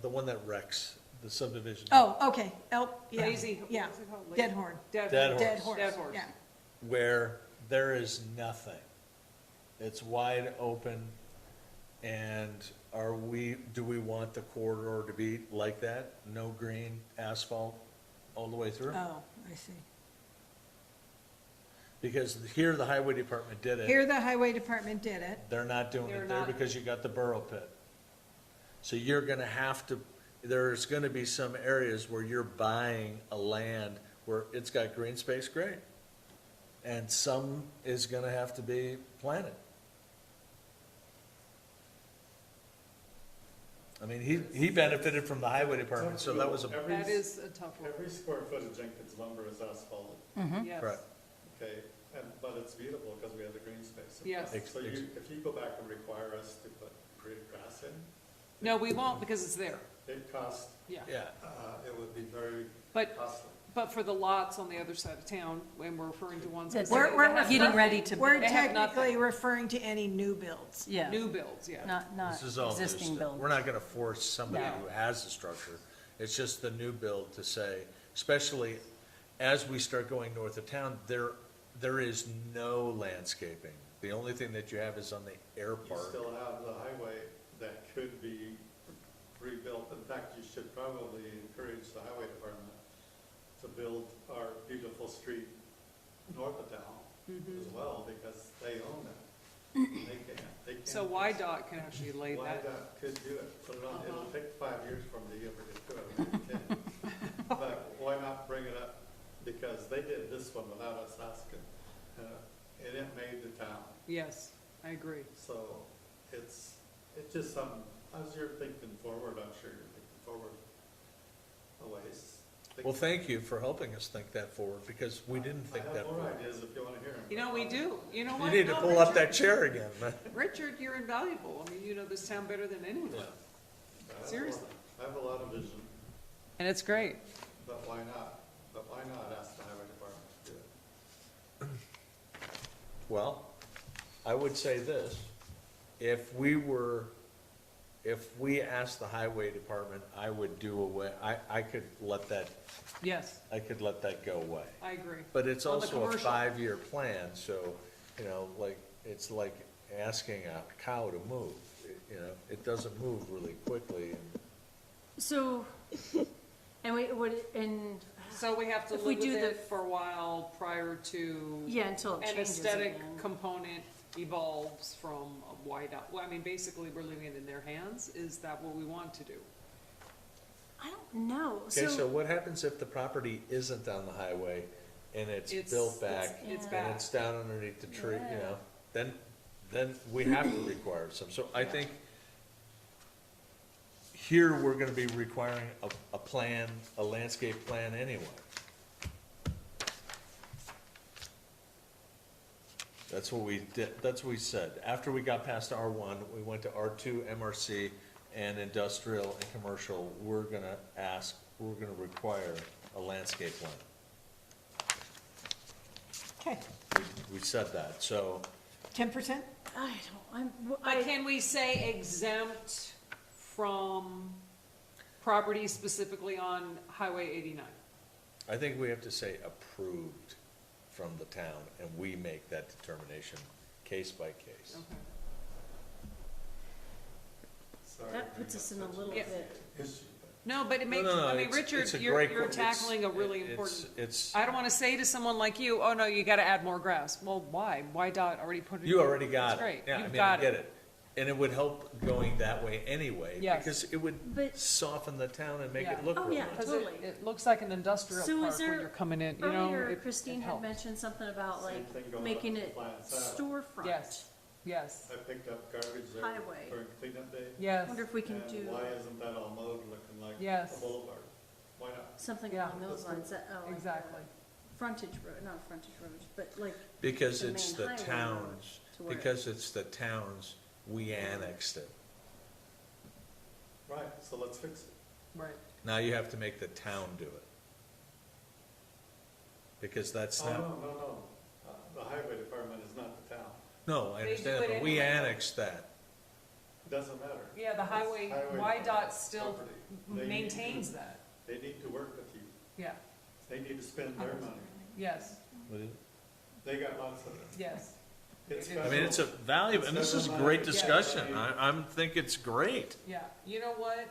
the one that wrecks, the subdivision? Oh, okay, yeah, Lazy- yeah, what's it called? Dead Horn. Dead Dead Horse. Horse, Dead Horse. yeah. Where there is nothing. It's wide open, and do we want the corridor to be like that? No green asphalt all the way through? Oh, I see. Because here the highway department did it. Here, the highway department did it. They're not doing They're it there not. because you got the borough pit. So you're gonna have to, there's gonna be some areas where you're buying a land where it's got green space, great. And some is gonna have to be planted. I mean, he benefited from the highway department, so that was a, That is a tough one. Every square foot of Jenkins lumber is asphalted, Yes. right. okay, but it's beautiful because we have the green space. Yes. So if you go back and require us to put grass in, No, we won't because it's there. it costs, Yeah. Yeah, it would be very But, costly. but for the lots on the other side of town, when we're referring to ones. That specifically We're that have getting ready to. We're They have technically nothing. referring to any new builds. Yeah, New builds, yeah. not this is all new existing stuff. build. We're not gonna force somebody No. who has the structure. It's just the new build to say, especially as we start going north of town, there is no landscaping. The only thing that you have is on the You airport. still have the highway that could be rebuilt. In fact, you should probably encourage the highway department to build our beautiful street north of town as well, because they own it. They can't. So YDOT can actually lay that. YDOT could do it, put it on, it'll take 5 years for them to ever get to it. But why not bring it up? Because they did this one without us asking, and it made the town. Yes, I agree. So it's just something, as you're thinking forward, I'm sure you're thinking forward a ways. Well, thank you for helping us think that forward, because we didn't think I that have more forward. ideas if you want to hear them. You know, we do. You know You what? need to No, pull up Richard- that chair again, man. Richard, you're invaluable. I mean, you know this town better than anyone. Seriously. I have a lot of vision, And it's great. but why not? But why not ask the highway department to do it? Well, I would say this, if we asked the highway department, I would do away, I could let that Yes, go away. I agree. But it's On the also a commercial. 5-year plan, so, it's like asking a cow to move. It doesn't move really quickly. So, and we would, and, So we have to If live we with do the- it for a while prior to. yeah, until it An changes aesthetic again. component evolves from a wide out, well, I mean, basically, we're leaving it in their hands. Is that what we want to do? I don't know, Okay, so what happens if the property isn't on the highway and it's built back? It's Yeah. bad. And it's down underneath the tree, Yeah. then we have to require some. So I think here, we're gonna be requiring a plan, a landscape plan anyway. That's what we did, that's what we said. After we got past R1, we went to R2, MRC, and industrial and commercial. We're gonna require a landscape plan. Okay, We said that, so 10%? I don't, But can we say exempt from property specifically on Highway 89? I think we have to say approved from the town, and we make that determination case by case. Okay. Sorry that to puts us bring in a up little Yeah. bit. such an issue, No, but it No, makes, no, no, I mean, it's- Richard, it's a you're great you're que- tackling a really it's- important. It's, I don't wanna say to someone like you, oh, no, you gotta add more grass. Well, why? Why dot already put it in? you already got That's it. great. Yeah, I You've mean, I got get it. And it would help going that way anyway. Yes. Because it would But- soften the town and make Yeah. it look Oh, real yeah. nice. Because Totally. it looks like an industrial So is park when there- you're coming in, you know? Earlier, it- Christine it had helps. mentioned something about Same like thing going making on it Plant South. storefront. Yes, yes, I picked up garbage there Highway. during cleanup day. yes. Wonder if we can And do why isn't that all mowed looking like Yes. a boulevard? Why not? something Yeah. along those lines, that, like, Exactly. frontage road, not frontage roads, but like Because the it's main the highway town's, road to where. Because it's the towns, we annexed it. Right, so let's fix it. Right. Now you have to make the town do it. Because that's Oh, not, no. The highway department is not the town. no, I They do understand, it but we anyway. annexed that. Doesn't matter. Yeah, the highway, Highway YDOT still property. They need maintains to- that. They need to work with you. Yeah, They need to spend their money. yes, They got lots of it. yes. It's I mean, it's a valuable, and this is a great discussion. I'm think it's great. Yeah, you know what?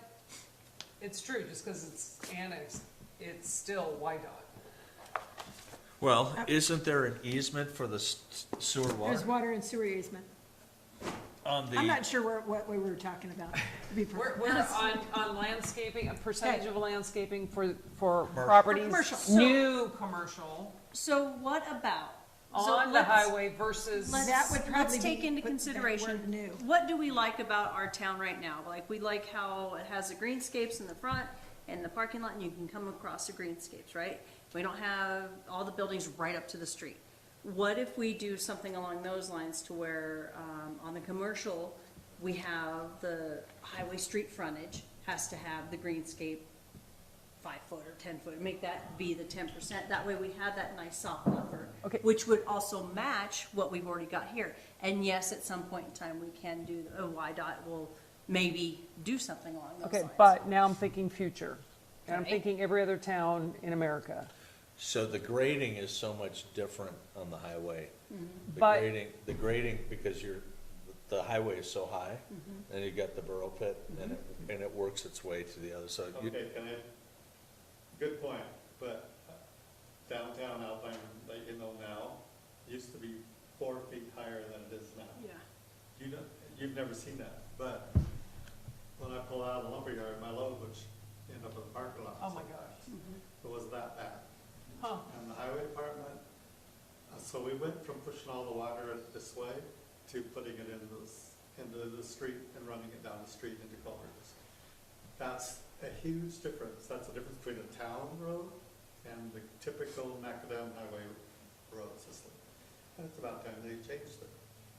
It's true, just because it's annexed, it's still YDOT. Well, isn't there an easement for the sewer There's water? water and sewer easement. On I'm the, not sure what we were talking about, to be We're perfectly honest. on landscaping, a percentage Okay. of landscaping for properties. commercial. New commercial, So what about? so on the let's- highway versus. That would probably Let's take be- into put that consideration, word new. what do we like about our town right now? Like, we like how it has the greenscapes in the front and the parking lot, and you can come across the greenscapes, right? We don't have all the buildings right up to the street. What if we do something along those lines to where, on the commercial, we have the highway street frontage has to have the greenscape 5 foot or 10 foot, make that be the 10%. That way we have that nice soft buffer. Okay. Which would also match what we've already got here. And yes, at some point in time, we can do, YDOT will maybe do something along those Okay, lines. but now I'm thinking future. And I'm Okay. thinking every other town in America. so the grading is so much different on the highway. But- The grading, because the highway is so high, and you got the burrow pit, and it works its way to the other side. You- Okay, good point, but downtown Alpine, that you know now, used to be 4 feet higher than it is now. Yeah. You've never seen that, but when I pull out of the lumberyard, my load, which ended up in the parking lot. Oh my gosh. It was that bad. Huh. And the highway department, so we went from pushing all the water this way to putting it into the street and running it down the street into culverts. That's a huge difference. That's the difference between a town road and the typical macadam highway road system. And it's about time they changed it,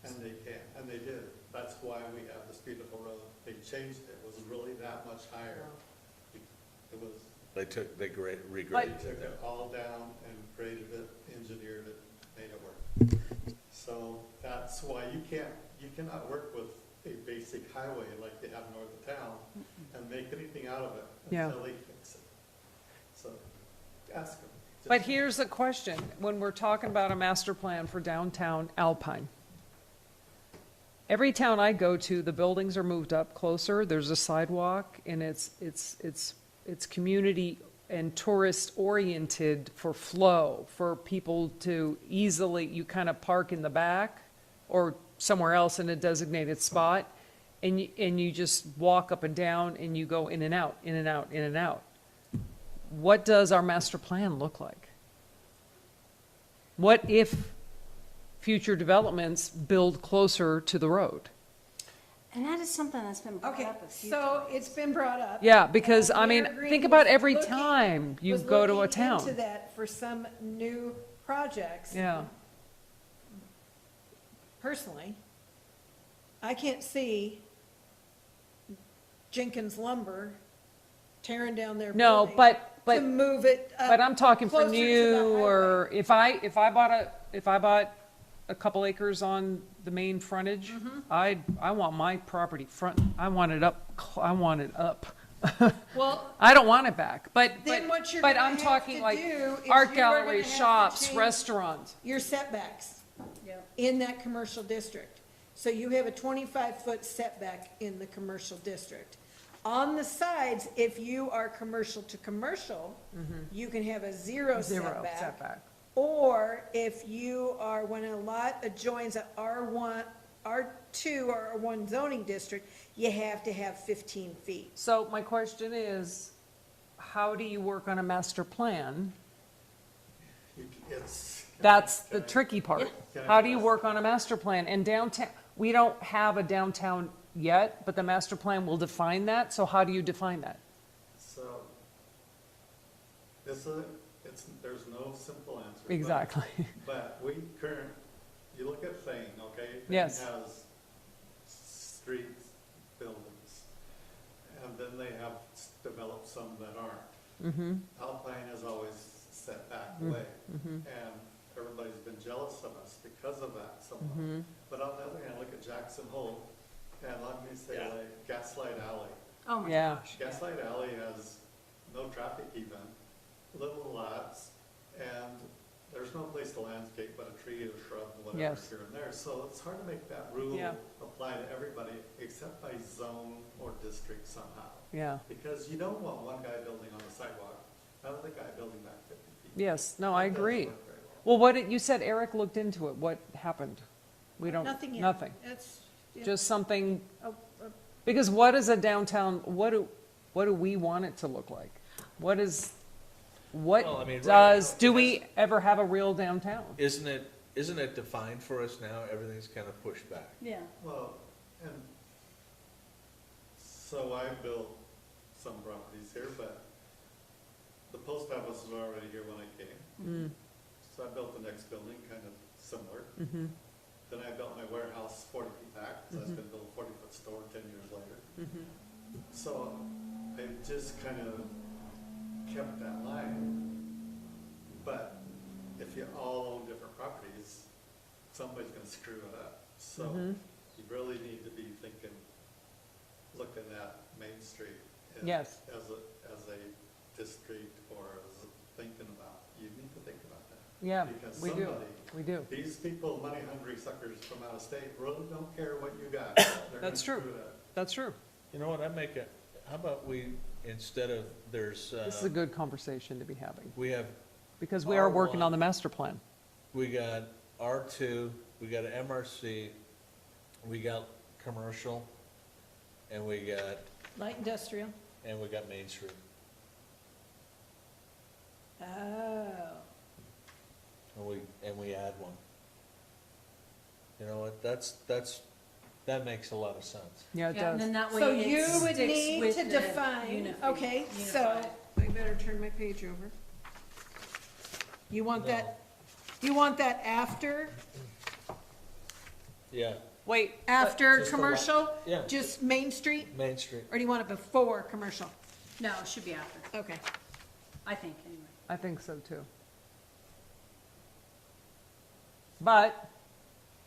and they can, and they did. That's why we have this beautiful road. They changed it. It was really that much higher. It was, They regraded they it took there. it all down and graded it, engineered it, made it work. So that's why you cannot work with a basic highway like they have north of town and make anything out of it Yeah. until they fix it. So, ask them. But here's a question, when we're talking about a master plan for downtown Alpine. Every town I go to, the buildings are moved up closer, there's a sidewalk, and it's community and tourist oriented for flow, for people to easily, you kind of park in the back or somewhere else in a designated spot, and you just walk up and down and you go in and out, in and out, in and out. What does our master plan look like? What if future developments build closer to the road? And that is something that's been brought Okay, up a few so times. it's been brought up. Yeah, because, and I mean, Mayor Green think about was every looking- time you was go to a looking into town. that for some new projects. Yeah, Personally, I can't see Jenkins Lumber tearing down their no, building but, to move it up. but I'm talking for closer to the new, or highway. if I bought a couple acres on the main frontage, I want my property front, I want it up, I want it up. Well, I don't want it back, but then what you're but gonna I'm have talking to like do is art you are gonna galleries, have to shops, change restaurants. your setbacks Yep. in that commercial district. So you have a 25-foot setback in the commercial district. On the sides, if you are commercial to commercial, you can have a zero Zero setback. setback. Or if you are, when a lot adjoins a R1, R2 or R1 zoning district, you have to have 15 feet. So my question is, how do you work on a master plan? It's. That's the tricky part. Yeah. How do you work on a master plan? And downtown, we don't have a downtown yet, but the master plan will define that, so how do you define that? So, there's no simple answer. but- Exactly. But you look at Thane, okay? Yes. has streets, buildings, and then they have developed some that aren't. Alpine has always set back way, and everybody's been jealous of us because of that somewhat. But on the other hand, look at Jackson Hole, and let me say, Yeah. like Gaslight Alley. Oh my Yeah. gosh. Gaslight Alley has no traffic even, little lots, and there's no place to landscape but a tree or shrub, whatever, Yes. here and there. So it's hard to make that rule Yeah. apply to everybody except by zone or district somehow. Yeah. Because you don't want one guy building on the sidewalk, another guy building back 50 feet. Yes, no, I It doesn't agree. work very well. Well, you said Eric looked into it. What happened? We don't, Nothing yet. nothing. It's, yeah. Just something, Oh, because what is a downtown, what do we want it to look like? What is, what Well, I mean, right does, now, do it we has- ever have a real downtown? Isn't it defined for us now? Everything's kind of pushed back. yeah. Well, and so I built some properties here, but the post office was already here when I came. So I built the next building, kind of similar. Then I built my warehouse 40 feet back, because I was gonna build a 40-foot store 10 years later. So I just kind of kept that line. But if you all own different properties, somebody's gonna screw it up. So you really need to be thinking, looking at Main Street Yes. as a district, or as thinking about, you need to think about that. Yeah, Because we do, somebody, we do. these people, money-hungry suckers from out of state, really don't care what you got. They're gonna That's true. screw it up. That's true. You know what, how about we, instead of, This is a good conversation to be having, we have, because we are working R1. on the master plan. we got R2, we got an MRC, we got commercial, and we got Light industrial. Main Street. Oh. And we add one. You know what, that makes a lot of sense. Yeah, it Yeah, and does. then that way So it you would sticks need with to the define, okay, so, unified. I better turn my page over. You want that after, Yeah, Wait, after Just the commercial? yeah. Just Main Street, Main Street. or do you want it before commercial? No, it should be after, Okay. I think, anyway. I think so too. But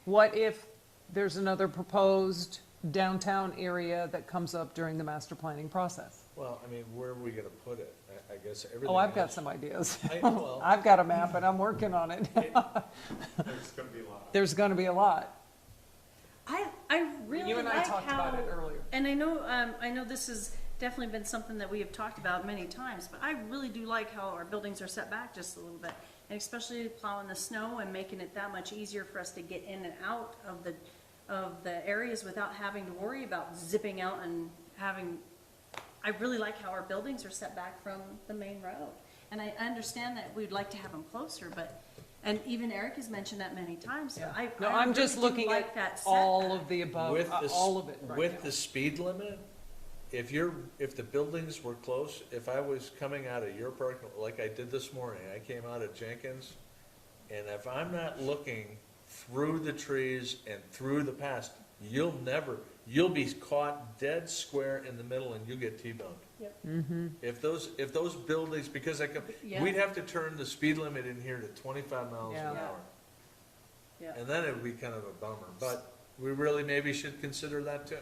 what if there's another proposed downtown area that comes up during the master planning process? Well, I mean, where are we gonna put it? I guess everything. Oh, I've got else- some ideas. well- I've got a map and I'm working on it. There's gonna be a lot. There's gonna be a lot. I really You and I like talked about how- it earlier. And I know this has definitely been something that we have talked about many times, but I really do like how our buildings are set back just a little bit. And especially plowing the snow and making it that much easier for us to get in and out of the areas without having to worry about zipping out and having, I really like how our buildings are set back from the main road. And I understand that we'd like to have them closer, but, and even Eric has mentioned that many times, so I No, I I'm just really do looking like at that all setback. of the above, With the, all of it right with now. the speed limit, if the buildings were close, if I was coming out of your parking, like I did this morning, I came out of Jenkins, and if I'm not looking through the trees and through the past, you'll be caught dead square in the middle and you get T-boned. Yep. If those buildings, because Yeah. we'd have to turn the speed limit in here to 25 miles an Yeah. hour. Yeah. And then it would be kind of a bummer, but we really maybe should consider that too.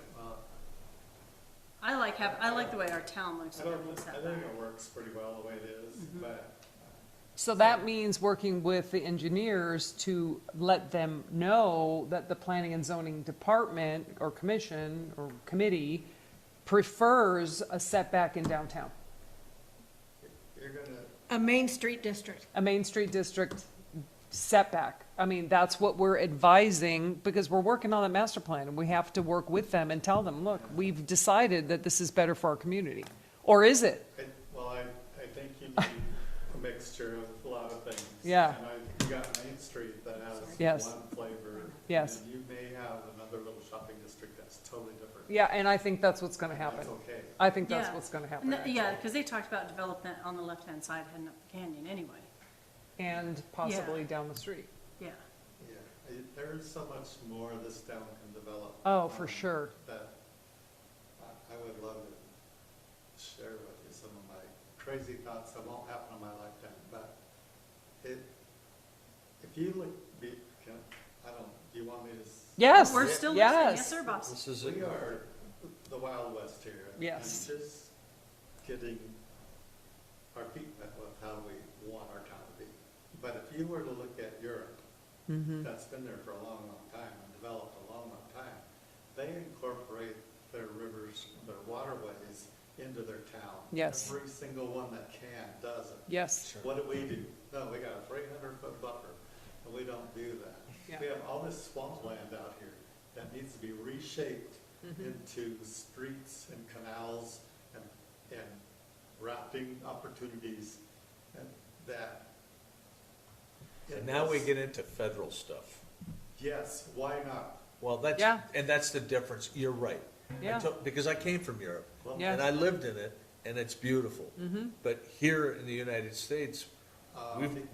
I like the way our town looks I at don't, everything I set think back. it works pretty well the way it is, but So that means working with the engineers to let them know that the planning and zoning department or commission or committee prefers a setback in downtown, you're gonna, A Main Street district. a Main Street district setback. I mean, that's what we're advising, because we're working on that master plan, and we have to work with them and tell them, look, we've decided that this is better for our community. Or is it? I think you need a mixture of a lot of things. Yeah. And you got Main Street that has Yes. one flavor. Yes. And you may have another little shopping district that's totally different. Yeah, and I think that's what's gonna happen. That's okay. I think that's Yeah. what's gonna happen, Yeah, actually. because they talked about development on the left-hand side heading up the canyon anyway. And possibly down the street. Yeah. Yeah, There's so much more this town can develop. Oh, for sure. That I would love to share with you some of my crazy thoughts that won't happen in my lifetime, but if you look, do you want me to? Yes. We're still listening, Yes. yes, sir, boss. This is We are the Wild West here. Yes. And just getting our feet wet with how we want our town to be. But if you were to look at Europe, that's been there for a long, long time and developed a long, long time, they incorporate their rivers, their waterways into their town. Yes. Every single one that can does it. Yes. What do? No, we got a 300-foot buffer, and we don't do that. Yeah. We have all this swampland out here that needs to be reshaped into streets and canals and rafting opportunities, and that. And now we get into federal stuff. Yes, why not? Well, Yeah. that's the difference. You're right. Yeah. Because I came from Europe. Yeah. And I lived in it, and it's beautiful. But here in the United States,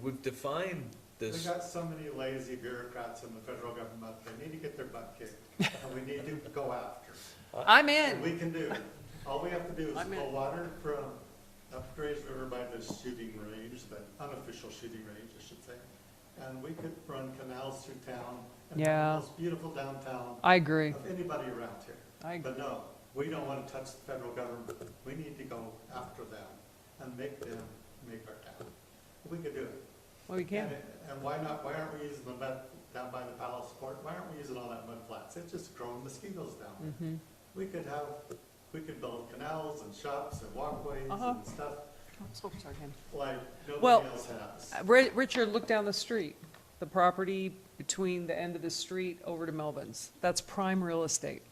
we've defined We this. got so many lazy bureaucrats in the federal government, they need to get their butt kicked, and we need to go after. I'm And in. we can do it. All we have to do is I'm in. pull water from up Grays River by the shooting range, the unofficial shooting range, I should say. And we could run canals through town and Yeah. have the most beautiful downtown I agree. of anybody around here. I agree. But no, we don't want to touch the federal government. We need to go after them and make them make our town. We could do it. Well, we can. And why not, why aren't we using the mud down by the Palace Court? Why aren't we using all that mud flats? It's just growing mosquitoes down there. We could build canals and shops and walkways and stuff like Well, nobody else has. Richard, look down the street. The property between the end of the street over to Melvin's. That's prime real estate.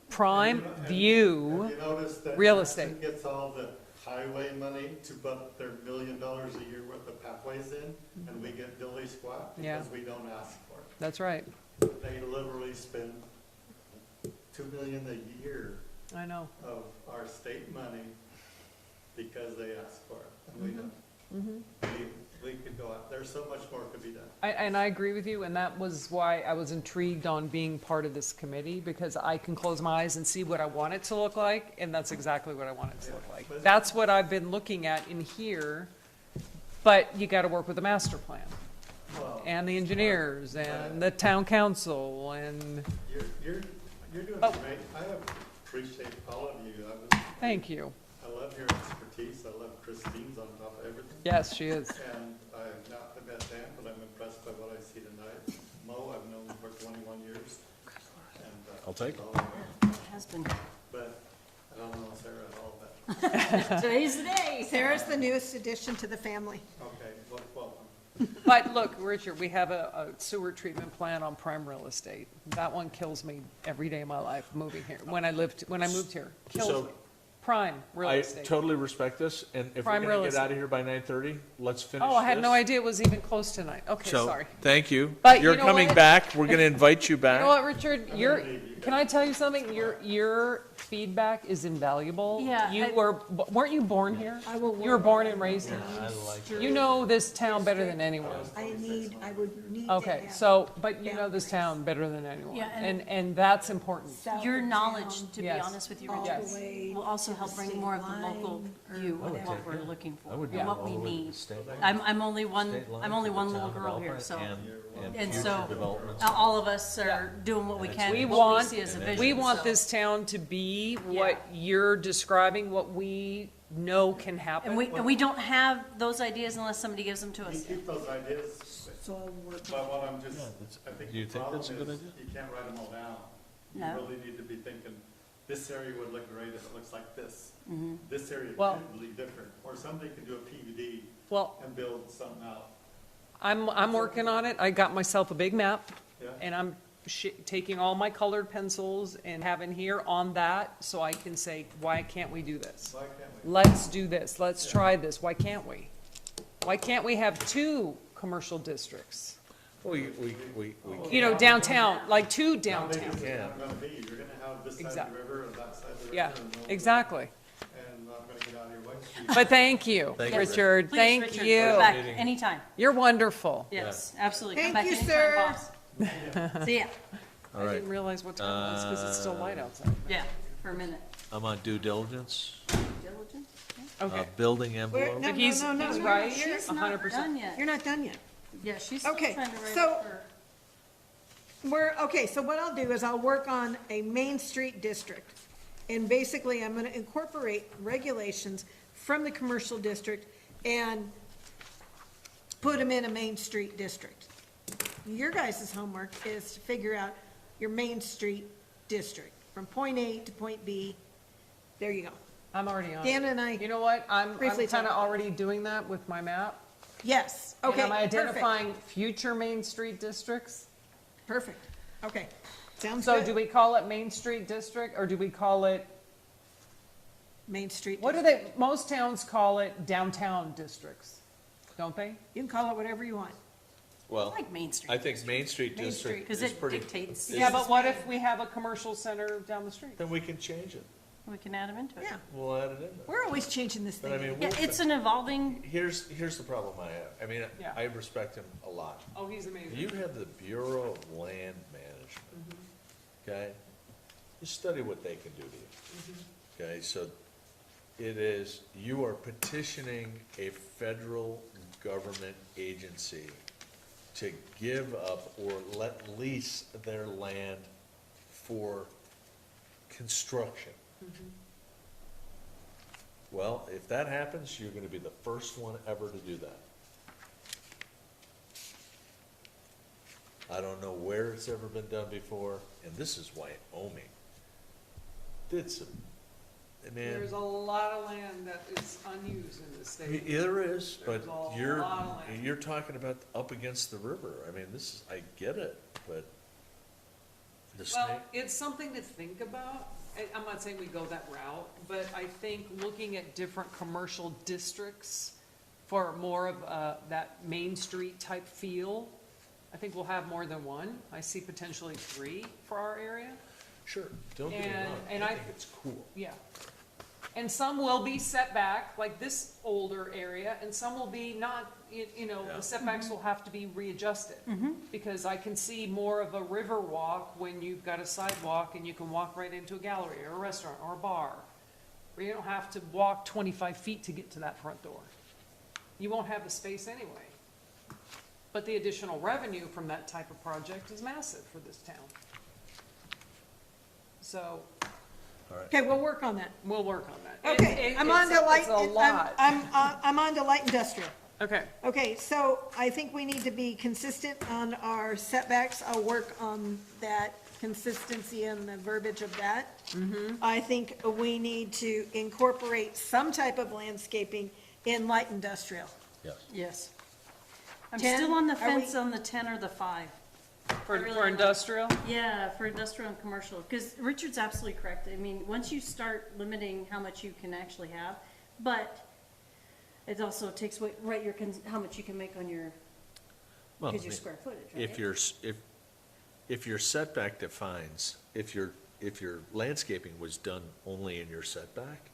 Prime Have view. you noticed that real Jackson estate. gets all the highway money to put their $1 million a year worth of pathways in, and we get dilly squat Yeah. because we don't ask for it? That's right. They literally spend $2 million a year I know. of our state money because they ask for it, and we don't. We could go out, there's so much more could be done. And I agree with you, and that was why I was intrigued on being part of this committee, because I can close my eyes and see what I want it to look like, and that's exactly what I want it to look like. That's what I've been looking at in here, but you gotta work with the master plan, Well, and the engineers, and the town council, and, You're doing Oh. great. I appreciate all of you. thank you. I love your expertise. I love Christine's on top of everything. Yes, she is. And I've not met Dan, but I'm impressed by what I see tonight. Mo, I've known for 21 years. And, I'll take it. Has been. But I don't know Sarah at all, but, Today's the day. Sarah's the newest addition to the family. okay, well, welcome. But look, Richard, we have a sewer treatment plant on prime real estate. That one kills me every day of my life, moving here, when I moved here, kills So- me. Prime real I estate. totally respect this, and if we're Prime real gonna get estate. out of here by 9:30, let's finish Oh, I had no this. idea it was even close tonight. Okay, So, sorry. thank you. But You're you know coming what? back. We're gonna invite you You back. know what, Richard? Can I tell you something? Your feedback is invaluable. Yeah, Weren't you born here? I will You were work born and raised here. I like it. You know this town better than anyone. I would need Okay, so, but you know this town better than anyone. Yeah, and- And that's important. Your knowledge, to be Yes. honest with you, all Richard, the way will also help bring more of the local view I would of what take we're it. looking for, I would do and it what all we the way to the need. state line. I'm only one, State line I'm only to the one town little of girl here, Alpine so. and And future so, developments. all of us are doing what we can, We what want, we see as a vision. we want so- this town to be what you're describing, what we know can happen. And we don't have those ideas unless somebody gives them to We us. keep those ideas, but what I'm just, I think Do you the think problem that's is, a good idea? you can't write them all down. You No. really need to be thinking, this area would look great if it looks like this. Mm-hmm. This area Well- could be different, or somebody could do a PUD Well, and build something out. I'm working on it. I got myself a big map, Yeah. and I'm taking all my colored pencils and having here on that, so I can say, why can't we do this? Why can't we? Let's do this, let's try this, why can't we? Why can't we have two commercial districts? We You know, downtown, like two How big downtown. is it not gonna be? You're gonna have this side of Exact- the river and that side of the river. Yeah, and no- exactly. And I'm gonna get out of your way. But thank you, Thank you, Richard, Please, thank Richard, you. come back anytime. You're wonderful. Yes, absolutely. Come Thank back you, anytime, sir. boss. See ya. All I right, didn't realize what time it was, because it's still light outside. Yeah, for a minute. I'm on due diligence, Diligent? Okay. building Where- envelope. no, But he's, no, no, he's no, right, She's not 100%. done yet. You're not done yet. Yeah, she's still Okay, trying to write so- up her. Okay, so what I'll do is I'll work on a Main Street district. And basically, I'm gonna incorporate regulations from the commercial district and put them in a Main Street district. Your guys' homework is to figure out your Main Street district, from point A to point B. There you go. I'm already on. Dan and I You know what? I'm briefly kind of talked. already doing that with my map. Yes, okay, And I'm perfect. identifying future Main Street districts. Perfect, okay, sounds So good. do we call it Main Street District, or do we call it, Main Street. what do they, most towns call it downtown districts, don't they? You can call it whatever you want. Well, I like Main Street. I think Main Street Main Street, District because is it pretty. dictates. Yeah, but what if we have a commercial center down the street? Then we can change it. We can add them into it. Yeah, We'll add it in there. we're always changing this But I thing. mean, Yeah, it's an evolving, here's the problem I have. I mean, Yeah. I respect him a lot. Oh, he's amazing. You have the Bureau of Land Management, Mm-hmm. okay? You study what they can do to you. Mm-hmm. Okay, so it is, you are petitioning a federal government agency to give up or let lease their land for construction. Well, if that happens, you're gonna be the first one ever to do that. I don't know where it's ever been done before, and this is Wyoming. Did some, man, There's a lot of land that is unused in this state. there is, but There's a you're, lot of land. you're talking about up against the river. I mean, this is, I get it, but the Well, snake, it's something to think about. I'm not saying we go that route, but I think looking at different commercial districts for more of that Main Street type feel, I think we'll have more than one. I see potentially 3 for our area. sure, don't get me And- wrong, and I I- think it's cool. Yeah. And some will be set back, like this older area, and some will be not, you know, Yeah. the setbacks will have to be readjusted. Because I can see more of a river walk when you've got a sidewalk and you can walk right into a gallery or a restaurant or a bar. Where you don't have to walk 25 feet to get to that front door. You won't have the space anyway. But the additional revenue from that type of project is massive for this town. So, Okay, we'll work on that. we'll work on that. Okay, I'm on to It's light, a lot. I'm on to light industrial. Okay, Okay, so I think we need to be consistent on our setbacks. I'll work on that consistency and the verbiage of that. I think we need to incorporate some type of landscaping in light industrial. Yes. yes. I'm 10? still on the Are fence we- on the 10 or the 5. for, really for like- industrial? Yeah, for industrial and commercial, because Richard's absolutely correct. I mean, once you start limiting how much you can actually have, but it also takes away, right, how much you can make on your, Well, because I your mean, square footage, right? if your setback defines, if your landscaping was done only in your setback,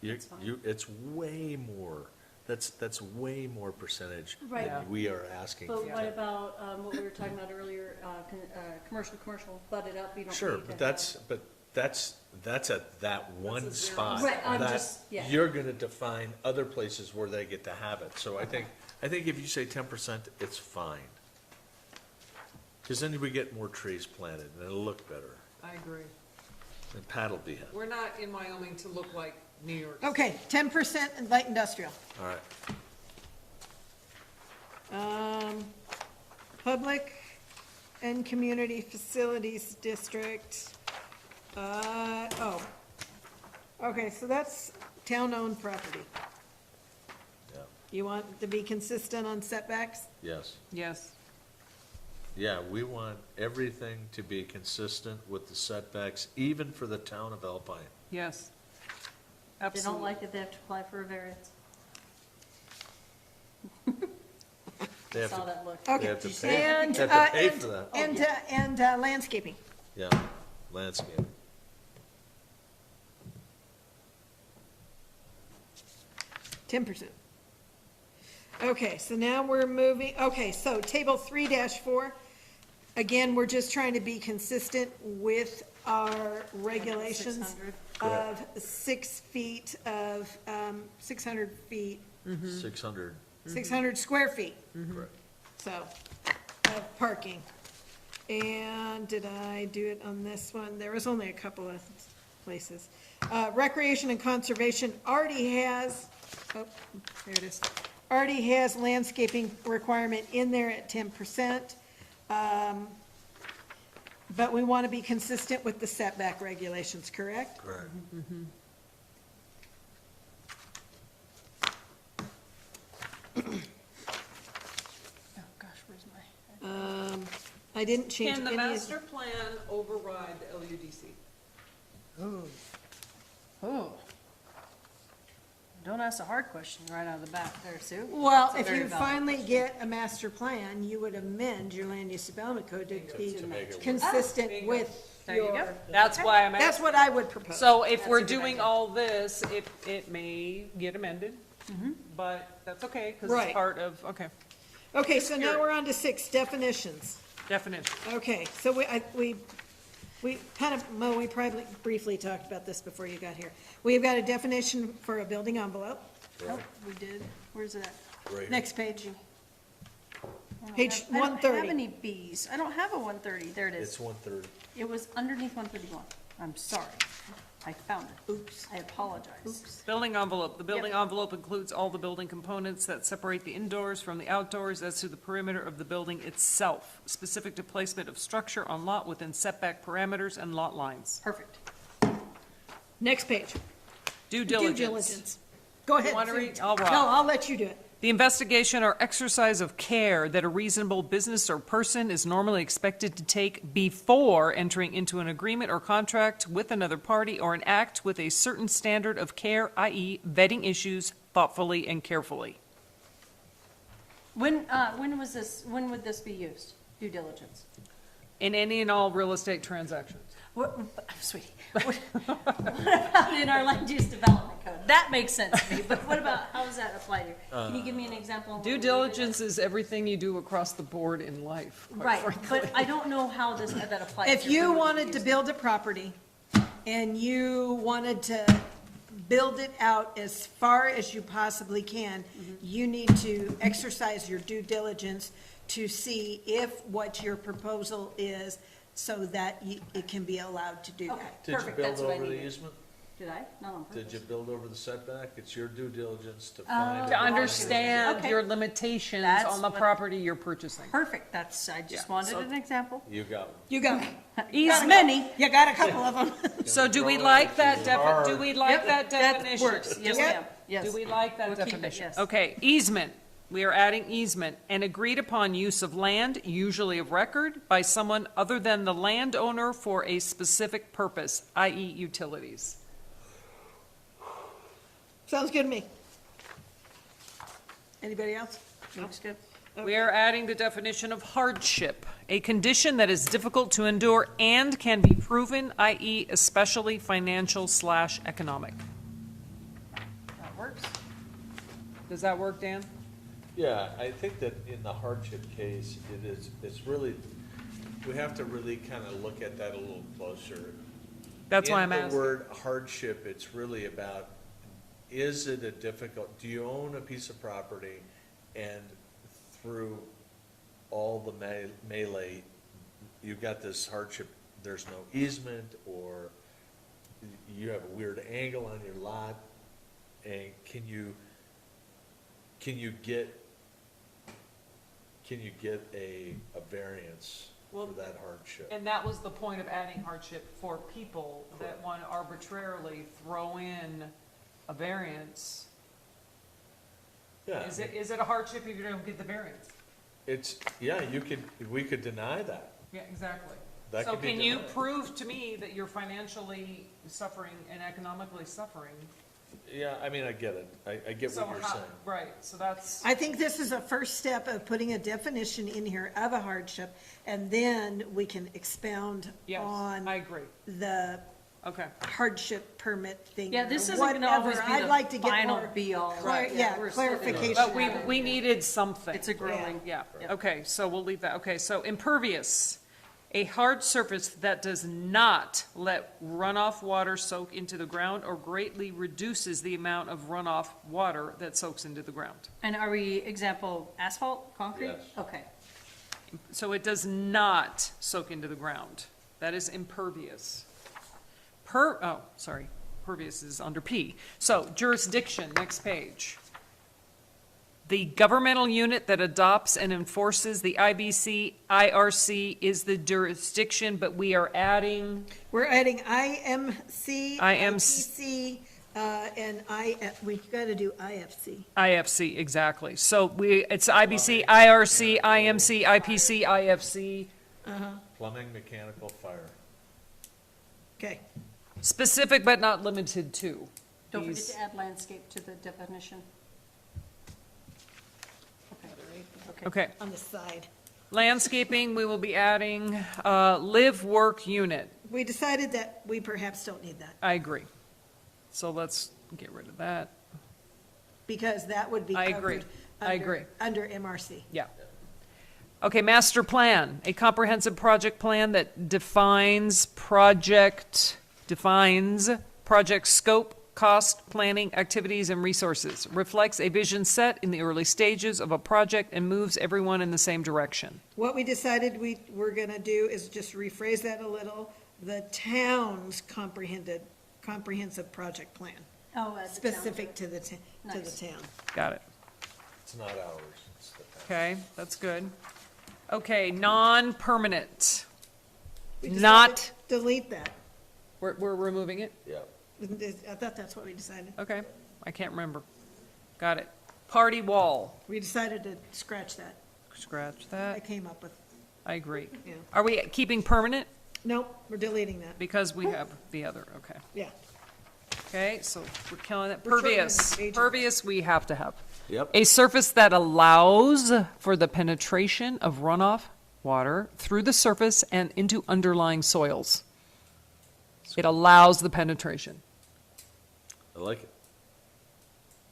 That's fine. it's way more, that's way more percentage Right. than we are asking But for. what about, what we were talking about earlier, commercial, butted up, you don't Sure, need to but that's at that one a zero. spot. Right, I'm that just- yeah. You're gonna define other places where they get to have it, so I think if you say 10%, it's fine. Cause then we get more trees planted, and it'll look better, I agree. and Pat'll be happy. We're not in Wyoming to look like New York. Okay, 10% in light industrial. All right, Public and community facilities district. Okay, so that's town-owned property. yeah, You want to be consistent on setbacks? yes. Yes. Yeah, we want everything to be consistent with the setbacks, even for the town of Alpine. Yes. If they don't Absolutely. like it, they have to apply for a variance. They have Saw to, that look. they Okay. have to Did you pay, say And, they have to pay and- for that, And landscaping. yeah, landscape. 10%. Okay, so now we're moving, okay, so table 3-4, Again, we're just trying to be consistent with our regulations 600. of 6 feet of, 600 feet, 600, 600 square feet, correct. so, of parking. And did I do it on this one? There was only a couple of places. Recreation and conservation already has, oh, there it is, already has landscaping requirement in there at 10%. But we want to be consistent with the setback regulations, correct? Correct. Oh, gosh, where's my? I didn't change Can the any of. master plan override the LUDC? Oh. Don't ask a hard question right out of the bat there, Sue. Well, That's a if very you valid finally question. get a master plan, you would amend your land use development code to be To make it work. consistent Bingo. with There you your. go. That's why I'm That's asking. what I would propose. So if That's we're a good doing idea. all this, it may get amended, but that's okay, because Right. it's part of, okay, Okay, so now we're on to 6, definitions. definition. Okay, so we kind of, Mo, we probably briefly talked about this before you got here. We've got a definition for a building envelope. Oh, we did. Where's it at? Right. Next page. I don't Page have- I don't 130. have any Bs. I don't have a 130. There it is. It's 130. It was underneath 131. I'm sorry. I found it. Oops. I apologize. Building envelope. The building envelope includes all the building components that separate the indoors from the outdoors as to the perimeter of the building itself, specific to placement of structure on lot within setback parameters and lot lines. Perfect. Next page. Due Due diligence. diligence. Go ahead. wanna Sue. read? All right. No, I'll let you do it. The investigation or exercise of care that a reasonable business or person is normally expected to take before entering into an agreement or contract with another party or an act with a certain standard of care, i.e. vetting issues thoughtfully and carefully. When would this be used? Due diligence? In any and all real estate transactions. What, sweetie, what about in our land use development code? That makes sense to me, but what about, how does that apply here? Can you give me an example? of what Due we do diligence is everything you do across the board in life. there? quite Right, frankly. but I don't know how that applies. If here. you When would we wanted to use it? build a property and you wanted to build it out as far as you possibly can, you need to exercise your due diligence to see if what your proposal is so that it can be allowed to do Okay, that. Did you perfect, build that's what I over the needed. easement? Did I? Not on purpose. Did you build over the setback? It's your due diligence to find. To out. understand Okay. your limitations That's on the what- property you're purchasing. Perfect, I just Yeah, wanted so- an example. You got one. You go. Ease many. You got a couple of them. So do we Throw like that that do we like that definition? Works, yes Yep. ma'am, yes. Do we like that We'll keep it, definition? yes. Okay, easement. We are adding easement, an agreed upon use of land, usually of record, by someone other than the landowner for a specific purpose, i.e. utilities. Sounds good to me. Anybody else? Looks good. We are adding the definition of hardship, a condition that is difficult to endure and can be proven, i.e. especially financial/economic. That works. Does that work, Dan? Yeah, I think that in the hardship case, it's really, we have to really kind of look at that a little closer. That's why I'm In the asking. word hardship, it's really about, is it a difficult, do you own a piece of property and through all the melee, you've got this hardship, there's no easement, or you have a weird angle on your lot, and can you get a variance for Well, that hardship? And that was the point of adding hardship for people that want to arbitrarily throw in a variance. Yeah, Is it a hardship if you don't get the variance? we could deny that. Yeah, exactly. That So could be can you denied. prove to me that you're financially suffering and economically suffering? Yeah, I mean, I get it. I get So what you're how- saying. Right, so that's, I think this is a first step of putting a definition in here of a hardship, and then we can expound yes, on I agree. the Okay. hardship permit thing. Yeah, this or isn't gonna always whatever. be I'd the like to get final more be-all, clar- right, yeah, Yeah, we're still gonna- clarification. But we needed something. It's a growing. Yeah, Yeah. okay, so we'll leave that. Okay, so impervious, A hard surface that does not let runoff water soak into the ground or greatly reduces the amount of runoff water that soaks into the ground. And are we, example, asphalt, concrete? Yes. Okay. So it does not soak into the ground. That is impervious. Pervious is under P. So jurisdiction, next page. The governmental unit that adopts and enforces the IBC, IRC is the jurisdiction, but we are adding, We're adding IMC, IMC. IPC, and we've got to do IFC. IFC, exactly. So it's IBC, IRC, IMC, IPC, IFC. Plumbing, mechanical, fire. Okay, Specific but not limited to. Don't forget These- to add landscape to the definition. Okay. on the side. Landscaping, we will be adding, live work unit. We decided that we perhaps don't need that, I agree. So let's get rid of that. because that would be I covered. agree. I agree. Under MRC. Yeah. Okay, master plan, a comprehensive project plan that defines project scope, cost, planning, activities, and resources, reflects a vision set in the early stages of a project, and moves everyone in the same direction. What we decided we were going to do is just rephrase that a little, the town's comprehensive project plan, Oh, that's the town. specific to the Nice. town. Got it. It's not ours, it's the town. Okay, that's good. Okay, non-permanent. We decided Not, to Delete that. we're removing it? Yeah. I thought that's what we decided. Okay, I can't remember. Got it. Party wall, We decided to scratch that. scratch I that. came up with, I agree. yeah. Are we keeping permanent? Nope, we're deleting that. Because we have the other, okay. Yeah. Okay, so we're killing it. We're shortening Pervious, the page. pervious we have to have. Yep. A surface that allows for the penetration of runoff water through the surface and into underlying soils. It allows the penetration. I like it.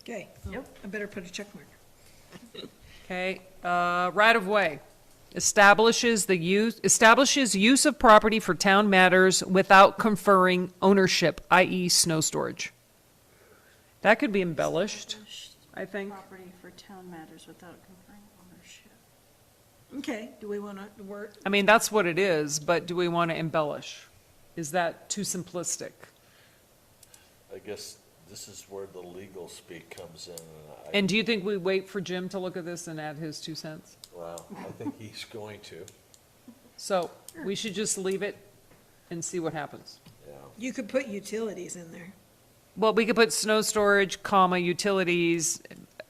Okay. Yep. I better put a check mark. Okay, right of way. Establishes use of property for town matters without conferring ownership, i.e. snow storage. That could be embellished, I think. Property for town matters without conferring ownership. Okay, do we want to word, I mean, that's what it is, but do we want to embellish? Is that too simplistic? I guess this is where the legal speak comes in, and And do you think we wait for Jim to look at this and add his 2 cents? well, I think he's going to, So we should just leave it and see what happens. yeah. you could put utilities in there. Well, we could put snow storage, comma, utilities,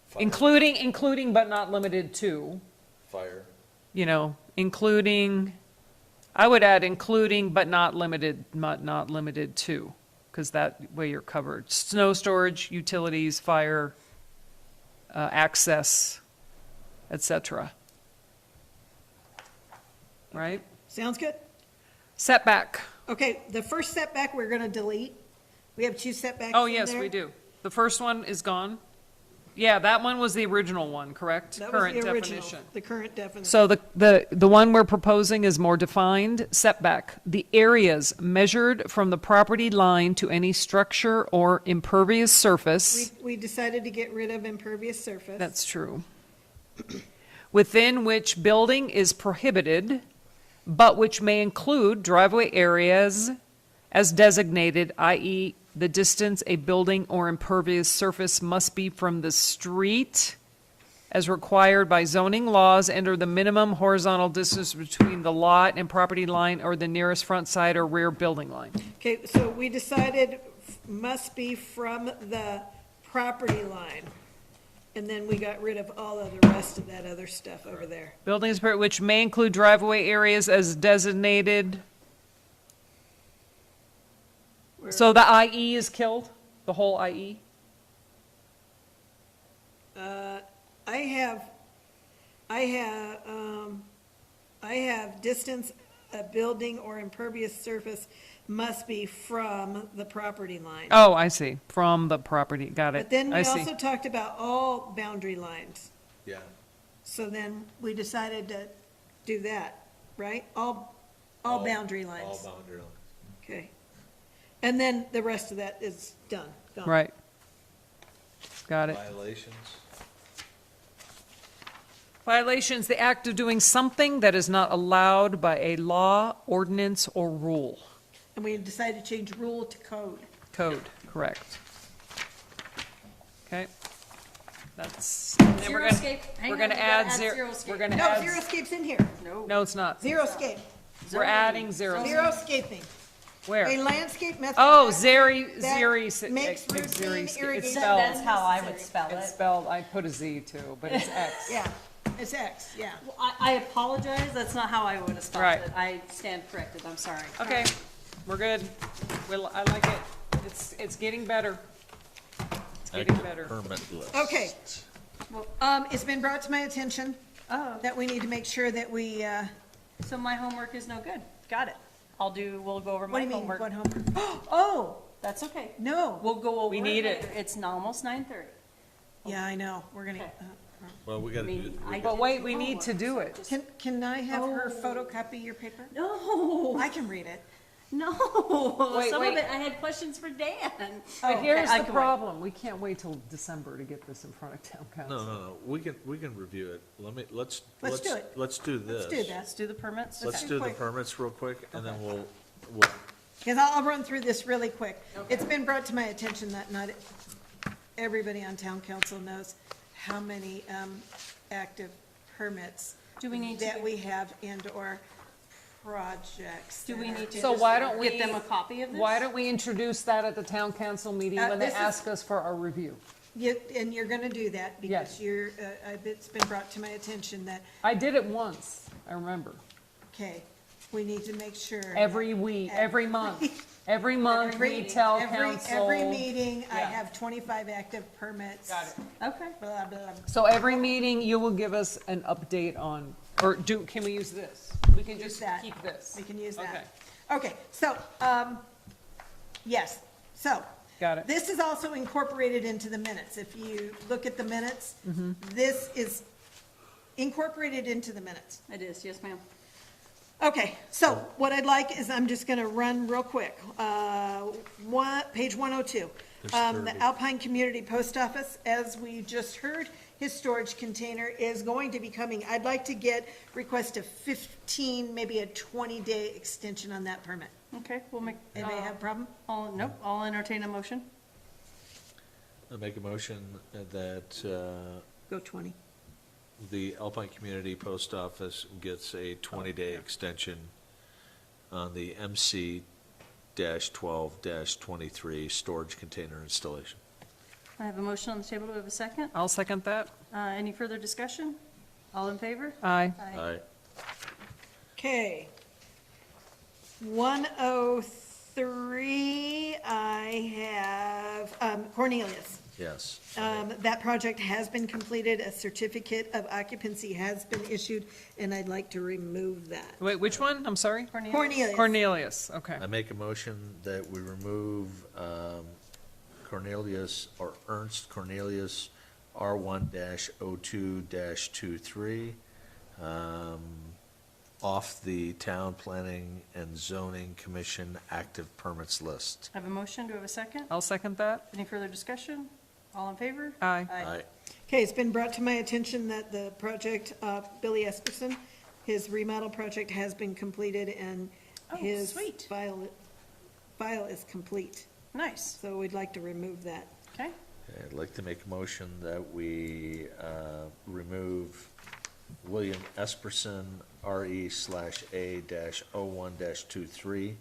Fire. including but not limited to, Fire, including, I would add including but not limited to, because that way you're covered. Snow storage, utilities, fire, access, et cetera. Right? Sounds good? Setback. Okay, the first setback we're going to delete. We have 2 setbacks Oh, in yes, there. we do. The first one is gone. Yeah, that one was the original one, correct? That was Current the original, definition. the current definition. So the one we're proposing is more defined. Setback, the areas measured from the property line to any structure or impervious surface. We decided to get rid of impervious surface. That's true. Within which building is prohibited, but which may include driveway areas as designated, i.e. the distance a building or impervious surface must be from the street as required by zoning laws and/or the minimum horizontal distance between the lot and property line or the nearest front side or rear building line. Okay, so we decided must be from the property line. And then we got rid of all of the rest of that other stuff over there. Buildings which may include driveway areas as designated. So the IE is killed? The whole IE? I have distance a building or impervious surface must be from the property line. Oh, I see. From the property. Got it. But then we I see. also talked about all boundary lines. yeah. So then we decided to do that, right? All All boundary lines. All boundary lines. Okay. And then the rest of that is done, gone. Right. Got it. Violations, Violations, the act of doing something that is not allowed by a law, ordinance, or rule. And we decided to change rule to code. Code, correct. Okay. That's, and then we're Zero-scape. gonna, Hang we're on, gonna we gotta add add zero, zero-scape. we're gonna No, add. xeriscape's in here. No, it's not. Xeriscape. We're adding zero. Xeriscaping. A Where? landscape method. Oh, that makes routine irrigation. It's spelled, how I would spell it's spelled, I put a Z too, but it's X. Yeah, it's X, yeah. Well, I apologize, that's not how I would have spelled Right. it. I stand corrected, I'm sorry. Okay, we're good. I like it. It's getting better. It's getting active better. permit list. Okay. It's been brought to my attention Oh, that we need to make sure that we, so my homework is no good. Got it. We'll go over what my do you mean, homework. what homework? Oh, That's okay. no. We'll go over We it need it. later. It's almost 9:30. Yeah, I know, we're gonna, Okay. Well, we I gotta do, mean, I But did wait, some we need to homework, do so it. just- can I have her photocopy your paper? No, I can read it. no. Wait, Some wait. of it, I had questions for Dan. But here's I the can wait. problem. We can't wait till December to get this in front of town council. no, we can review it. Let's Let's do it. Let's do this. Let's do that. Let's do the permits. Let's Okay. do the Quick. permits real quick, and then we'll, Because I'll run through this really quick. It's been brought to my attention that not everybody on town council knows how many active permits Do we need to that do- we have and/or projects. Do we that are need to So just why don't we? get them a copy of this? Why don't we introduce that at the town council meeting when they this is- ask us for our review? And you're gonna do that Yes. because it's been brought to my attention that, I did it once, I remember. okay, we need to make sure. Every week, every month, every month we tell council. Every meeting, I Yeah. have 25 active permits. Got it. Okay. Blah, blah, blah. So every meeting, you will give us an update on, can we use this? We can just that. keep this. We can use Okay. that. Okay, so, yes, so. Got it. This is also incorporated into the minutes. If you look at the minutes, Mm-hmm. this is incorporated into the minutes. It is, yes, ma'am. Okay, so what I'd like is, I'm just gonna run real quick. Page 102. The Alpine Community Post Office, as we just heard, his storage container is going to be coming. I'd like to request a 15, maybe a 20-day extension on that permit. Okay, we'll make. Anybody have a problem? Nope, I'll entertain a motion. I'll make a motion that, Go 20. the Alpine Community Post Office gets a 20-day extension on the MC-12-23 storage container installation. I have a motion on the table. Do we have a second? I'll second that. Any further discussion? All in favor? Aye. Aye. Okay. 103, I have Cornelius. Yes. That project has been completed, a certificate of occupancy has been issued, and I'd like to remove that. Wait, which one? I'm sorry? Cornelius. Cornelius, okay. I make a motion that we remove Cornelius, or Ernst Cornelius, R1-02-23, off the Town Planning and Zoning Commission active permits list. I have a motion. Do we have a second? I'll second that. Any further discussion? All in favor? Aye. Aye. Okay, it's been brought to my attention that the project, Billy Esperson, his remodel project has been completed, and Oh, his sweet. file is complete. Nice. So we'd like to remove that. Okay. I'd like to make a motion that we remove William Esperson, RE/A-01-23,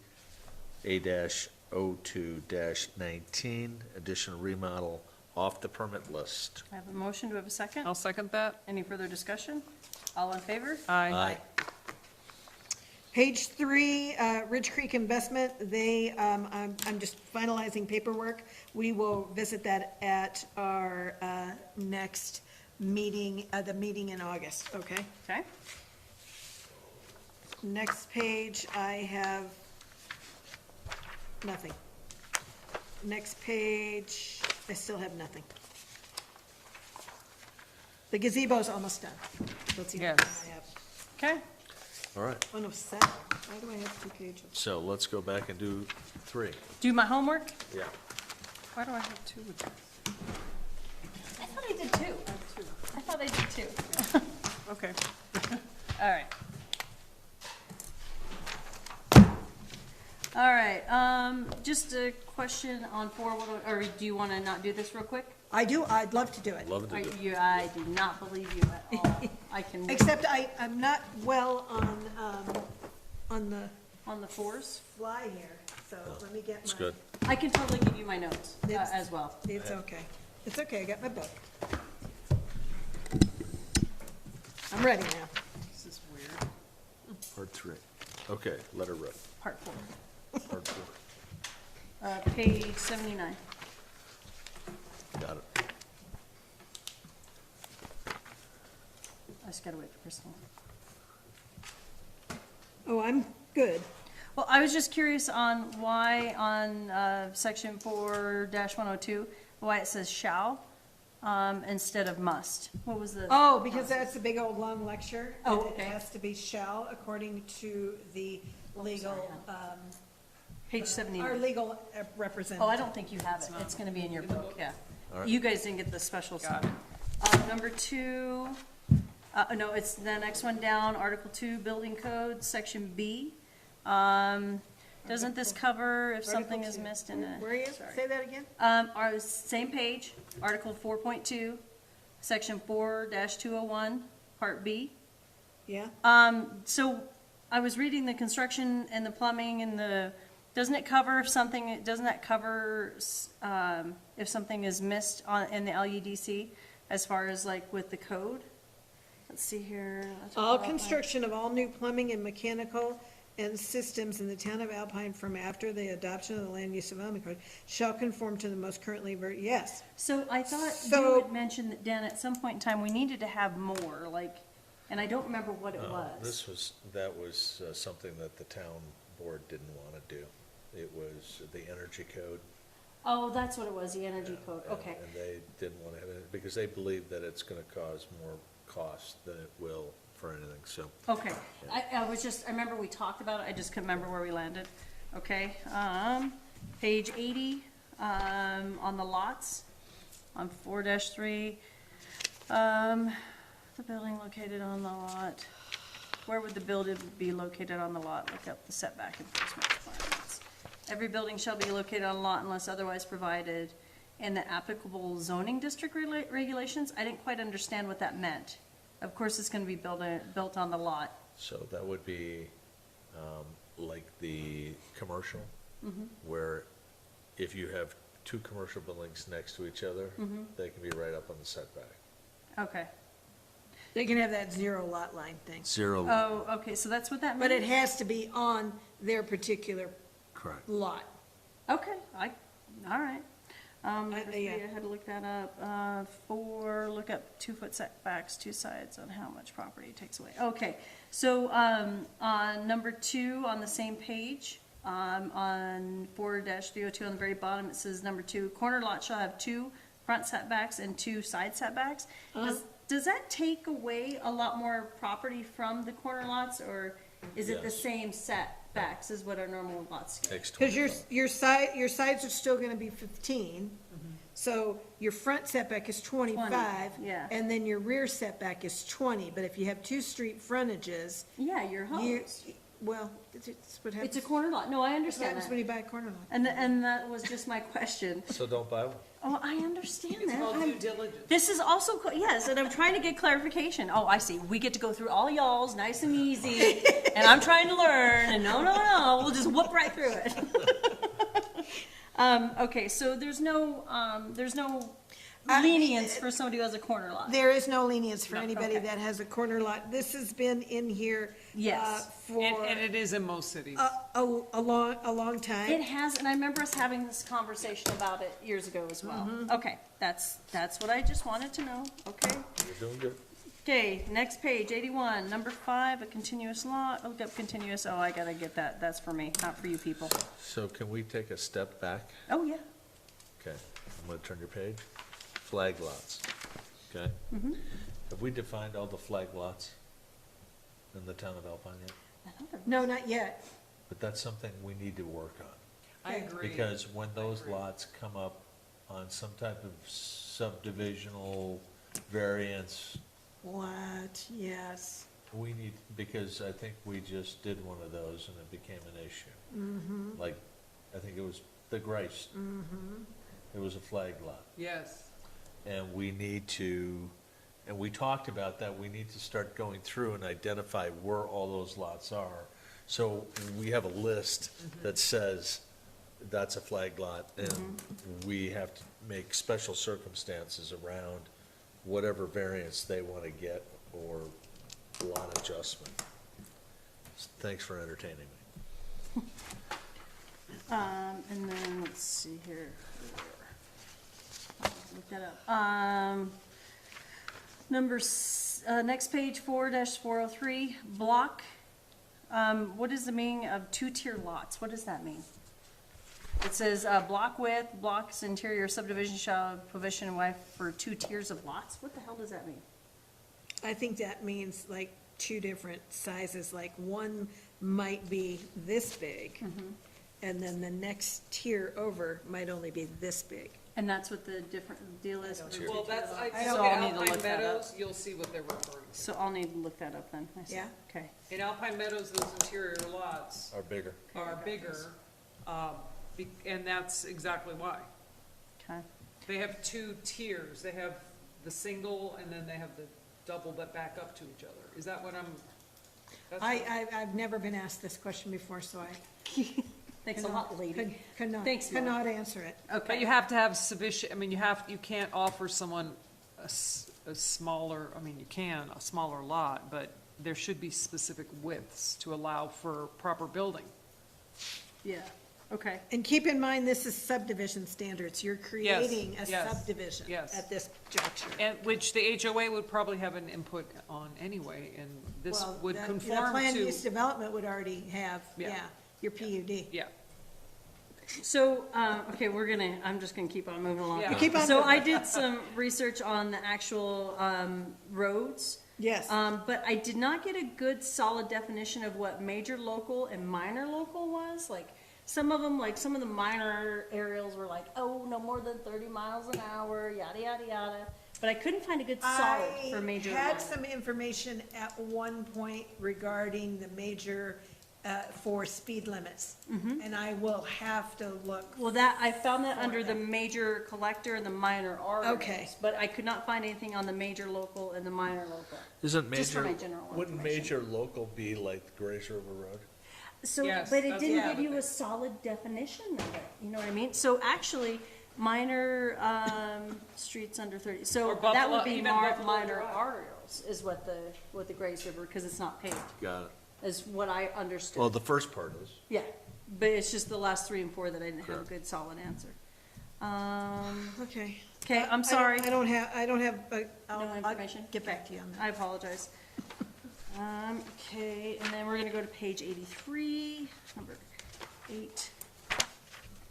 A-02-19, additional remodel off the permit list. I have a motion. Do we have a second? I'll second that. Any further discussion? All in favor? Aye. Page 3, Ridge Creek Investment, I'm just finalizing paperwork. We will visit that at our next meeting, the meeting in August, okay? Okay. Next page, I have nothing. Next page, I still have nothing. The gazebo's almost done. Let's see how many Yes. I have. Okay. All right. 107. Why do I have 2 pages? So let's go back and do 3. Do my homework? Yeah. Why do I have two with this? I thought I did too. I thought I did too. Okay. All right. All right, just a question on 4, or do you want to not do this real quick? I do, I'd love to do it. Love to do it. I do not believe you at all. I can, Except I'm not well on the on the 4s, fly here, so let me get my. It's good. I can totally give you my notes It's- as well. It's okay. It's okay, I got my book. I'm ready now. This is weird. Part 3. Okay, let her rip. Part 4. Part 4. Page 79. Got it. I just gotta wait for Crystal. Oh, I'm good. Well, I was just curious on why on section 4-102, why it says shall instead of must. What was the? Oh, because that's a big old long lecture. Oh, and okay. It has to be shall according to the legal, Page our 79. legal representative. Oh, I don't think you have it. It's gonna be in your book, yeah. All right. You guys didn't get the special stuff. Number 2, no, it's the next one down, Article 2, Building Code, Section B. Doesn't this cover if something is missed in a? Where are you? Sorry. Say that again? Our same page, Article 4.2, Section 4-201, Part B. Yeah? So I was reading the construction and the plumbing and doesn't it cover if something, doesn't that cover, if something is missed in the LUDC as far as like with the code? Let's see here. All construction of all new plumbing and mechanical and systems in the town of Alpine from after the adoption of the land use development code shall conform to the most currently, yes. So I thought So- you had mentioned that, Dan, at some point in time, we needed to have more, like, and I don't remember what it was. That was something that the town board didn't want to do. It was the energy code. Oh, that's what it was, the energy code, okay. And they didn't want to have it, because they believe that it's going to cause more cost than it will for anything, so. Okay, I remember we talked about it, I just couldn't remember where we landed. Okay, page 80, on the lots, on 4-3, the building located on the lot. Where would the building be located on the lot? Look up the setback enforcement requirements. Every building shall be located on a lot unless otherwise provided in the applicable zoning district regulations. I didn't quite understand what that meant. Of course, it's gonna be built on the lot. So that would be like the commercial, where if you have 2 commercial buildings next to each other, they can be right up on the setback. Okay. They can have that 0 lot line thing. 0. Oh, okay, so that's what that means? But it has to be on their particular Correct. lot. Okay, all right. Number 3, yeah. I had to look that up. 4, look up 2-foot setbacks, 2 sides on how much property it takes away. Okay, so, on number 2, on the same page, on 4-302 on the very bottom, it says number 2, corner lot shall have 2 front setbacks and 2 side setbacks. Does that take away a lot more property from the corner lots, or is it the Yes. same setbacks as what our normal lots get? Takes Because 25. your sides are still gonna be 15, so your front setback is 25. yeah. And then your rear setback is 20, but if you have 2 street frontages, Yeah, you're you, hosed. well, it's what happens. It's a corner lot. No, I What understand happens when that. you buy a corner lot. And that was just my question. So don't buy one. Oh, I understand It's that. called due diligence. This is also, yes, and I'm trying to get clarification. Oh, I see. We get to go through all y'all's nice and easy, and I'm trying to learn, and no, we'll just whoop right through it. Okay, so there's no lenience for somebody who has a corner lot. There is no lenience for No, anybody okay. that has a corner lot. This has been in here. Yes. For And it is in most cities. a long time. It has, and I remember us having this conversation about it years ago as well. Okay, that's what I just wanted to know, okay? You're doing good. Okay, next page, 81, number 5, a continuous lot, look up continuous, oh, I gotta get that, that's for me, not for you people. So can we take a step back? Oh, yeah. Okay, I'm gonna turn your page. Flag lots, okay? Have we defined all the flag lots in the town of Alpine yet? No, not yet. But that's something we need to work on. I Okay. agree. Because when those lots come up on some type of subdivisional variance, What, yes. we need, because I think we just did one of those and it became an issue. Like, I think it was the Grace. It was a flag lot. Yes. And we need to, and we talked about that, we need to start going through and identify where all those lots are. So we have a list that says that's a flag lot, and we have to make special circumstances around whatever variance they want to get or lot adjustment. Thanks for entertaining me. And then, let's see here. Look that up. Next page, 4-403, block. What is the meaning of two-tier lots? What does that mean? It says, block width, blocks interior subdivision shall provision and wife for 2 tiers of lots. What the hell does that mean? I think that means like two different sizes, like one might be this big, and then the next tier over might only be this big. And that's what the different deal is? for Well, two-tier that's, lots? I So look I'll at need to Alpine look that up. Meadows, you'll see what they're referring to. So I'll need to look that up then. I see. Yeah. Okay. In Alpine Meadows, those interior lots Are bigger. are bigger, and that's exactly why. Okay. They have 2 tiers. They have the single, and then they have the double that back up to each other. Is that what I'm? that's what- I've never been asked this question before, so I Thanks a lot, lady. Thanks, Mel. cannot answer it. But you have to have sufficient, I mean, you can't offer someone a smaller, I mean, you can, a smaller lot, but there should be specific widths to allow for proper building. Yeah, okay. And keep in mind, this is subdivision standards. You're creating a yes, subdivision yes. at this juncture. And, which the HOA would probably have an input on anyway, and this Well, would the conform planned to, use development would already have, Yeah. yeah, your PUD. yeah. So, okay, I'm just gonna keep on moving along. Yeah. You keep on So moving. I did some research on the actual, roads. Yes. But I did not get a good solid definition of what major local and minor local was. Like, some of them, like some of the minor aerials were like, oh, no more than 30 miles an hour, yada, yada, yada. But I couldn't find a good solid for major. I had local. some information at one point regarding the major, for speed limits. And I will have to look. Well, that, I found that under the major collector and the minor arteries. Okay. But I could not find anything on the major local and the minor local. Isn't Just for major, my general wouldn't information. major local be like the Grace River Road? So, Yes, but it that's didn't what I give would you a think. solid definition of it, you know what I mean? So actually, minor, streets under 30, Or so that Buffalo- would be even Buffalo minor Drive. arterials is what the Grace River, because it's not paved, Got it. is what I understood. Well, the first part is. Yeah, but it's just the last 3 and 4 that I didn't have a Correct. good solid answer. Okay. Okay, I'm sorry. I don't have, I'll information? get back to you on that. I apologize. Okay, and then we're gonna go to page 83, number 8.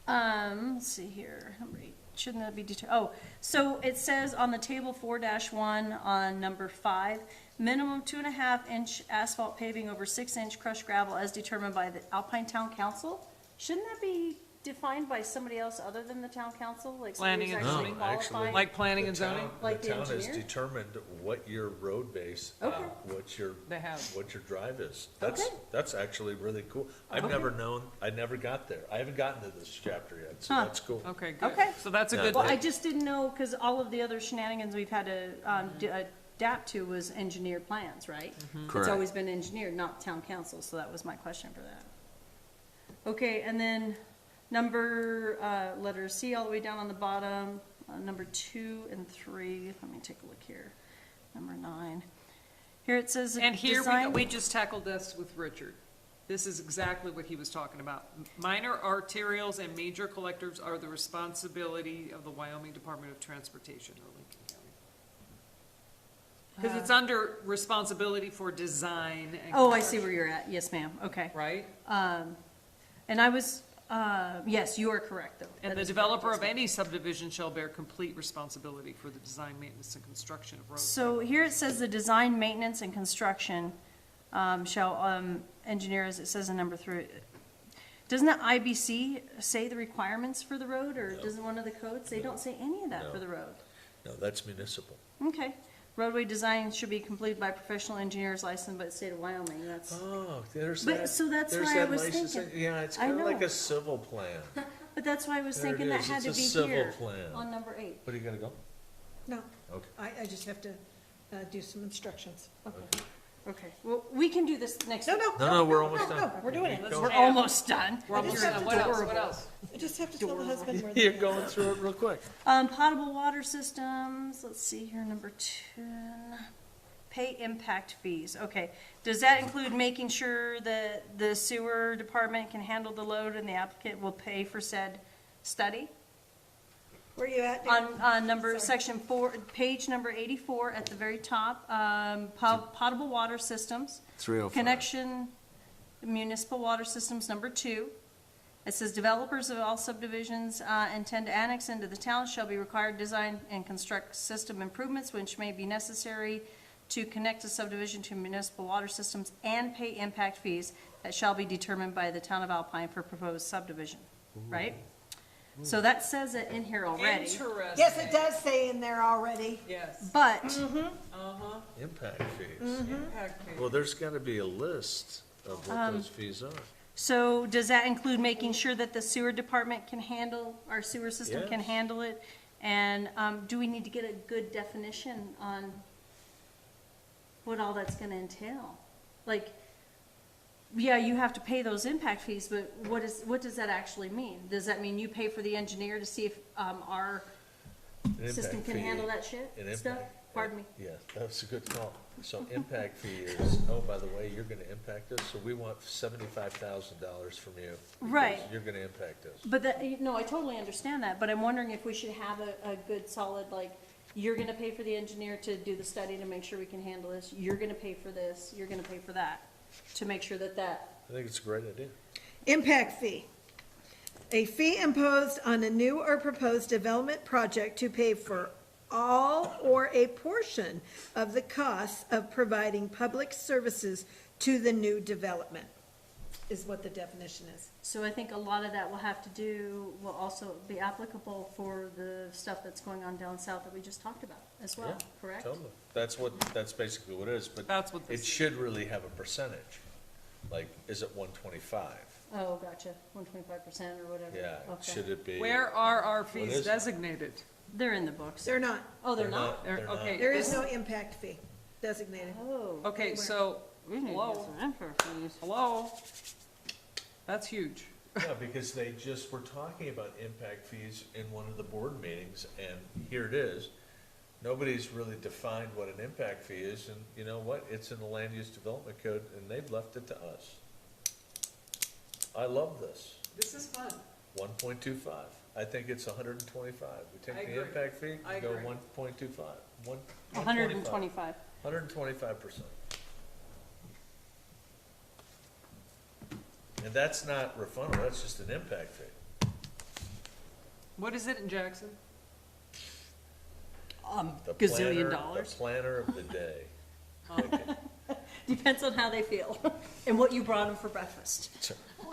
Let's see here, number 8, shouldn't that be detailed? Oh, so it says on the table 4-1 on number 5, minimum 2.5-inch asphalt paving over 6-inch crushed gravel as determined by the Alpine Town Council? Shouldn't that be defined by somebody else other than the town council, like somebody Planning who's and actually zoning? No, actually, qualified? Like planning The and zoning? town- Like the The town has engineer? determined what your road base, Okay. They have. what your drive is. Okay. That's actually really cool. I've never known, I never got there. I haven't gotten to this chapter yet, so Huh. that's cool. Okay, good. Okay. So that's a Yeah, good Well, I thing. just didn't know, because all of the other shenanigans we've had to adapt to was engineered plans, right? It's Correct. always been engineered, not town council, so that was my question for that. Okay, and then number, letter C all the way down on the bottom, number 2 and 3, let me take a look here, number 9. Here it says. And here, design- we just tackled this with Richard. This is exactly what he was talking about. Minor arterials and major collectors are the responsibility of the Wyoming Department of Transportation or Lincoln County. Because it's under responsibility for design and. Oh, I see where you're at, yes, ma'am, okay. Right? And I was, yes, you are correct, though. And That the is developer correct, of yes, ma'am. any subdivision shall bear complete responsibility for the design, maintenance, and construction of roads. So here it says the design, maintenance, and construction shall engineer, as it says in number 3, doesn't the IBC say the requirements for the road, or doesn't one of the codes? They don't say any of that for No. the road. No, that's municipal. Okay. Roadway design should be completed by professional engineers licensed by the state of Wyoming. That's, Oh, there's But- that. so that's there's why I that was licensing. thinking. Yeah, it's I kind of like know. a civil plan. but that's why I was There it thinking that is. had to It's be a civil here plan. on number 8. What are you gonna go? No, Okay. I just have to do some instructions. Okay, well, we can do this next No, week. no. No, we're almost no, done. We're doing it. Keep We're going. almost done. We're almost just have done. to What else? adorable. What else? I just have to tell the husband where You're the. going through it real quick. Potable water systems, let's see here, number 10. Pay impact fees, okay. Does that include making sure that the sewer department can handle the load and the applicant will pay for said study? Where you at? Dan? On number, section 4, page number 84 at the very top, potable water systems. 305. Connection municipal water systems, number 2. It says developers of all subdivisions intend to annex into the town shall be required to design and construct system improvements which may be necessary to connect a subdivision to municipal water systems and pay impact fees that shall be determined by the town of Alpine for proposed subdivision, right? So that says it in here already, Interesting. Yes, it does say in there already. Yes. but Uh-huh. Impact fees. Impact fee. Well, there's gotta be a list of what those fees are. so does that include making sure that the sewer department can handle, our sewer system can Yes. handle it? And do we need to get a good definition on what all that's gonna entail? Like, yeah, you have to pay those impact fees, but what does that actually mean? Does that mean you pay for the engineer to see if our An system impact can fee- handle that shit an stuff? impact- Pardon me? Yeah, that's a good call. So impact fee is, oh, by the way, you're gonna impact us, so we want $75,000 from you. because Right. You're gonna impact us. But that, no, I totally understand that, but I'm wondering if we should have a good solid, like, you're gonna pay for the engineer to do the study to make sure we can handle this, you're gonna pay for this, you're gonna pay for that, to make sure that I think it's a great idea. Impact fee. A fee imposed on a new or proposed development project to pay for all or a portion of the costs of providing public services to the new development, is what the definition is. So I think a lot of that will also be applicable for the stuff that's going on down south that we just talked about as well, Yeah, correct? Totally. That's basically what it is, but That's what this it is. should really have a percentage. Like, is it 125? Oh, gotcha, 125% or whatever. Yeah, Okay. should it be? Where are our What fees is it? designated? They're in the books. They're not. Oh, they're not? They're- They're not. okay. There is no impact fee designated. Oh. Okay, so, We need to hello? get some info for these. Hello? That's huge. Yeah, because they just were talking about impact fees in one of the board meetings, and here it is. Nobody's really defined what an impact fee is, and you know what? It's in the land use development code, and they've left it to us. I love this. This is fun. 1.25. I think it's 125. We I take the agree. impact fee, I we go agree. 1.25. 125. 125%. And that's not refundable, that's just an impact fee. What is it in Jackson? The Gazillion planner- dollars. The planner of the day. Depends on how they feel and what you brought them for breakfast.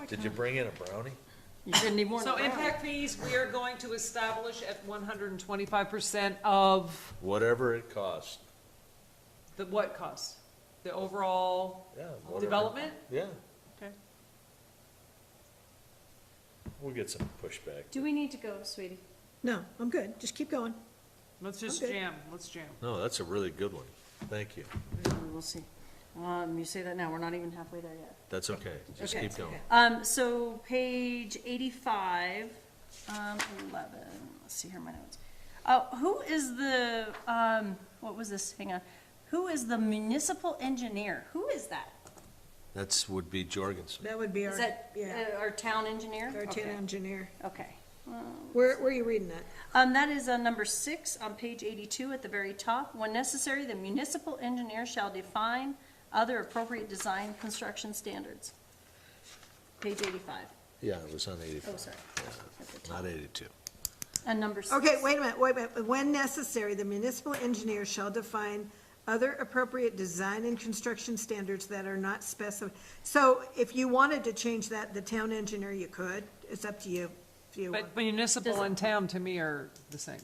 Did you bring in a brownie? You're gonna need more than So that. impact fees, we are going to establish at 125% of Whatever it costs. the what cost? The overall Yeah. whatever. development? Yeah, Okay. we'll get some pushback. Do we need to go, sweetie? No, I'm good. Just keep going. Let's just Okay. jam, let's jam. No, that's a really good one. Thank you. We'll see. You say that now, we're not even halfway there yet. That's okay. Just Okay. keep going. So page 85, 11, let's see here, my notes. Who is the, what was this, hang on. Who is the municipal engineer? Who is that? That's, would be Jorgensen. That would be our, Is that yeah, our town engineer? our town Okay. engineer. Okay. Where are you reading that? That is number 6 on page 82 at the very top. When necessary, the municipal engineer shall define other appropriate design construction standards. Page 85. Yeah, it was on 85. Oh, sorry. At the top. Not 82. And number 6. Okay, wait a minute. When necessary, the municipal engineer shall define other appropriate design and construction standards that are not specified. So if you wanted to change that, the town engineer, you could. It's up to you. If you want. But municipal and town, to me, are the same.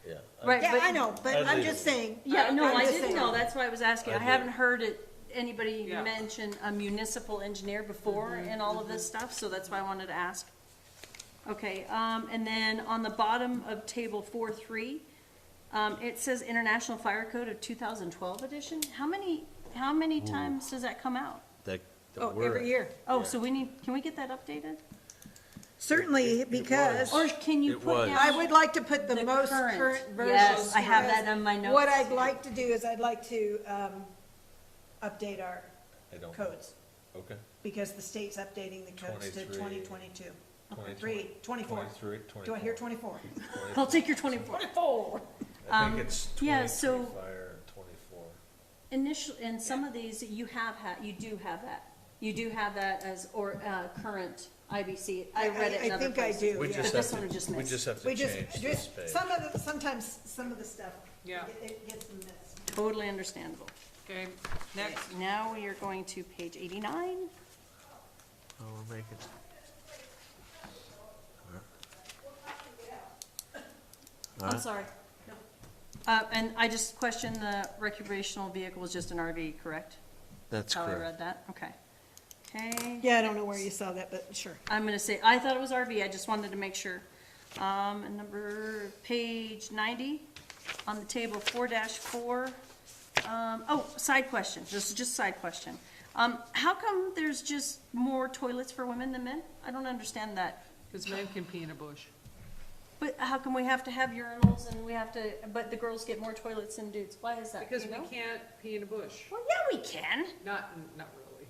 Yeah. Right, Yeah, but- I know, but I'm just saying. Yeah, no, I'm I just didn't saying. know, that's why I was asking. I I haven't did. heard anybody Yeah. mention a municipal engineer before in all of this stuff, so that's why I wanted to ask. Okay, and then on the bottom of table 4.3, it says International Fire Code of 2012 edition. How many times does that come out? Oh, every year. Oh, so can we get that updated? Certainly, because Or can you It put was. down? I would like to put the The most current. current version. Yes, I have because that on my notes. What I'd like to do is I'd like to update our I don't, codes, okay. because the state's updating the codes to 23. 2022. 20, 24. 23, Do I hear 24? 24? I'll take your 24. 24. I think it's yeah, 23 so- fire and 24. Initial, in some of these, you do have that. You do have that as, current IBC. I read it in I other think I places. do, We yeah. just But this have one we to, just we missed. just have to We just, change this page. sometimes some of the stuff. Yeah. It gets missed. Totally understandable. Okay, next. Now we are going to page 89. Oh, we're making. I'm sorry. And I just questioned the recreational vehicle was just an RV, correct? That's How I correct. read that, okay. Okay, Yeah, I don't know where you saw that, but sure. I'm gonna say, I thought it was RV, I just wanted to make sure. And page 90, on the table 4-4. Side question, this is just a side question. How come there's just more toilets for women than men? I don't understand that. Because men can pee in a bush. But how come we have to have urinals and but the girls get more toilets than dudes? Why is that? Because Do we you know? can't pee in a bush. Well, yeah, we can. Not really.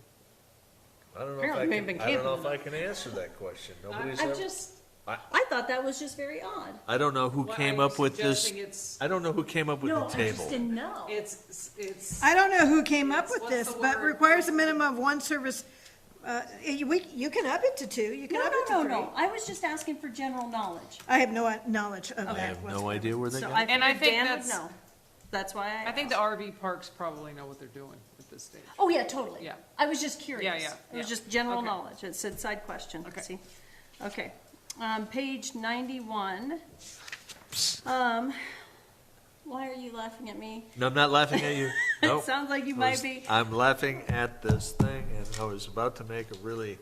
I don't know if Apparently I we can, haven't been I don't know if capable I can answer that question. Nobody's I ever, just, I- I thought that was just very odd. I don't know who Well, came are up you with this. suggesting it's- I don't know who came up with No, the I just table. didn't know. It's, I don't know who came up with What's this, the but word? requires a minimum of one service. You can up it to 2, you can No, up it to no, 3. no, no. I was just asking for general knowledge. I have no knowledge of I that. have no whatsoever. idea where they So got I it. And I figured think Dan would that's- know. That's why I think the RV parks probably know what they're doing at this stage. Oh, yeah, totally. Yeah. I was just curious. Yeah, yeah, It was yeah. just general Okay. knowledge. It said side question. Okay. See? Okay. Page 91. Why are you laughing at me? No, I'm not laughing at you. It Nope. sounds like you I might was- be. I'm laughing at this thing, and I was about to make a really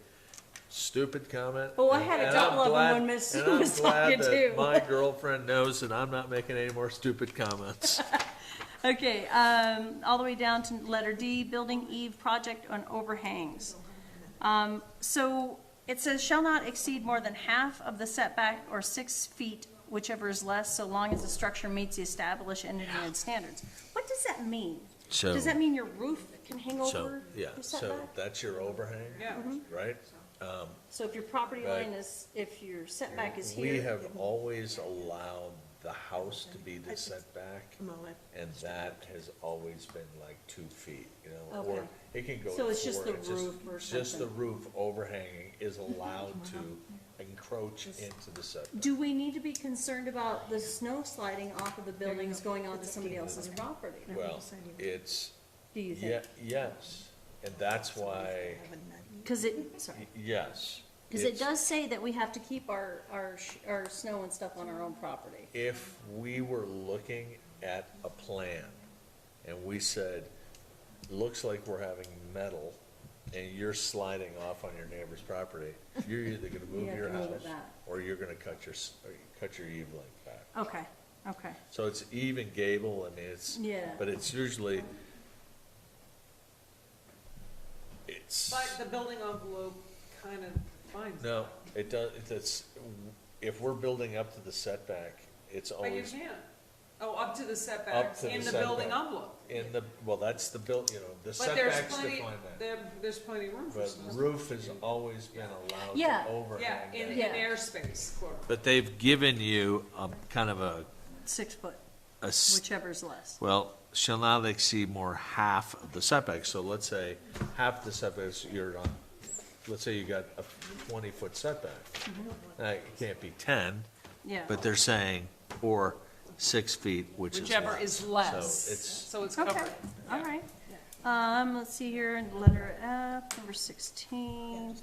stupid comment. Oh, I had a and couple I'm of them glad- when Miss Sue and I'm was glad talking that too. My girlfriend knows that I'm not making any more stupid comments. Okay, all the way down to letter D, building eave project on overhangs. So it says shall not exceed more than half of the setback or 6 feet, whichever is less, so long as the structure meets the established engineering standards. What does that mean? So- Does that mean your roof can hang So, over yeah, the so setback? that's your overhang, Yeah. right? So if your property Right. line is, if your setback is We here, have always allowed the house to be the setback, and that has always been like 2 feet, you know, or Okay. it can go to 4. So it's just the roof or Just the something. roof overhanging is allowed to encroach into the setback. do we need to be concerned about the snow sliding off of the buildings going onto somebody else's property? Well, it's, Do you yeah, think? yes, and that's why, Because sorry. yes. Because it it's- does say that we have to keep our snow and stuff on our own property. If we were looking at a plan and we said, looks like we're having metal and you're sliding off on your neighbor's property, you're either gonna You move have your to move it house back. or you're gonna cut your eve length back. Okay, okay. So it's even gable, I mean, it's, Yeah. but it's usually, it's, But the building envelope kind of finds. no, it does, it's, if we're building up to the setback, it's But you always can't. Oh, up to the up setbacks to the in the setback. building envelope. In the, well, that's the the But there's setbacks plenty, define that. there's plenty of room for But snow. roof has always been allowed Yeah. to overhang Yeah, in that. Yeah. airspace, quote. But they've given you a kind of 6 foot, a s- whichever's less. well, shall not exceed more half of the setback. So let's say half the setbacks you're on, let's say you got a 20-foot setback. Now, it can't be 10, Yeah. but they're saying, or 6 feet, which is Whichever less. is less, So it's, so it's Okay, covered. all right. Let's see here, in letter F, number 16.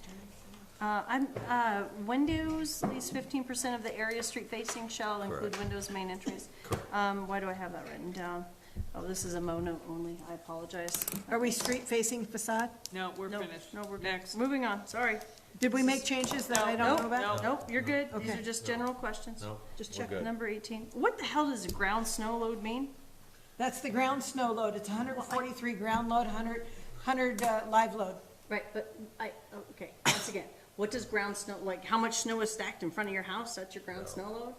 Windows, at least 15% of the area street facing shall include Correct. windows, main entries. Why do I have that written down? Oh, this is a mono only, I apologize. Are we street-facing facade? No, we're No, finished. no, we're Next. moving on, sorry. Did we make changes that I don't know about? Nope, you're good. These Okay. are just general questions. no, Just we're check. good. Number 18. What the hell does a ground snow load mean? That's the ground snow load. It's 143 ground load, 100 live load. Right, but okay, once again, what does ground snow, like, how much snow is stacked in front of your house? That's your ground snow load?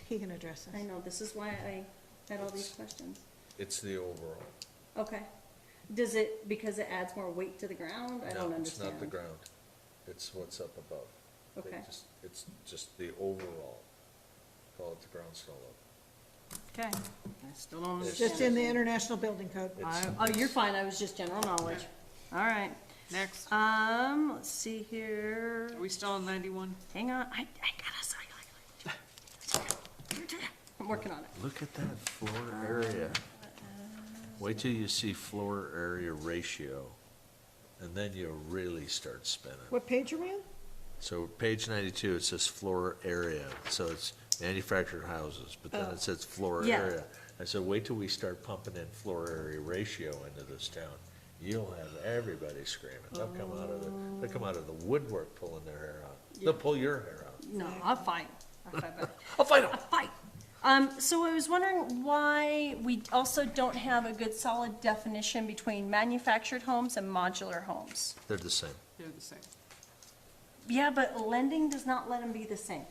He can address I this. know, this is why I had all these questions. It's the overall. Okay. Does it, because it adds more weight to the ground? I don't No, it's understand. not the ground. It's what's up above. They Okay. It's just the overall. Call it the ground snow load. Okay. I still don't It's understand. Just in the International Building Code. Oh, you're fine, I was just general knowledge. All right. Next. Let's see here. Are we still on 91? Hang on, I gotta say, I'm working on it. Look at that floor area. Wait till you see floor area ratio, and then you'll really start spinning. What page are we on? So page 92, it says floor area, so it's manufactured houses, but then it says floor Yeah. area. I said, wait till we start pumping in floor area ratio into this town. You'll have everybody screaming. They'll come out of the woodwork pulling their hair out. They'll pull your hair out. No, I'm fine. I'm fine. I'll fight them. I'm fine. So I was wondering why we also don't have a good solid definition between manufactured homes and modular homes. They're the same. They're the same. Yeah, but lending does not let them be the same.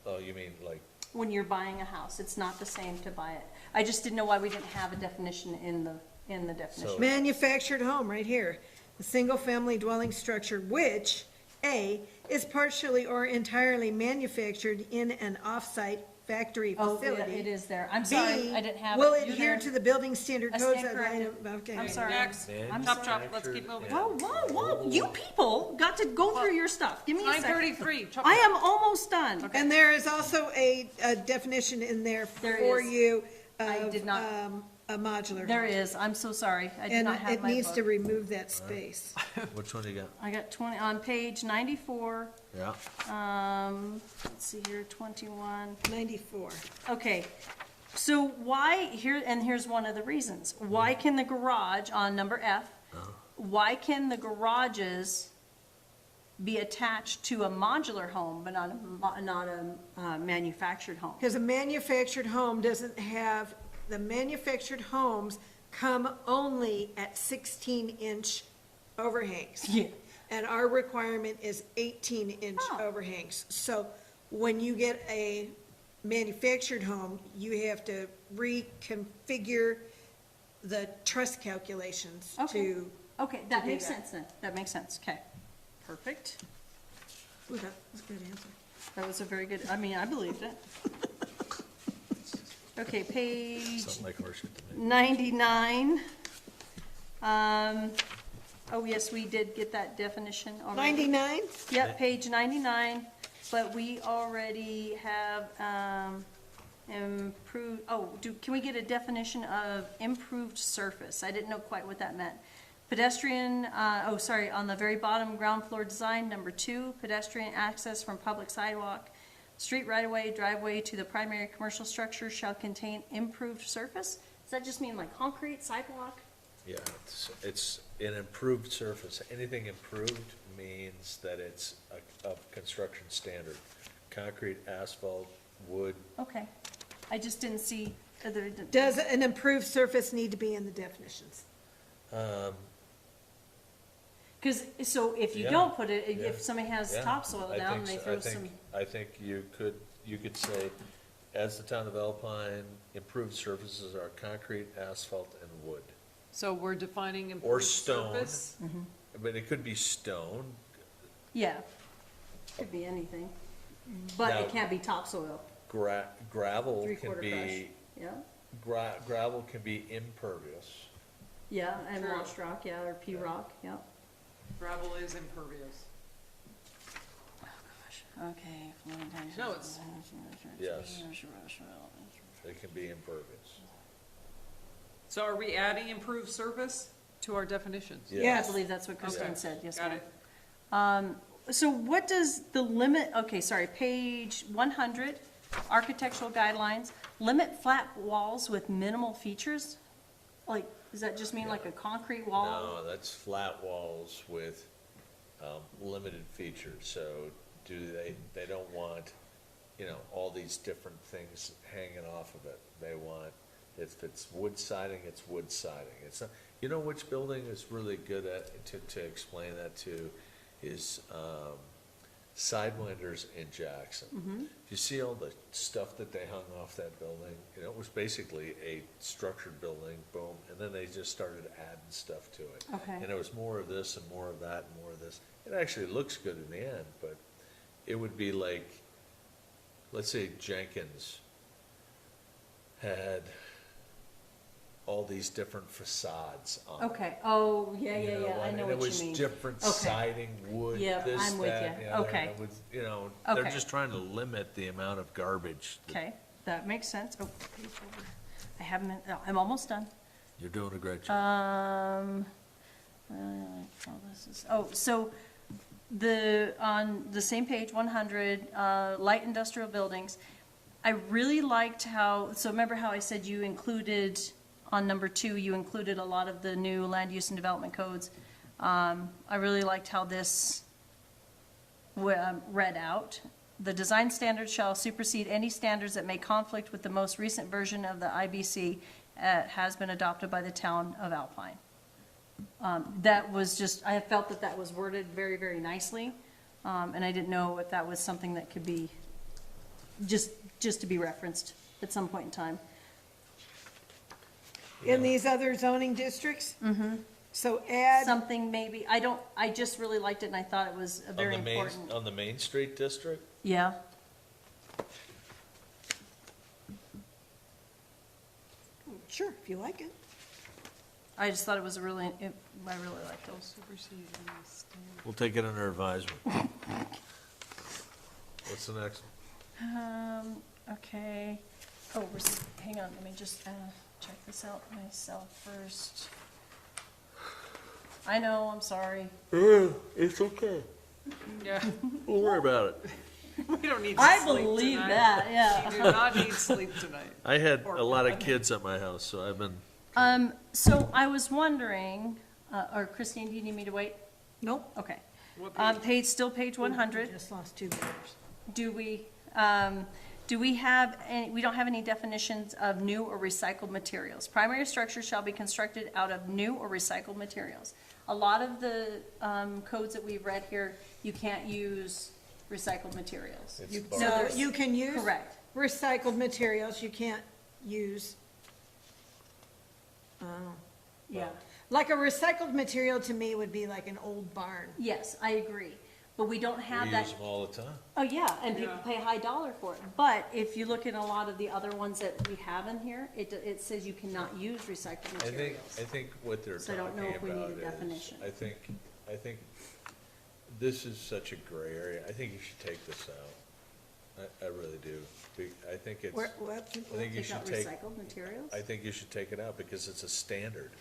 Oh, you mean like, When you're buying a house, it's not the same to buy it. I just didn't know why we didn't have a definition in the definition. Manufactured home, right here. A single-family dwelling structure which, A, is partially or entirely manufactured in an off-site factory Oh, facility. yeah, it is there. I'm sorry, B, I didn't have it. will You're adhere there. to the building standard I codes. stand corrected. Okay. I'm sorry. Next. I'm Chop, sorry. chop, let's keep moving. Whoa, whoa, whoa, you people got to go through your stuff. Give me a second. 9:33, chop, I chop. am almost done. And there is also a definition in there There for is. you I of, did not- a modular. There home. is, I'm so sorry. I did And not have it my needs to book. remove that space. which one do you got? I got 20, on page 94, Yeah. let's see here, 21. 94. Okay, so why, here's one of the reasons. Why can the garage, on number F, why can the garages be attached to a modular home, but not a manufactured home? Because a manufactured home doesn't have, the manufactured homes come only at 16-inch overhangs. Yeah. And our requirement is 18-inch Oh. overhangs. So when you get a manufactured home, you have to reconfigure the truss calculations Okay. to. Okay, that do makes that. sense then. That makes sense, okay. Perfect. Ooh, that was a good answer. That was a very good, I mean, I believed it. Okay, page Something like horseshit to me. 99. Oh, yes, we did get that definition already. 99? Yep, page 99, but we already have improved, can we get a definition of improved surface? I didn't know quite what that meant. Pedestrian, on the very bottom, ground floor design, number 2, pedestrian access from public sidewalk, street right-of-way, driveway to the primary commercial structure shall contain improved surface? Does that just mean like concrete, sidewalk? Yeah, it's an improved surface. Anything improved means that it's of construction standard. Concrete, asphalt, wood, Okay, I just didn't see, Does an improved surface need to be in the definitions? because, so if you Yeah, don't put it, yeah, if somebody has yeah, topsoil I down, think and they so. throw some. I think you could say, as the town of Alpine, improved surfaces are concrete, asphalt, and wood. So we're defining Or improved stone. surface. But it could be stone. Yeah, could be anything, but Now- it can't be topsoil, Gravel can three-quarter crush, be, yeah, gravel can be impervious. yeah, and True. washed rock, yeah, or pea rock, yeah. Gravel is impervious. Okay. No, it's- Yes. It can be impervious. So are we adding improved service to our definitions? Yeah. I Yes. believe that's what Christine Okay, said, yes, got ma'am. it. So what does the limit, okay, sorry, page 100, architectural guidelines, limit flat walls with minimal features? Like, does that just mean like a concrete wall? No, that's flat walls with, limited features, so they don't want, all these different things hanging off of it. They want, if it's wood siding, it's wood siding. It's not, which building is really good at, to explain that to, is, Sidewinders in Jackson. You see all the stuff that they hung off that building? It was basically a structured building, boom, and then they just started adding stuff to it. Okay. And it was more of this and more of that and more of this. It actually looks good in the end, but it would be like, let's say Jenkins had all these different facades on it. Okay, oh, yeah, You yeah, yeah, I know and what it you was mean. different Okay. siding, wood, Yeah, this, I'm with that, you. the other, Okay. and it was, they're Okay. just trying to limit the amount of garbage. that- Okay, that makes sense. Oh, page over. I haven't, I'm almost done. You're doing a great job. So on the same page, 100, light industrial buildings, I really liked how, so remember how I said you included, on number 2, you included a lot of the new land use and development codes. I really liked how this read out. The design standards shall supersede any standards that may conflict with the most recent version of the IBC has been adopted by the town of Alpine. That was just, I felt that that was worded very, very nicely, and I didn't know if that was something that could be, just to be referenced at some point in time. In these other zoning districts? Mm-hmm. So add, Something maybe, I just really liked it, and I thought it was a very important. On the Main Street District? Yeah, sure, if you like it. I just thought it was I really liked those. We'll take it under advisement. What's the next one? Okay, hang on, let me just, check this out myself first. I know, I'm sorry. It's okay. Yeah, Don't worry about it. we don't need to I sleep believe tonight. that, yeah. You do not need sleep tonight. I had a lot of kids at my house, so I've been, So I was wondering, or Christine, do you need me to wait? Nope. Okay. What Page 100, Just lost 2 letters. do we have, we don't have any definitions of new or recycled materials. Primary structures shall be constructed out of new or recycled materials. A lot of the codes that we've read here, you can't use recycled materials. It's You- bar- So there's- you can use Correct. recycled materials, you can't use, Yeah. like a recycled material to me would be like an old barn. Yes, I agree. But we don't we have use that. them all the time. Oh, yeah, and people Yeah. pay high dollar for it. But if you look at a lot of the other ones that we have in here, it says you cannot use recycled I materials. think what they're So I don't know talking if we need a about is, definition. I think this is such a gray area. I think you should take this out. I really do. I think it's, Where, what? I think you Take out should take, recycled materials? I think you should take it out because it's a standard.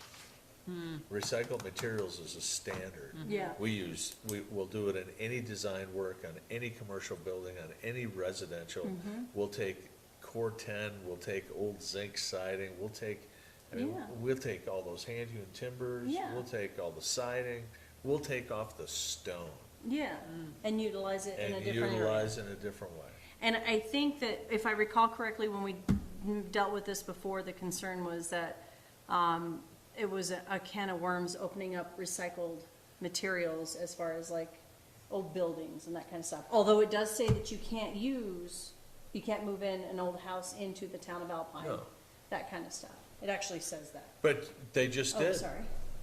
Recycled materials is a standard. Yeah. We'll do it in any design work, on any commercial building, on any residential. Mm-hmm. We'll take core 10, we'll take old zinc siding, we'll take all those hand-hewn timbers, Yeah. we'll take all the siding, we'll take off the stone Yeah, and utilize it in a and different area. utilize in a different way. And I think that, if I recall correctly, when we dealt with this before, the concern was that it was a can of worms opening up recycled materials as far as like old buildings and that kind of stuff. Although it does say that you can't move in an old house into the town of Alpine, No. that kind of stuff. It actually says that. But they just Oh, did. sorry.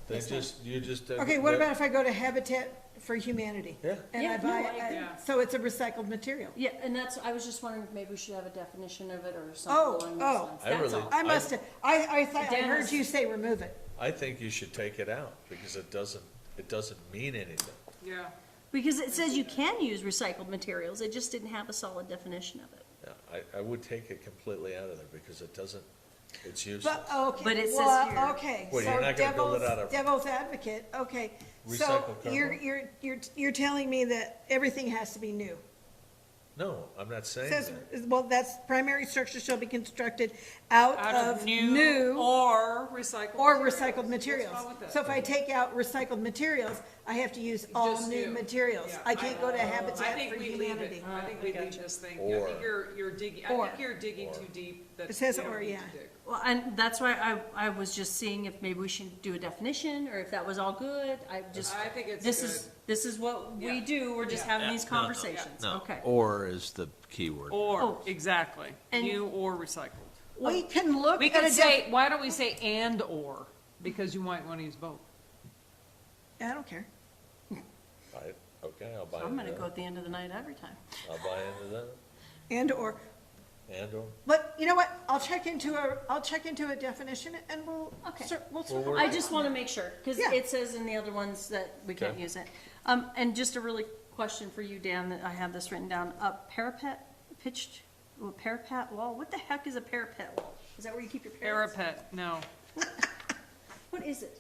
They Yes, ma'am. you just did. Okay, what about if I go to Habitat for Humanity? Yeah. And Yeah, I no, buy, I agree. so it's a recycled material? Yeah, and I was just wondering if maybe we should have a definition of it or Oh, something along those oh. lines. I That's really- all. I must have, I thought, I Dan heard was- you say remove it. I think you should take it out because it doesn't mean anything. Yeah, Because it says you can use recycled materials, it just didn't have a solid definition of it. Yeah, I would take it completely out of there because it doesn't, it's useless. But, okay. But it says well, here- Okay, Well, you're so not gonna build it out of- devil's advocate, okay. So Recycled you're telling me that everything has to be new? No, I'm not saying Says, that. well, that's primary structure shall be constructed out of new or recycled. or materials. recycled materials. What's wrong with So that? if I take out recycled materials, I have to use all Just new new. materials. Yeah. I can't go to I Habitat think for we leave it. Humanity. I think we leave this thing. I Or. think you're digging, I Or. think you're digging too deep. That It says we don't or, need yeah. to dig. Well, and that's why I was just seeing if maybe we should do a definition, or if that was all good, I just. I think it's This is what we Yeah. do, we're just Yeah. having these conversations, okay. Or is the key word. Or, Oh. exactly, And- new or recycled. We can look We at could a say, why don't we say and or, because you might want to use both. I don't care. Okay, I'll buy I'm into gonna go that. at the end of the night every time. I'll buy into that. And or. And/or. But you know what? I'll check into a definition and we'll, Okay. we'll Well, circle we're- I back just on wanna that. make sure, cause Yeah. it says in the other ones that we can't Okay. use it. And just a really question for you, Dan, that I have this written down, a parapet wall, what the heck is a parapet wall? Is that where you keep your parrots? Parapet, no. What is it?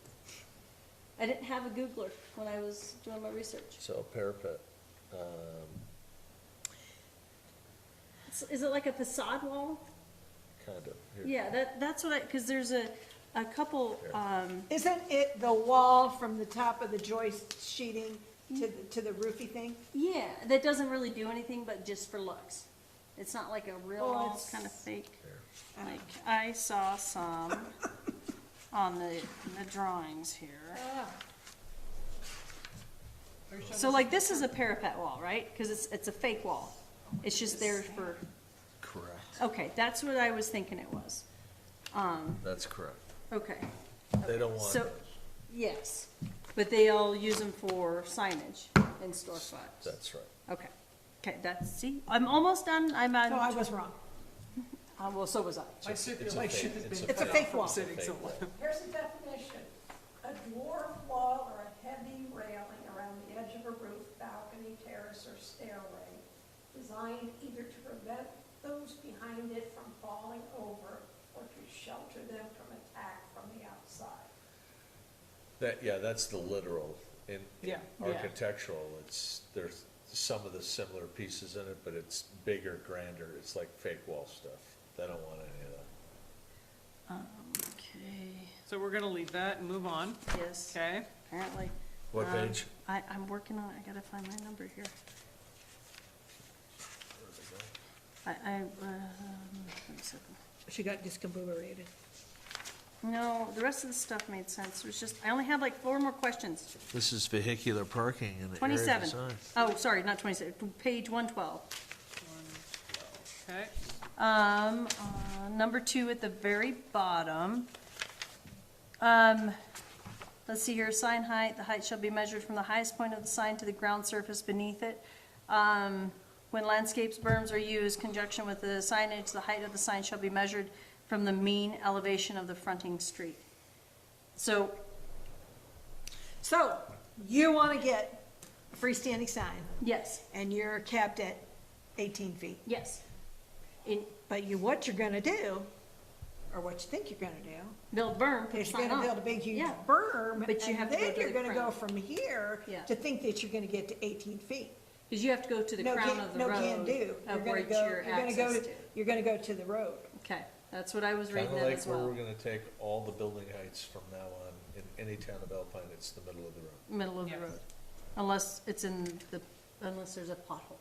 I didn't have a Googler when I was doing my research. So parapet, Is it like a facade wall? kind of. Here. Yeah, that's what cause there's a couple, Isn't it the wall from the top of the joist sheeting to the roofy thing? yeah, that doesn't really do anything but just for looks. It's not like a real Well, wall, it's- it's kind of fake. Like, I saw some on the drawings here. So like, this is a parapet wall, right? Cause it's a fake wall. It's just there for, Correct. okay, that's what I was thinking it was. That's correct. Okay. They don't want So, those. yes, but they all use them for signage in storefronts. That's right. Okay, okay, see, I'm almost done, I'm on. No, I was wrong. Well, so was I. My circulation has been. It's a fake wall. Sitting so long. Here's a definition. A dwarf wall or a heavy railing around the edge of a roof, balcony, terrace, or stairway, designed either to prevent those behind it from falling over or to shelter them from attack from the outside. That's the literal. In Yeah. architectural, there's some of the similar pieces in it, but it's bigger, grander. It's like fake wall stuff. They don't want any of that. Okay, So we're gonna leave that and move on, yes, okay? apparently. What page? I'm working on it, I gotta find my number here. Let me see. She got discombobulated. No, the rest of the stuff made sense, it was just, I only had like 4 more questions. This is vehicular parking in the 27. Oh, sorry, not 27, page 112. Okay, Number 2 at the very bottom. Let's see here, sign height, the height shall be measured from the highest point of the sign to the ground surface beneath it. When landscapes, berms are used, conjunction with the signage, the height of the sign shall be measured from the mean elevation of the fronting street. So, So, you want to get a freestanding sign, yes, and you're capped at 18 feet. yes. But what you're gonna do, or what you think you're gonna do, Build berm, put a is you're sign gonna on. build a big huge Yeah. berm, But you have to go and then to you're the gonna go crown. from here Yeah. to think that you're gonna get to 18 feet. Because you have to go to the crown of the road. No can do. You're Of gonna where go, your you're gonna go, access to. you're gonna go to the road. Okay, that's what I was Kind reading of that like as where well. we're gonna take all the building heights from now on, in any town of Alpine, it's the middle of the road. Middle of the Yes. road. Unless it's unless there's a pothole.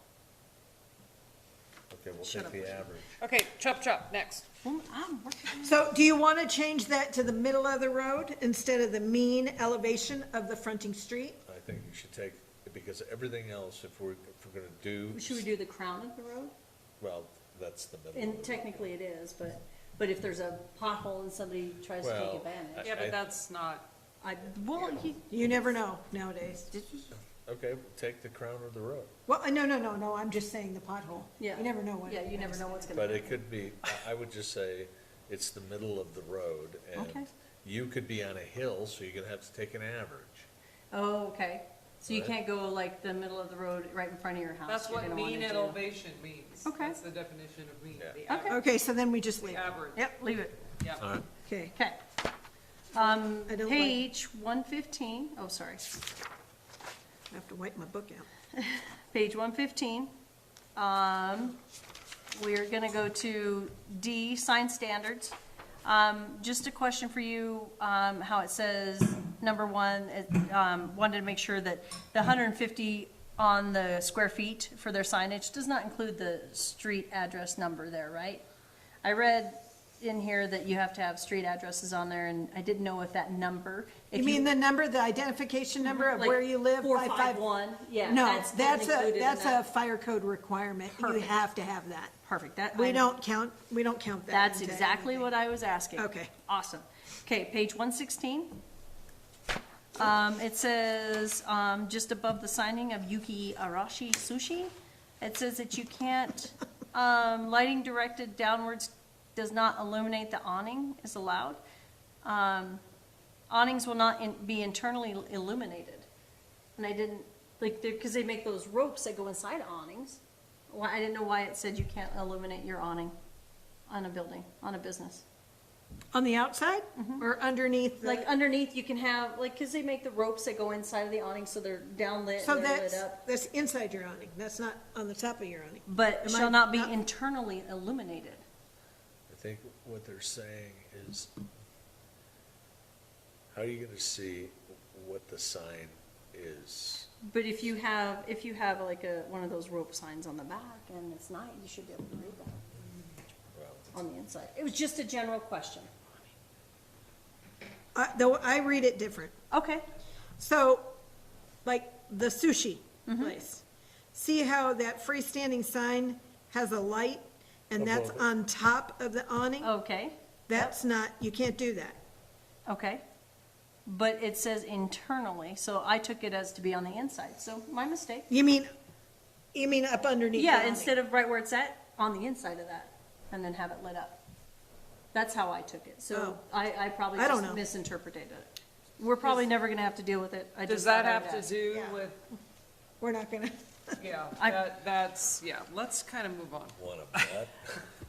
Okay, we'll Shut take up. the average. okay, chop, next. Well, I'm working on it. So do you want to change that to the middle of the road instead of the mean elevation of the fronting street? I think you should take, because everything else, if we're gonna do. Should we do the crown of the road? Well, that's the middle of the And road. technically it is, but if there's a pothole and somebody tries to take Well, advantage, Yeah, but that's not, You never know nowadays. Okay, we'll take the crown of the road. Well, no, I'm just saying the pothole. yeah. You never know what. Yeah, you never know what's gonna But happen. it could be, I would just say, it's the middle of the road, Okay. and you could be on a hill, so you're gonna have to take an average. Oh, okay. So you can't go like the middle of the road right in front of your house. That's You're what gonna wanna mean do- elevation means. Okay. That's the definition of mean, Yeah. the Okay. average. Okay, so then we just leave The it. average. Yep, leave it. Yeah. All right. Okay. Okay. I don't like- Page 115, oh, sorry. I have to wipe my book out. Page 115. We're gonna go to D, sign standards. Just a question for you, how it says, number one, wanted to make sure that the 150 on the square feet for their signage does not include the street address number there, right? I read in here that you have to have street addresses on there, and I didn't know if that number. if You mean the number, the identification number of like where you live? 451, yeah. No, that's included in a that. fire code requirement. You Perfect. have to have that. Perfect, that. We don't count that. That's into exactly anything. what I was asking. Okay. Awesome. Okay, page 116. It says, just above the signing of Yuki Arashi Sushi, it says that you can't, lighting directed downwards does not illuminate the awning is allowed. Awnings will not be internally illuminated. And I didn't, like, because they make those ropes that go inside awnings. Why, I didn't know why it said you can't illuminate your awning on a building, on a business. On the outside or underneath? the- Like underneath, you can have, like, because they make the ropes that go inside of the awning, so they're downlit, So they're lit that's, up. that's inside your awning. That's not on the top of your awning. But Am I shall not be not- internally illuminated. I think what they're saying is, how are you gonna see what the sign is? But if you have like one of those rope signs on the back and it's night, you should be able to read that Well, on the inside. It was just a general question. Though I read it different. Okay. So, like the sushi Mm-hmm. place. See how that freestanding sign has a light and that's Above it. on top of the awning? Okay, That's not, you can't do that. okay. But it says internally, so I took it as to be on the inside, so my mistake. You mean up underneath the Yeah, awning? instead of right where it's at, on the inside of that, and then have it lit up. That's how I took it, so I probably I don't just know. misinterpreted it. We're probably never gonna have to deal with it. I Does just that thought I have would to ask. do Yeah. with, We're not gonna, yeah, I- that's, yeah, let's kind of move on. one of that.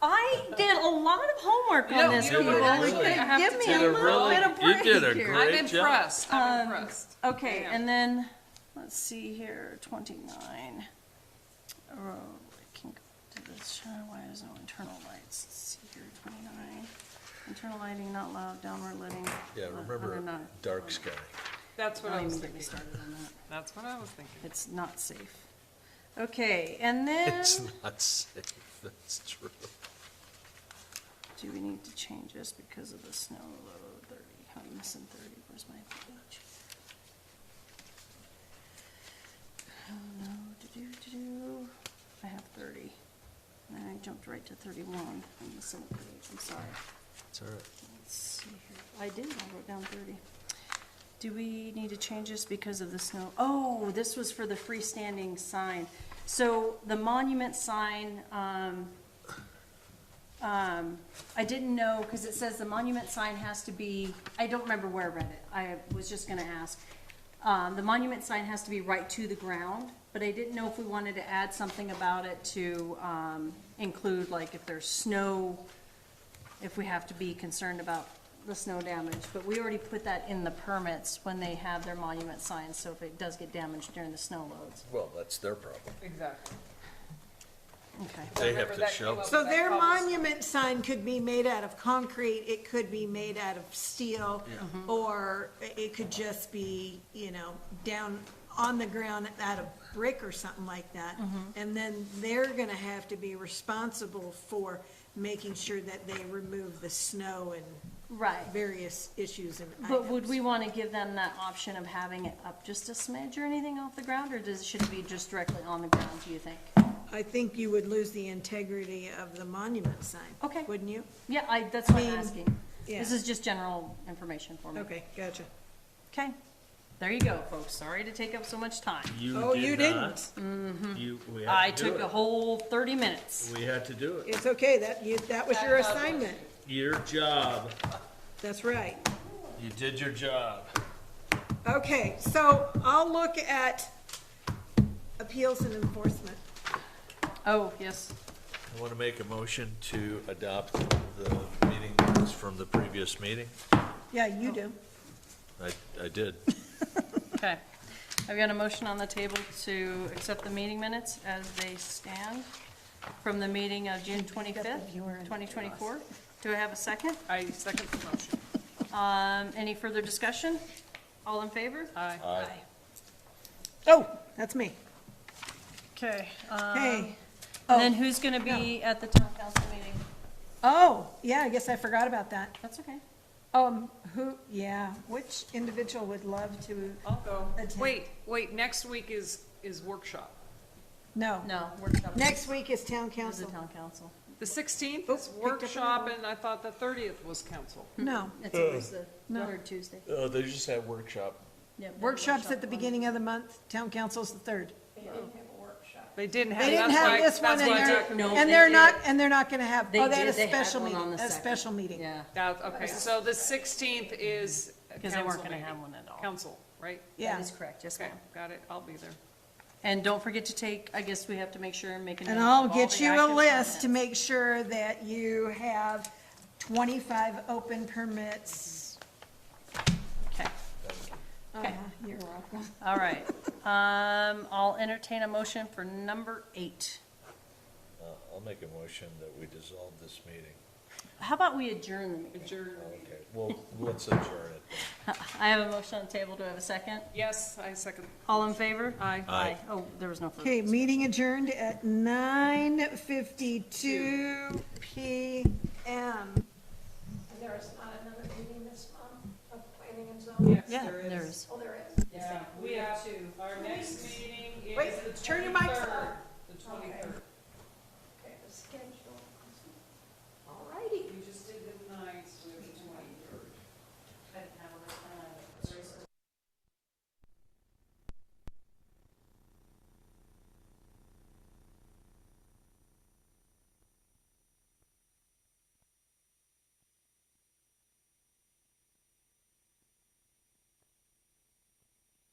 I did a lot of homework on this, you know people. what, actually, I have Give to me tell a you, little bit of break you did a here. great I'm job. impressed, I'm impressed. Okay, I am. and then, let's see here, 29. Oh, I can go to this, why is no internal lights? Let's see here, 29. Internal lighting not allowed, downward lighting. Yeah, remember, under dark sky. That's what I Don't was even get me thinking. started on that. That's what I was thinking. It's not safe. Okay, and then, It's not safe, that's true. do we need to change this because of the snow load? 30, I'm missing 30, where's my page? Oh no, do-do-do-do. I have 30. And then I jumped right to 31. I'm missing a page, I'm sorry. It's all right. Let's see here. I did, I wrote down 30. Do we need to change this because of the snow? Oh, this was for the freestanding sign. So the monument sign, I didn't know, because it says the monument sign has to be, I don't remember where I read it. I was just gonna ask. The monument sign has to be right to the ground, but I didn't know if we wanted to add something about it to, include, like, if there's snow, if we have to be concerned about the snow damage, but we already put that in the permits when they have their monument signs, so if it does get damaged during the snow loads. Well, that's their problem. Exactly. Okay. They have Remember to that show. came up so with that their cobblestone. monument sign could be made out of concrete, it could be made out of steel, or it could just be, down on the ground out of brick or something like that. And then they're gonna have to be responsible for making sure that they remove the snow and Right. various issues and items. But would we want to give them that option of having it up just a smidge or anything off the ground, or should it be just directly on the ground, do you think? I think you would lose the integrity of the monument sign. Okay. Wouldn't you? Yeah, that's what I'm mean, asking. yeah. This is just general information for me. Okay, gotcha. Okay, there you go, folks. Sorry to take up so much time. Oh, you didn't. I took a whole 30 minutes. We had to do it. It's okay, that was your assignment. Your job. That's right. You did your job. Okay, so I'll look at appeals and enforcement. Oh, yes. I want to make a motion to adopt the meeting minutes from the previous meeting. Yeah, you do. I did. Okay. I've got a motion on the table to accept the meeting minutes as they stand from the meeting of June 25th, 2024. Do I have a second? I second the motion. Any further discussion? All in favor? Aye. Aye. Oh, that's me. Okay. Hey. And then who's going to be at the town council meeting? Oh, yeah, I guess I forgot about that. That's okay. Which individual would love to I'll go. attend? Wait, next week is workshop. No. No, workshop. Next week is town is the council. town council. The 16th Oh, is picked up workshop, another and I thought the 30th was council. No, It's always the No. third Tuesday. They just had workshop. Yeah, workshops at the beginning of the month, town council's the 3rd. They didn't have a workshop. They didn't have. They didn't that's have why- this one, that's why I and took- No, and they they're did. not, and they're not gonna have, They oh, they had a did. They had special one on meeting, the a second. special meeting. Yeah, Okay, so the 16th is because they weren't council going to meeting. have one at all. Council, right? Yeah. That is correct, yes, Okay, ma'am. got it, I'll be there. And don't forget to take, I guess we have to make sure and make a note And of I'll all get the you a active list to permits. make sure that you have 25 open permits. Okay, okay. You're welcome. All right. I'll entertain a motion for number 8. I'll make a motion that we dissolve this meeting. How about we adjourn the meeting? Adjourn. Okay, well, let's adjourn it then. I have a motion on the table. Do I have a second? Yes, I second. All in favor? Aye. Aye. Oh, there was no further. Okay, meeting adjourned at 9:52 PM. And there is not another meeting this month of planning and zoning? Yes, Yeah, there is. there is. Oh, there is? Yeah, we have to. Our next meeting is Wait, the 23rd. turn your mics on. The 23rd.